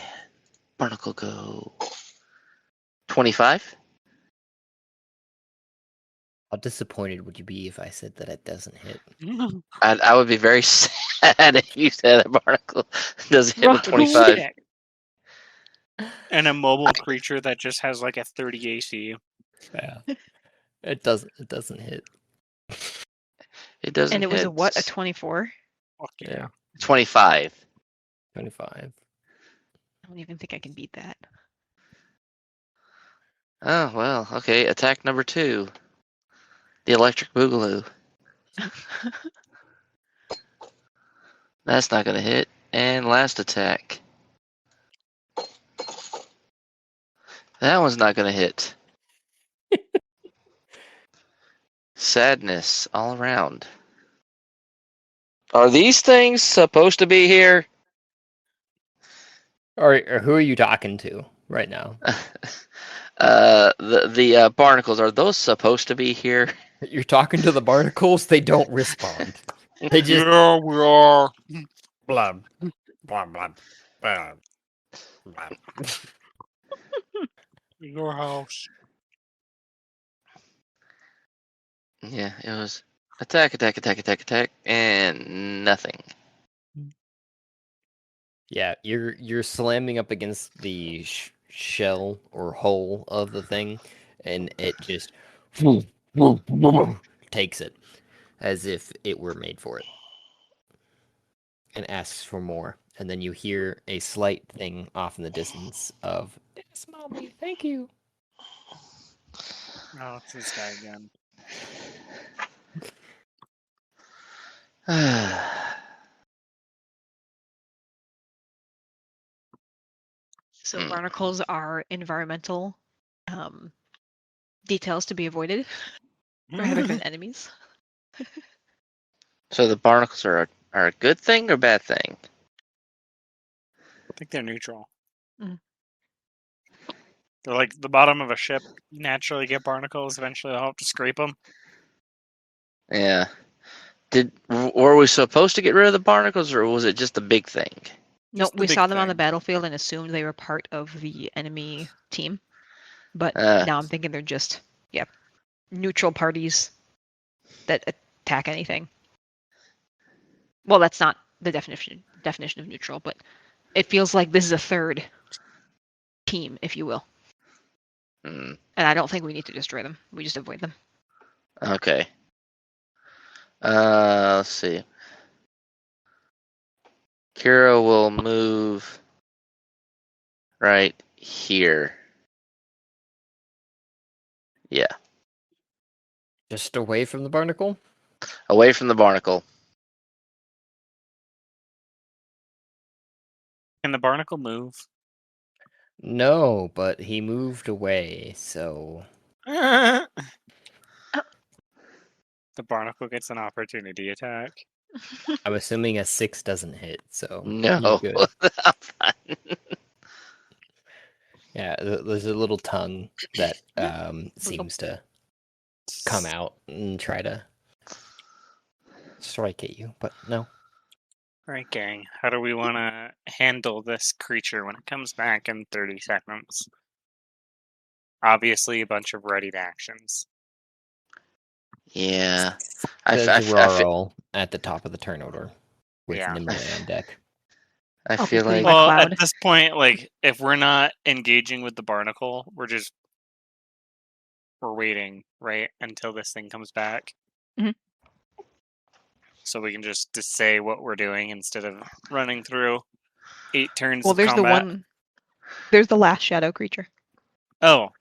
barnacle go 25. How disappointed would you be if I said that it doesn't hit? I would be very sad if you said a barnacle doesn't hit with Rough 25. Shit. And a mobile creature that just has like a 30 AC. Yeah. It doesn't hit. It doesn't And it was hit. a what? A 24? Fuck yeah. Yeah. 25. 25. I don't even think I can beat that. Oh, well, okay. Attack number 2. The electric boogaloo. That's not going to hit. And last attack. That one's not going to hit. Sadness all around. Are these things supposed to be here? Or who are you talking to right now? The barnacles, are those supposed to be here? You're talking to the barnacles. They don't respond. They just Yeah, we are. blub, blub, blub, blub, blub. Your house. Yeah, it was attack, and nothing. Yeah, you're slamming up against the shell or hull of the thing, and it just takes it as if it were made for it, and asks for more. And then you hear a slight thing off in the distance of "Smell me, thank you." Oh, it's this guy again. So barnacles are environmental details to be avoided rather than enemies. So the barnacles are a good thing or bad thing? I think they're neutral. Mm. They're like the bottom of a ship. You naturally get barnacles. Eventually, I'll have to scrape them. Yeah. Were we supposed to get rid of the barnacles, or was it just a big thing? Nope, the we big saw them on the thing. battlefield and assumed they were part of the enemy team. But Uh. now I'm thinking they're just, neutral parties that attack anything. Well, that's not the definition of neutral, but it feels like this is a third team, if you will. Hmm. And I don't think we need to destroy them. We just avoid them. Okay. Let's see. Kira will move right here. Yeah. Just away from the barnacle. Away from the barnacle. Can the barnacle move? No, but he moved away, so The barnacle gets an opportunity attack. I'm assuming a 6 doesn't hit. So No. you're good. Yeah, there's a little tongue that seems to come out and try to strike at you, but no. Alright, gang. How do we want to handle this creature when it comes back in 30 seconds? Obviously, a bunch of readied actions. Yeah. There's Roll at the top of the turn order with Yeah. Nimue on deck. I I'll feel be putting like my Well, cloud. at this point, like, if we're not engaging with the barnacle, we're waiting, right, until this thing comes back. Mhm. So we can just say what we're doing instead of running through 8 turns Well, of there's combat. there's the last shadow creature. Oh,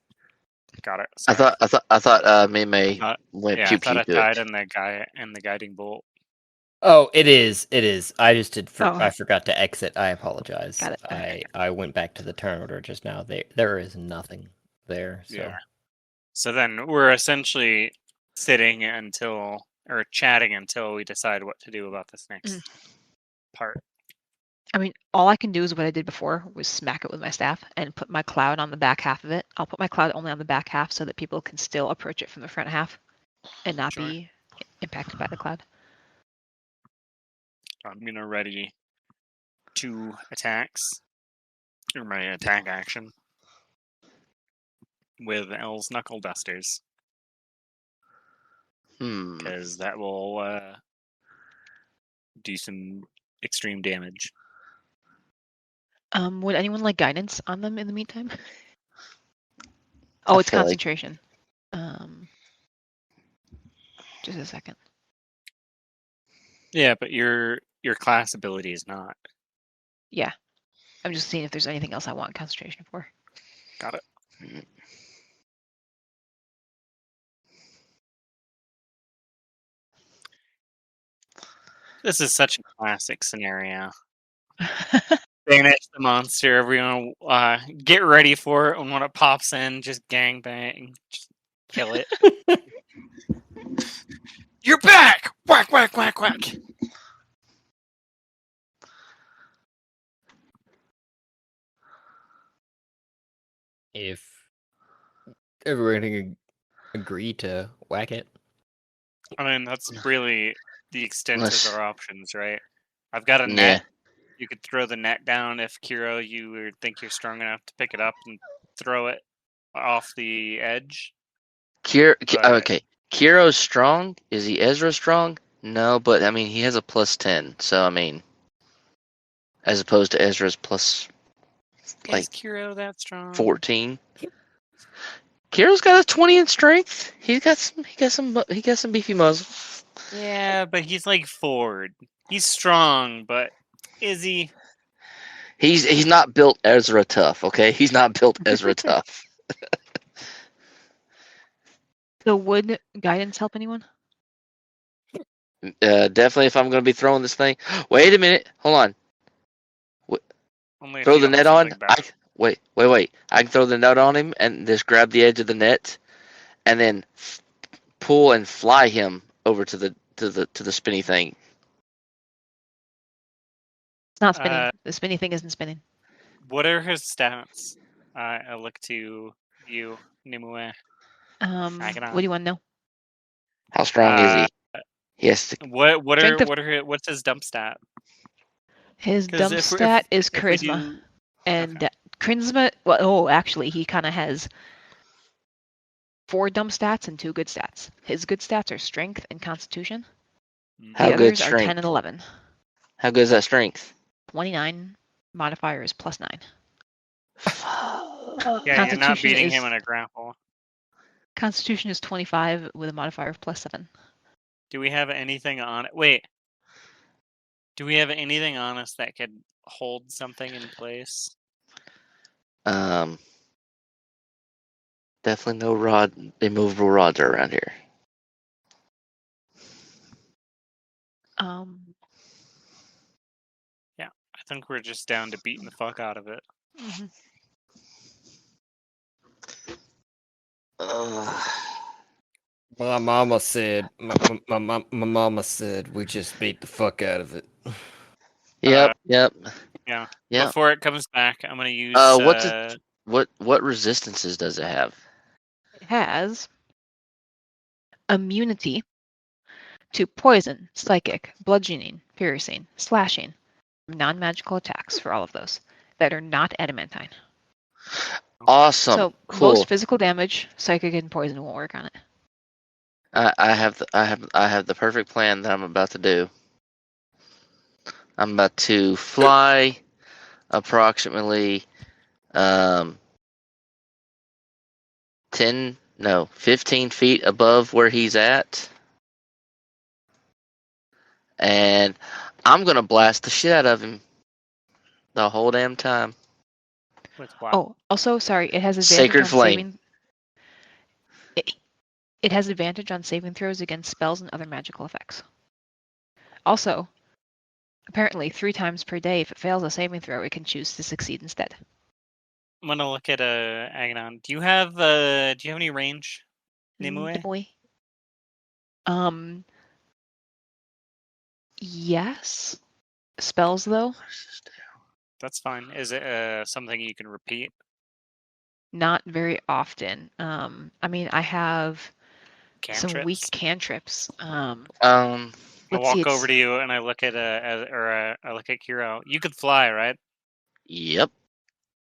Got it. I Sorry. thought Mei Uh, went Yeah, pew I thought pew I to tied it. in the guiding bolt. Oh, it is. It is. I just did. Oh. I forgot to exit. I apologize. Got it. I went back to the turn order just now. There is nothing there. So Yeah. So then we're essentially sitting until or chatting until we decide what to do about this next part. I mean, all I can do is what I did before, was smack it with my staff and put my cloud on the back half of it. I'll put my cloud only on the back half so that people can still approach it from the front half and not Sure. be impacted by the cloud. I'm gonna ready 2 attacks, or my attack action, with L's Knuckle Dusters, because that will do some extreme damage. Would anyone like guidance on them in the meantime? Oh, it's feel like- concentration. Just a second. Yeah, but your class ability is not. Yeah. I'm just seeing if there's anything else I want concentration for. Got it. This is such a classic scenario. Banish the monster. Everyone, get ready for it. And when it pops in, just gangbang, just kill it. You're back! Whack, whack, whack, whack. if everyone can agree to whack it, I mean, that's really the extent Unless- of our options, right? I've got a Yeah. net. You could throw the net down if Kiro, you think you're strong enough to pick it up and throw it off the edge. But- Okay. Kiro's strong. Is he Ezra strong? No, but I mean he has a +10, so I mean, as opposed to Ezra's plus like Is Kiro that strong? 14. Kiro's got a 20 in strength. He got some beefy muscle. Yeah, but he's like Ford. He's strong, but is he? He's not built Ezra tough. Okay, he's not built Ezra tough. So would guidance help anyone? Definitely, if I'm going to be throwing this thing. Wait a minute. Hold on. Only if Throw you the don't net have on. something bad. Wait. I can throw the net on him and just grab the edge of the net, and then pull and fly him over to the spinny thing. It's not spinning. The spinny thing isn't spinning. What are his stats? I look to you, Nimue. What do you want to know? How strong is he? Yes. What's his dump stat? His 'Cause dump if we- stat is if we charisma. do- And charisma, well, actually, he kind of has 4 dump stats and 2 good stats. His good stats are strength and constitution. How The good others are strength? 10 and 11. How good is that strength? 29 modifier is +9. Yeah, you're not Constitution beating is- him in a grapple. Constitution is 25 with a modifier of +7. Do we have anything on it? Wait. Do we have anything on us that could hold something in place? Definitely no immovable rods are around here. Yeah, I think we're just down to beating the fuck out of it. Mhm. my mama said. My mama said we just beat the fuck out of it. Yep. Yeah. Yeah. Before it comes back, I'm gonna use. What resistances does it have? It has immunity to poison, psychic, bludgeoning, piercing, slashing, non-magical attacks for all of those that are not adamantine. Awesome. So cool. most physical damage, psychic, and poison won't work on it. I have the perfect plan that I'm about to do. I'm about to fly approximately 15 feet above where he's at. And I'm going to blast the shit out of him the whole damn time. With what? Oh, also, sorry, it has advantage Sacred on Flame. saving. It has advantage on saving throws against spells and other magical effects. Also, apparently 3 times per day, if it fails a saving throw, it can choose to succeed instead. I'm gonna look at Aghanon. Do you have any range, Nimue? Nimue? Yes. Spells though, That's fine. Is it something you can repeat? not very often. I mean, I have some weak Cantrips? cantrips. Um, I Let's see, walk over it's to you and I look at I look at Kiro. You could fly, right? yep.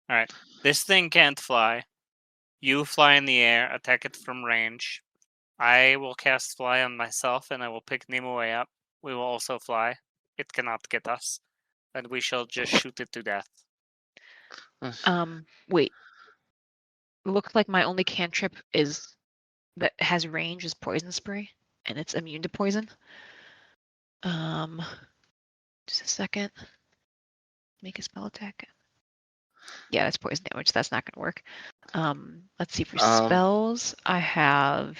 All right. This thing can't fly. You fly in the air, attack it from range. I will cast fly on myself, and I will pick Nimue up. We will also fly. It cannot get us, and we shall just shoot it to death. wait. Looks like my only cantrip is that has range is poison spray, and it's immune to poison. Just a second. Make a spell attack. Yeah, that's poison damage. That's not gonna work. Let's see for spells. I have.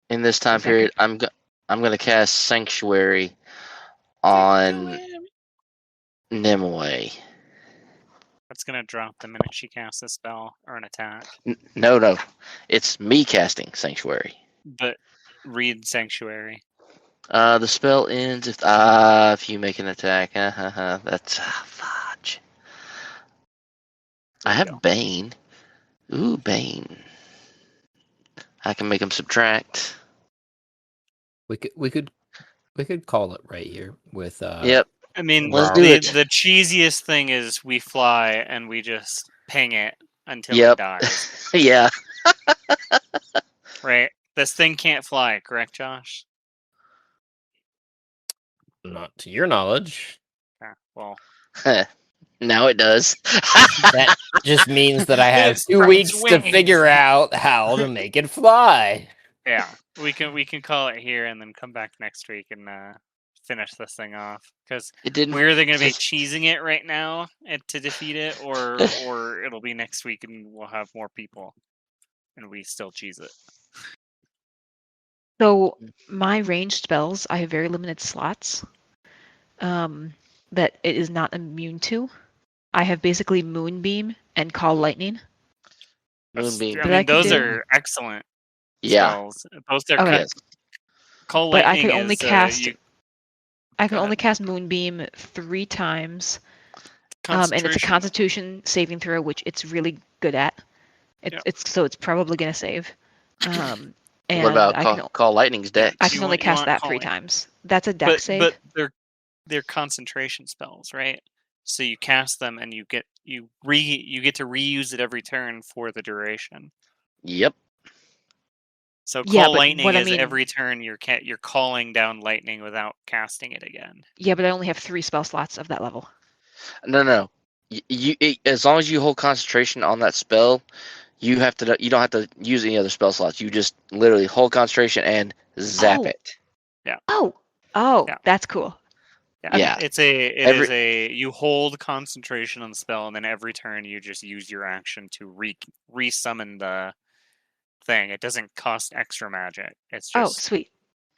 In this time period, I'm gonna cast Sanctuary on Nimue. That's gonna drop the minute she casts a spell or an attack. No, it's me casting Sanctuary. But read Sanctuary. The spell ends if you make an attack. That's fudge. I have Bane. Ooh, Bane. I can make him subtract. We could call it right here with Yep. I mean, Let's do it. The cheesiest thing is we fly and we just ping it until it dies. Yeah. Right? This thing can't fly, correct, Josh? Not to your knowledge. Yeah, well. Now it does. That just means that I have 2 weeks to figure out how to make it fly. Yeah, we can call it here and then come back next week and finish this thing off, because we're either going to be cheesing it right now to defeat it, or it'll be next week and we'll have more people and we still cheese it. So my ranged spells, I have very limited slots that it is not immune to. I have basically Moonbeam and Call Lightning. Moonbeam. I mean, those are excellent spells. Those are okay. Call Lightning. But I can only cast. I can only cast Moonbeam 3 times, and it's a Constitution saving throw, which it's really good at. It's probably gonna save. And what about Call Lightning's dex? I can only cast that 3 times. That's a dex save. But they're concentration spells, right? So you cast them and you get to reuse it every turn for the duration. Yep. So Call Lightning is every turn you're calling down lightning without casting it again. Yeah, but I only have 3 spell slots of that level. No. As long as you hold concentration on that spell, you don't have to use any other spell slots. You just literally hold concentration and zap it. Yeah. Oh, yeah. That's cool. Yeah. You hold concentration on the spell, and then every turn you just use your action to re-summon the thing. It doesn't cost extra magic. It's just sweet.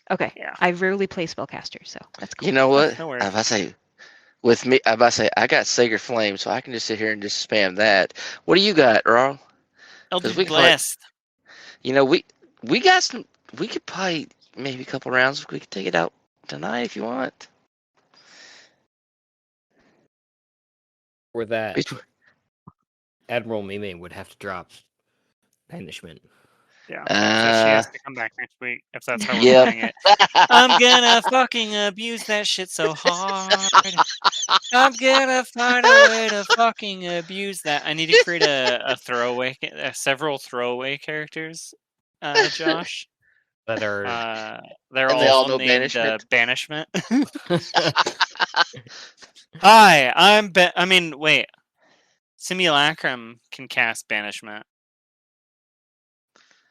Okay. Yeah. I rarely play spellcaster, so that's cool. You know what? No I got Sacred Flame, so I can just sit here and just spam that. What do you got, Ron? Eldritch Blast. We got some. We could probably maybe a couple rounds. We could take it out tonight if you want. For that, Admiral Mime would have to drop Banishment. Yeah, so she has to come back next week if that's how we're playing it. I'm gonna fucking abuse that shit so hard. I'm gonna find a way to fucking abuse that. I need to create several throwaway characters, Josh. That are they're all named Banishment. Hi, wait. Simulacrum can cast Banishment.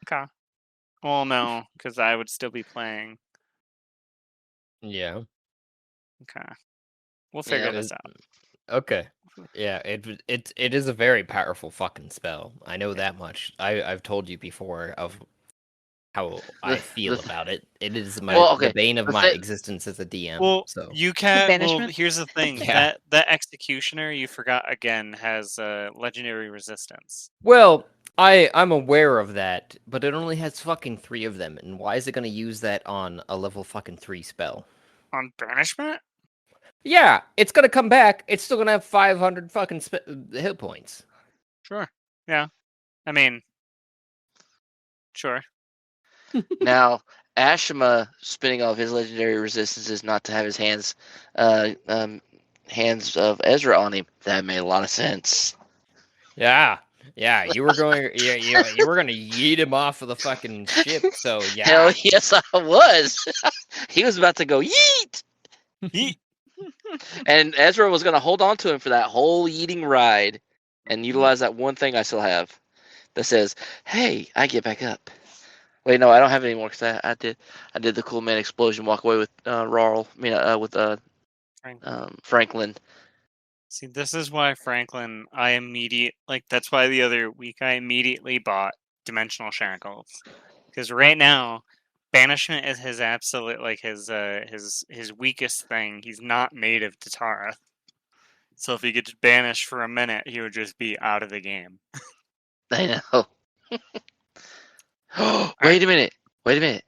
Okay. Well, no, because I would still be playing. Yeah. Okay. We'll figure this out. Okay. Yeah, it is a very powerful fucking spell. I know that much. I've told you before of how I The, feel the, about it. It is well, the okay. bane of The my thi- existence as a DM. Well, So you can't. Well, banishment? here's the thing. Yeah. That executioner you forgot again has legendary resistance. well, I'm aware of that, but it only has fucking 3 of them, and why is it gonna use that on a level fucking 3 spell? On banishment? Yeah, it's gonna come back. It's still gonna have 500 fucking hit points. Sure. Yeah. I mean, sure. Now, Ashima spinning off his legendary resistances not to have his hands of Ezra on him. That made a lot of sense. Yeah, you were going, you were gonna yeet him off of the fucking ship. So yeah, Hell yes, I was. He was about to go yeet, Yeet. and Ezra was going to hold on to him for that whole yeeting ride, and utilize that one thing I still have that says, "Hey, I get back up." Wait, no, I don't have it anymore because I did the cool man explosion walk away with Franklin. See, this is why Franklin. That's why the other week I immediately bought Dimensional Shackles, because right now, banishment is his absolute his weakest thing. He's not native to Tareth, so if he gets banished for a minute, he would just be out of the game. I know. Wait a minute.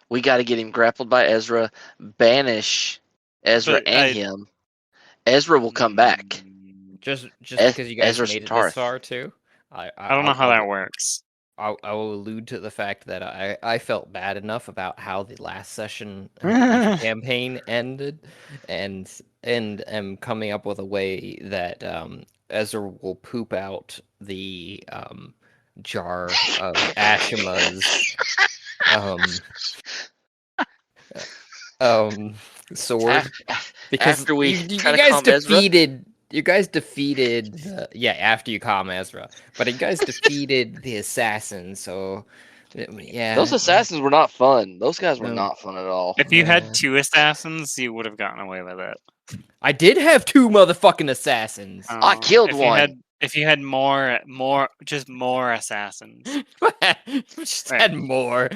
We got to get him grappled by Ezra, banish Ezra But and him. Ezra will come back. just because you guys Ezra's made it Tarth. this far too, I don't know how that works. I will allude to the fact that I felt bad enough about how the last session of the campaign ended, and am coming up with a way that Ezra will poop out the jar of Ashima's sword, because After we you try to guys calm Ezra, defeated after you calm Ezra, but you guys defeated the assassins, so yeah, those assassins were not fun. Those guys were No. not fun at all. If you Yeah. had 2 assassins, you would have gotten away with it. I did have 2 motherfucking assassins. I killed if one. If you had more assassins. Just Right. had more.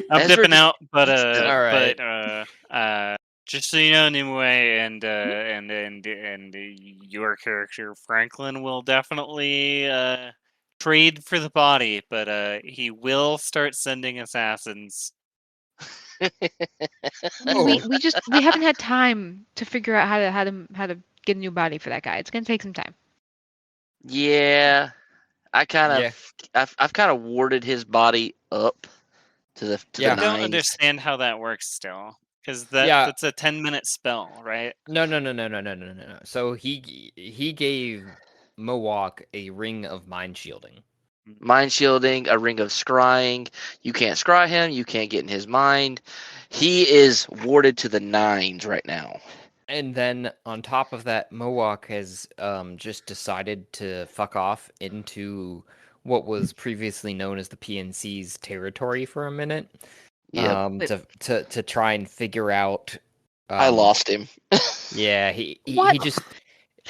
I'm Ezra dipping just out, but eats them. just so you know, Nimue and your character Franklin will definitely trade for the body, but he will start sending assassins. We haven't had time to figure out how to get a new body for that guy. It's gonna take some time. Yeah, I've kind of warded his body up to the Yeah. I the don't nines. understand how that works still, because Yeah. that's a 10-minute spell, right? No. So he gave Mowok a ring of mind shielding. Mind shielding, a ring of scrying. You can't scry him. You can't get in his mind. He is warded to the nines right now. And then on top of that, Mowok has just decided to fuck off into what was previously known as the PNC's territory for a minute. Yep. To try and figure out. I lost him. Yeah, he What? just.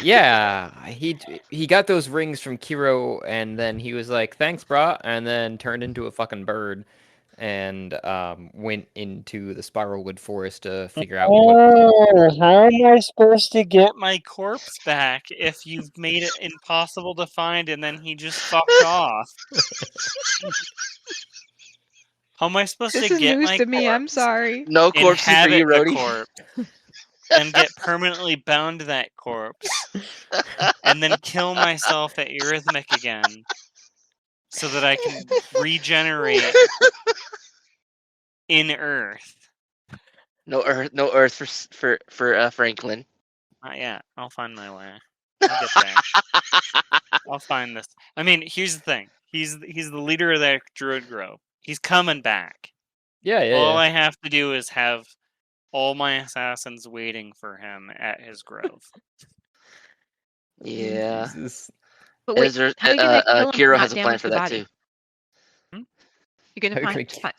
Yeah, he got those rings from Kiro, and then he was like, "Thanks, brah," and then turned into a fucking bird, and went into the Spiralwood Forest to figure out what. How am I supposed to get my corpse back if you've made it impossible to find and then he just fucked off? How am I supposed This to is get news my to me. I'm corpse, sorry. No corpses for you, inhabit the Rhodey. corpse, and get permanently bound to that corpse, and then kill myself at Eurythmic again, so that I can regenerate in Earth? No earth for Franklin. Not yet. I'll find my way. I'll get there. I'll find this. I mean, here's the thing. He's the leader of that druid grove. He's coming back. Yeah. All I have to do is have all my assassins waiting for him at his grove. Yeah. Jesus. But wait, Ezra, how are you gonna kill him Kiro and has not a plan damage for the that body? too. You're gonna How are you find,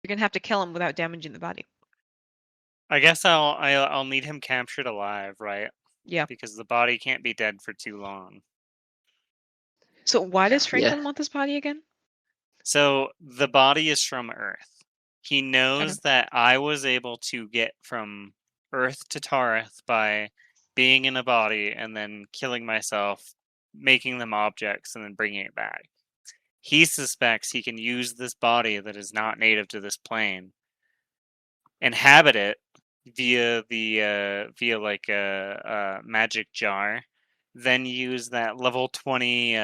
you're gonna have to kill him without damaging the body. I guess I'll need him captured alive, right? Yeah. Because the body can't be dead for too long. So why does Yeah. Franklin want this body again? So the body is from Earth. He knows that I was able to get from Earth to Tareth by being in a body and then killing myself, making them objects, and then bringing it back. He suspects he can use this body that is not native to this plane, inhabit it via like a magic jar, then use that level 20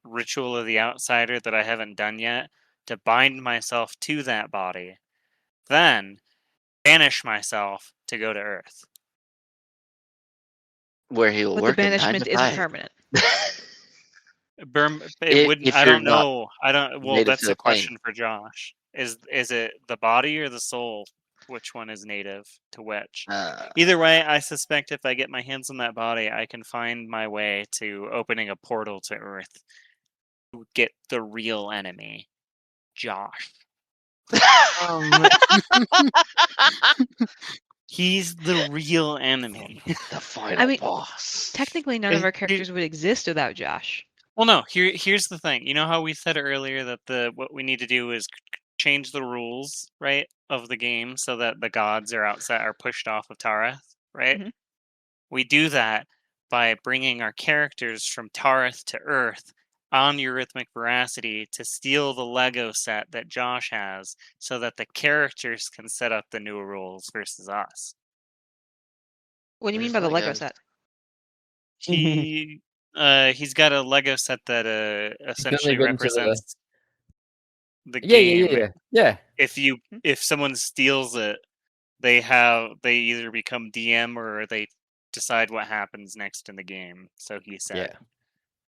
ritual of the outsider that I haven't done yet to bind myself to that body, then banish myself to go to Earth. Where he will But the work in 9 banishment to isn't 5. permanent. It wouldn't. If I you're don't not know. I don't. Well, native that's to a the plane. question for Josh. Is it the body or the soul? Which one is native to which? Either way, I suspect if I get my hands on that body, I can find my way to opening a portal to Earth to get the real enemy, Josh. He's the real enemy. The final I mean, boss. technically, none of our characters would exist without Josh. Well, no. Here's the thing. You know how we said earlier that what we need to do is change the rules, right, of the game so that the gods are pushed off of Tareth, right? Mhm. We do that by bringing our characters from Tareth to Earth on Eurythmic Veracity to steal the Lego set that Josh has so that the characters can set up the new rules versus us. What do you mean Where's by the Lego Legos? set? He's got a Lego set that essentially been to the- represents the Yeah, game. yeah. If someone steals it, they either become DM or they decide what happens next in the game. So he said. Yeah.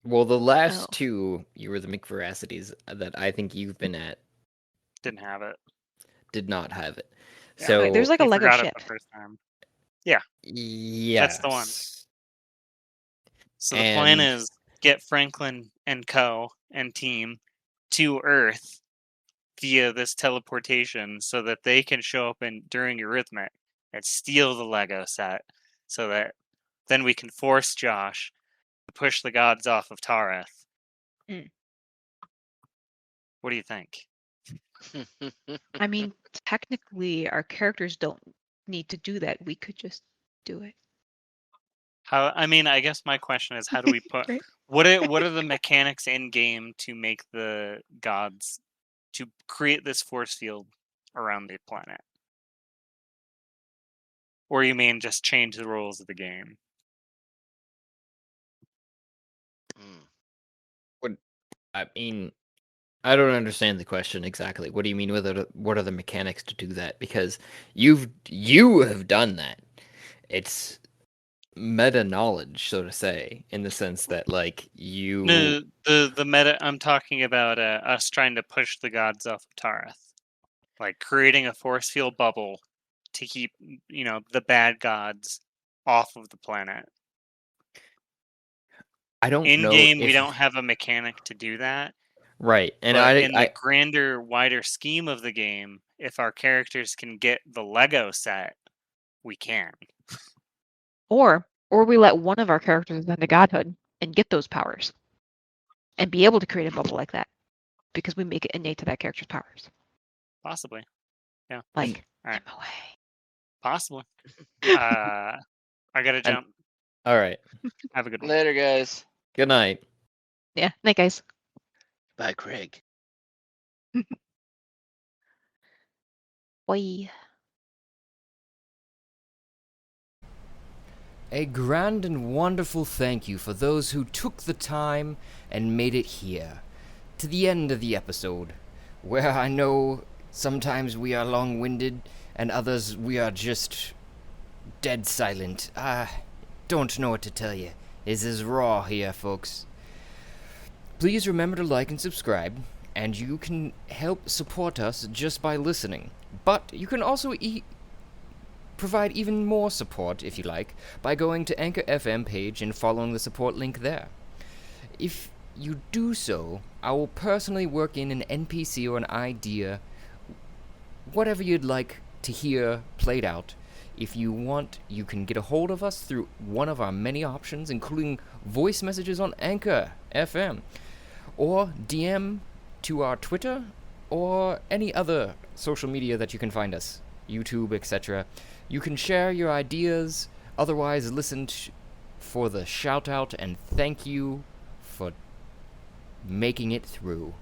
Well, the last Oh. two Eurythmic Veracities that I think you've been at Didn't have it. did not have it. Yeah. So Wait, there's like a He Lego forgot ship. it the first time. Yeah. Yes. the one. So the plan is get Franklin and co. and team to Earth via this teleportation so that they can show up during Eurythmic and steal the Lego set so that then we can force Josh to push the gods off of Tareth. Mm. What do you think? I mean, technically, our characters don't need to do that. We could just do it. I guess my question is, how do we put Right. what are the mechanics in game to make the gods to create this force field around the planet? Or you mean just change the rules of the game? I mean, I don't understand the question exactly. What do you mean what are the mechanics to do that? Because you have done that. It's meta knowledge, so to say, in the sense that like you No, the meta I'm talking about us trying to push the gods off of Tareth. Like creating a force field bubble to keep, the bad gods off of the planet. I don't In know game, we if- don't have a mechanic to do that. Right, and But in the grander, wider scheme of the game, if our characters can get the Lego set, we can. Or we let one of our characters into godhood and get those powers and be able to create a bubble like that because we make it innate to that character's powers. Possibly. Yeah. Like, All right. away. Possibly. I gotta jump. All right. Have a good one. Later, guys. Good night. Yeah. Night, guys. Bye, Craig. Bye. A grand and wonderful thank you for those who took the time and made it here, to the end of the episode, where I know sometimes we are long-winded and others we are just dead silent. I don't know what to tell you. This is raw here, folks. Please remember to like and subscribe, and you can help support us just by listening. But you can also provide even more support, if you like, by going to Anchor FM page and following the support link there. If you do so, I will personally work in an NPC or an idea, whatever you'd like to hear played out, If you want, you can get a hold of us through one of our many options, including voice messages on Anchor FM, or DM to our Twitter, or any other social media that you can find us, YouTube, etc. You can share your ideas, otherwise listen for the shout out and thank you for making it through.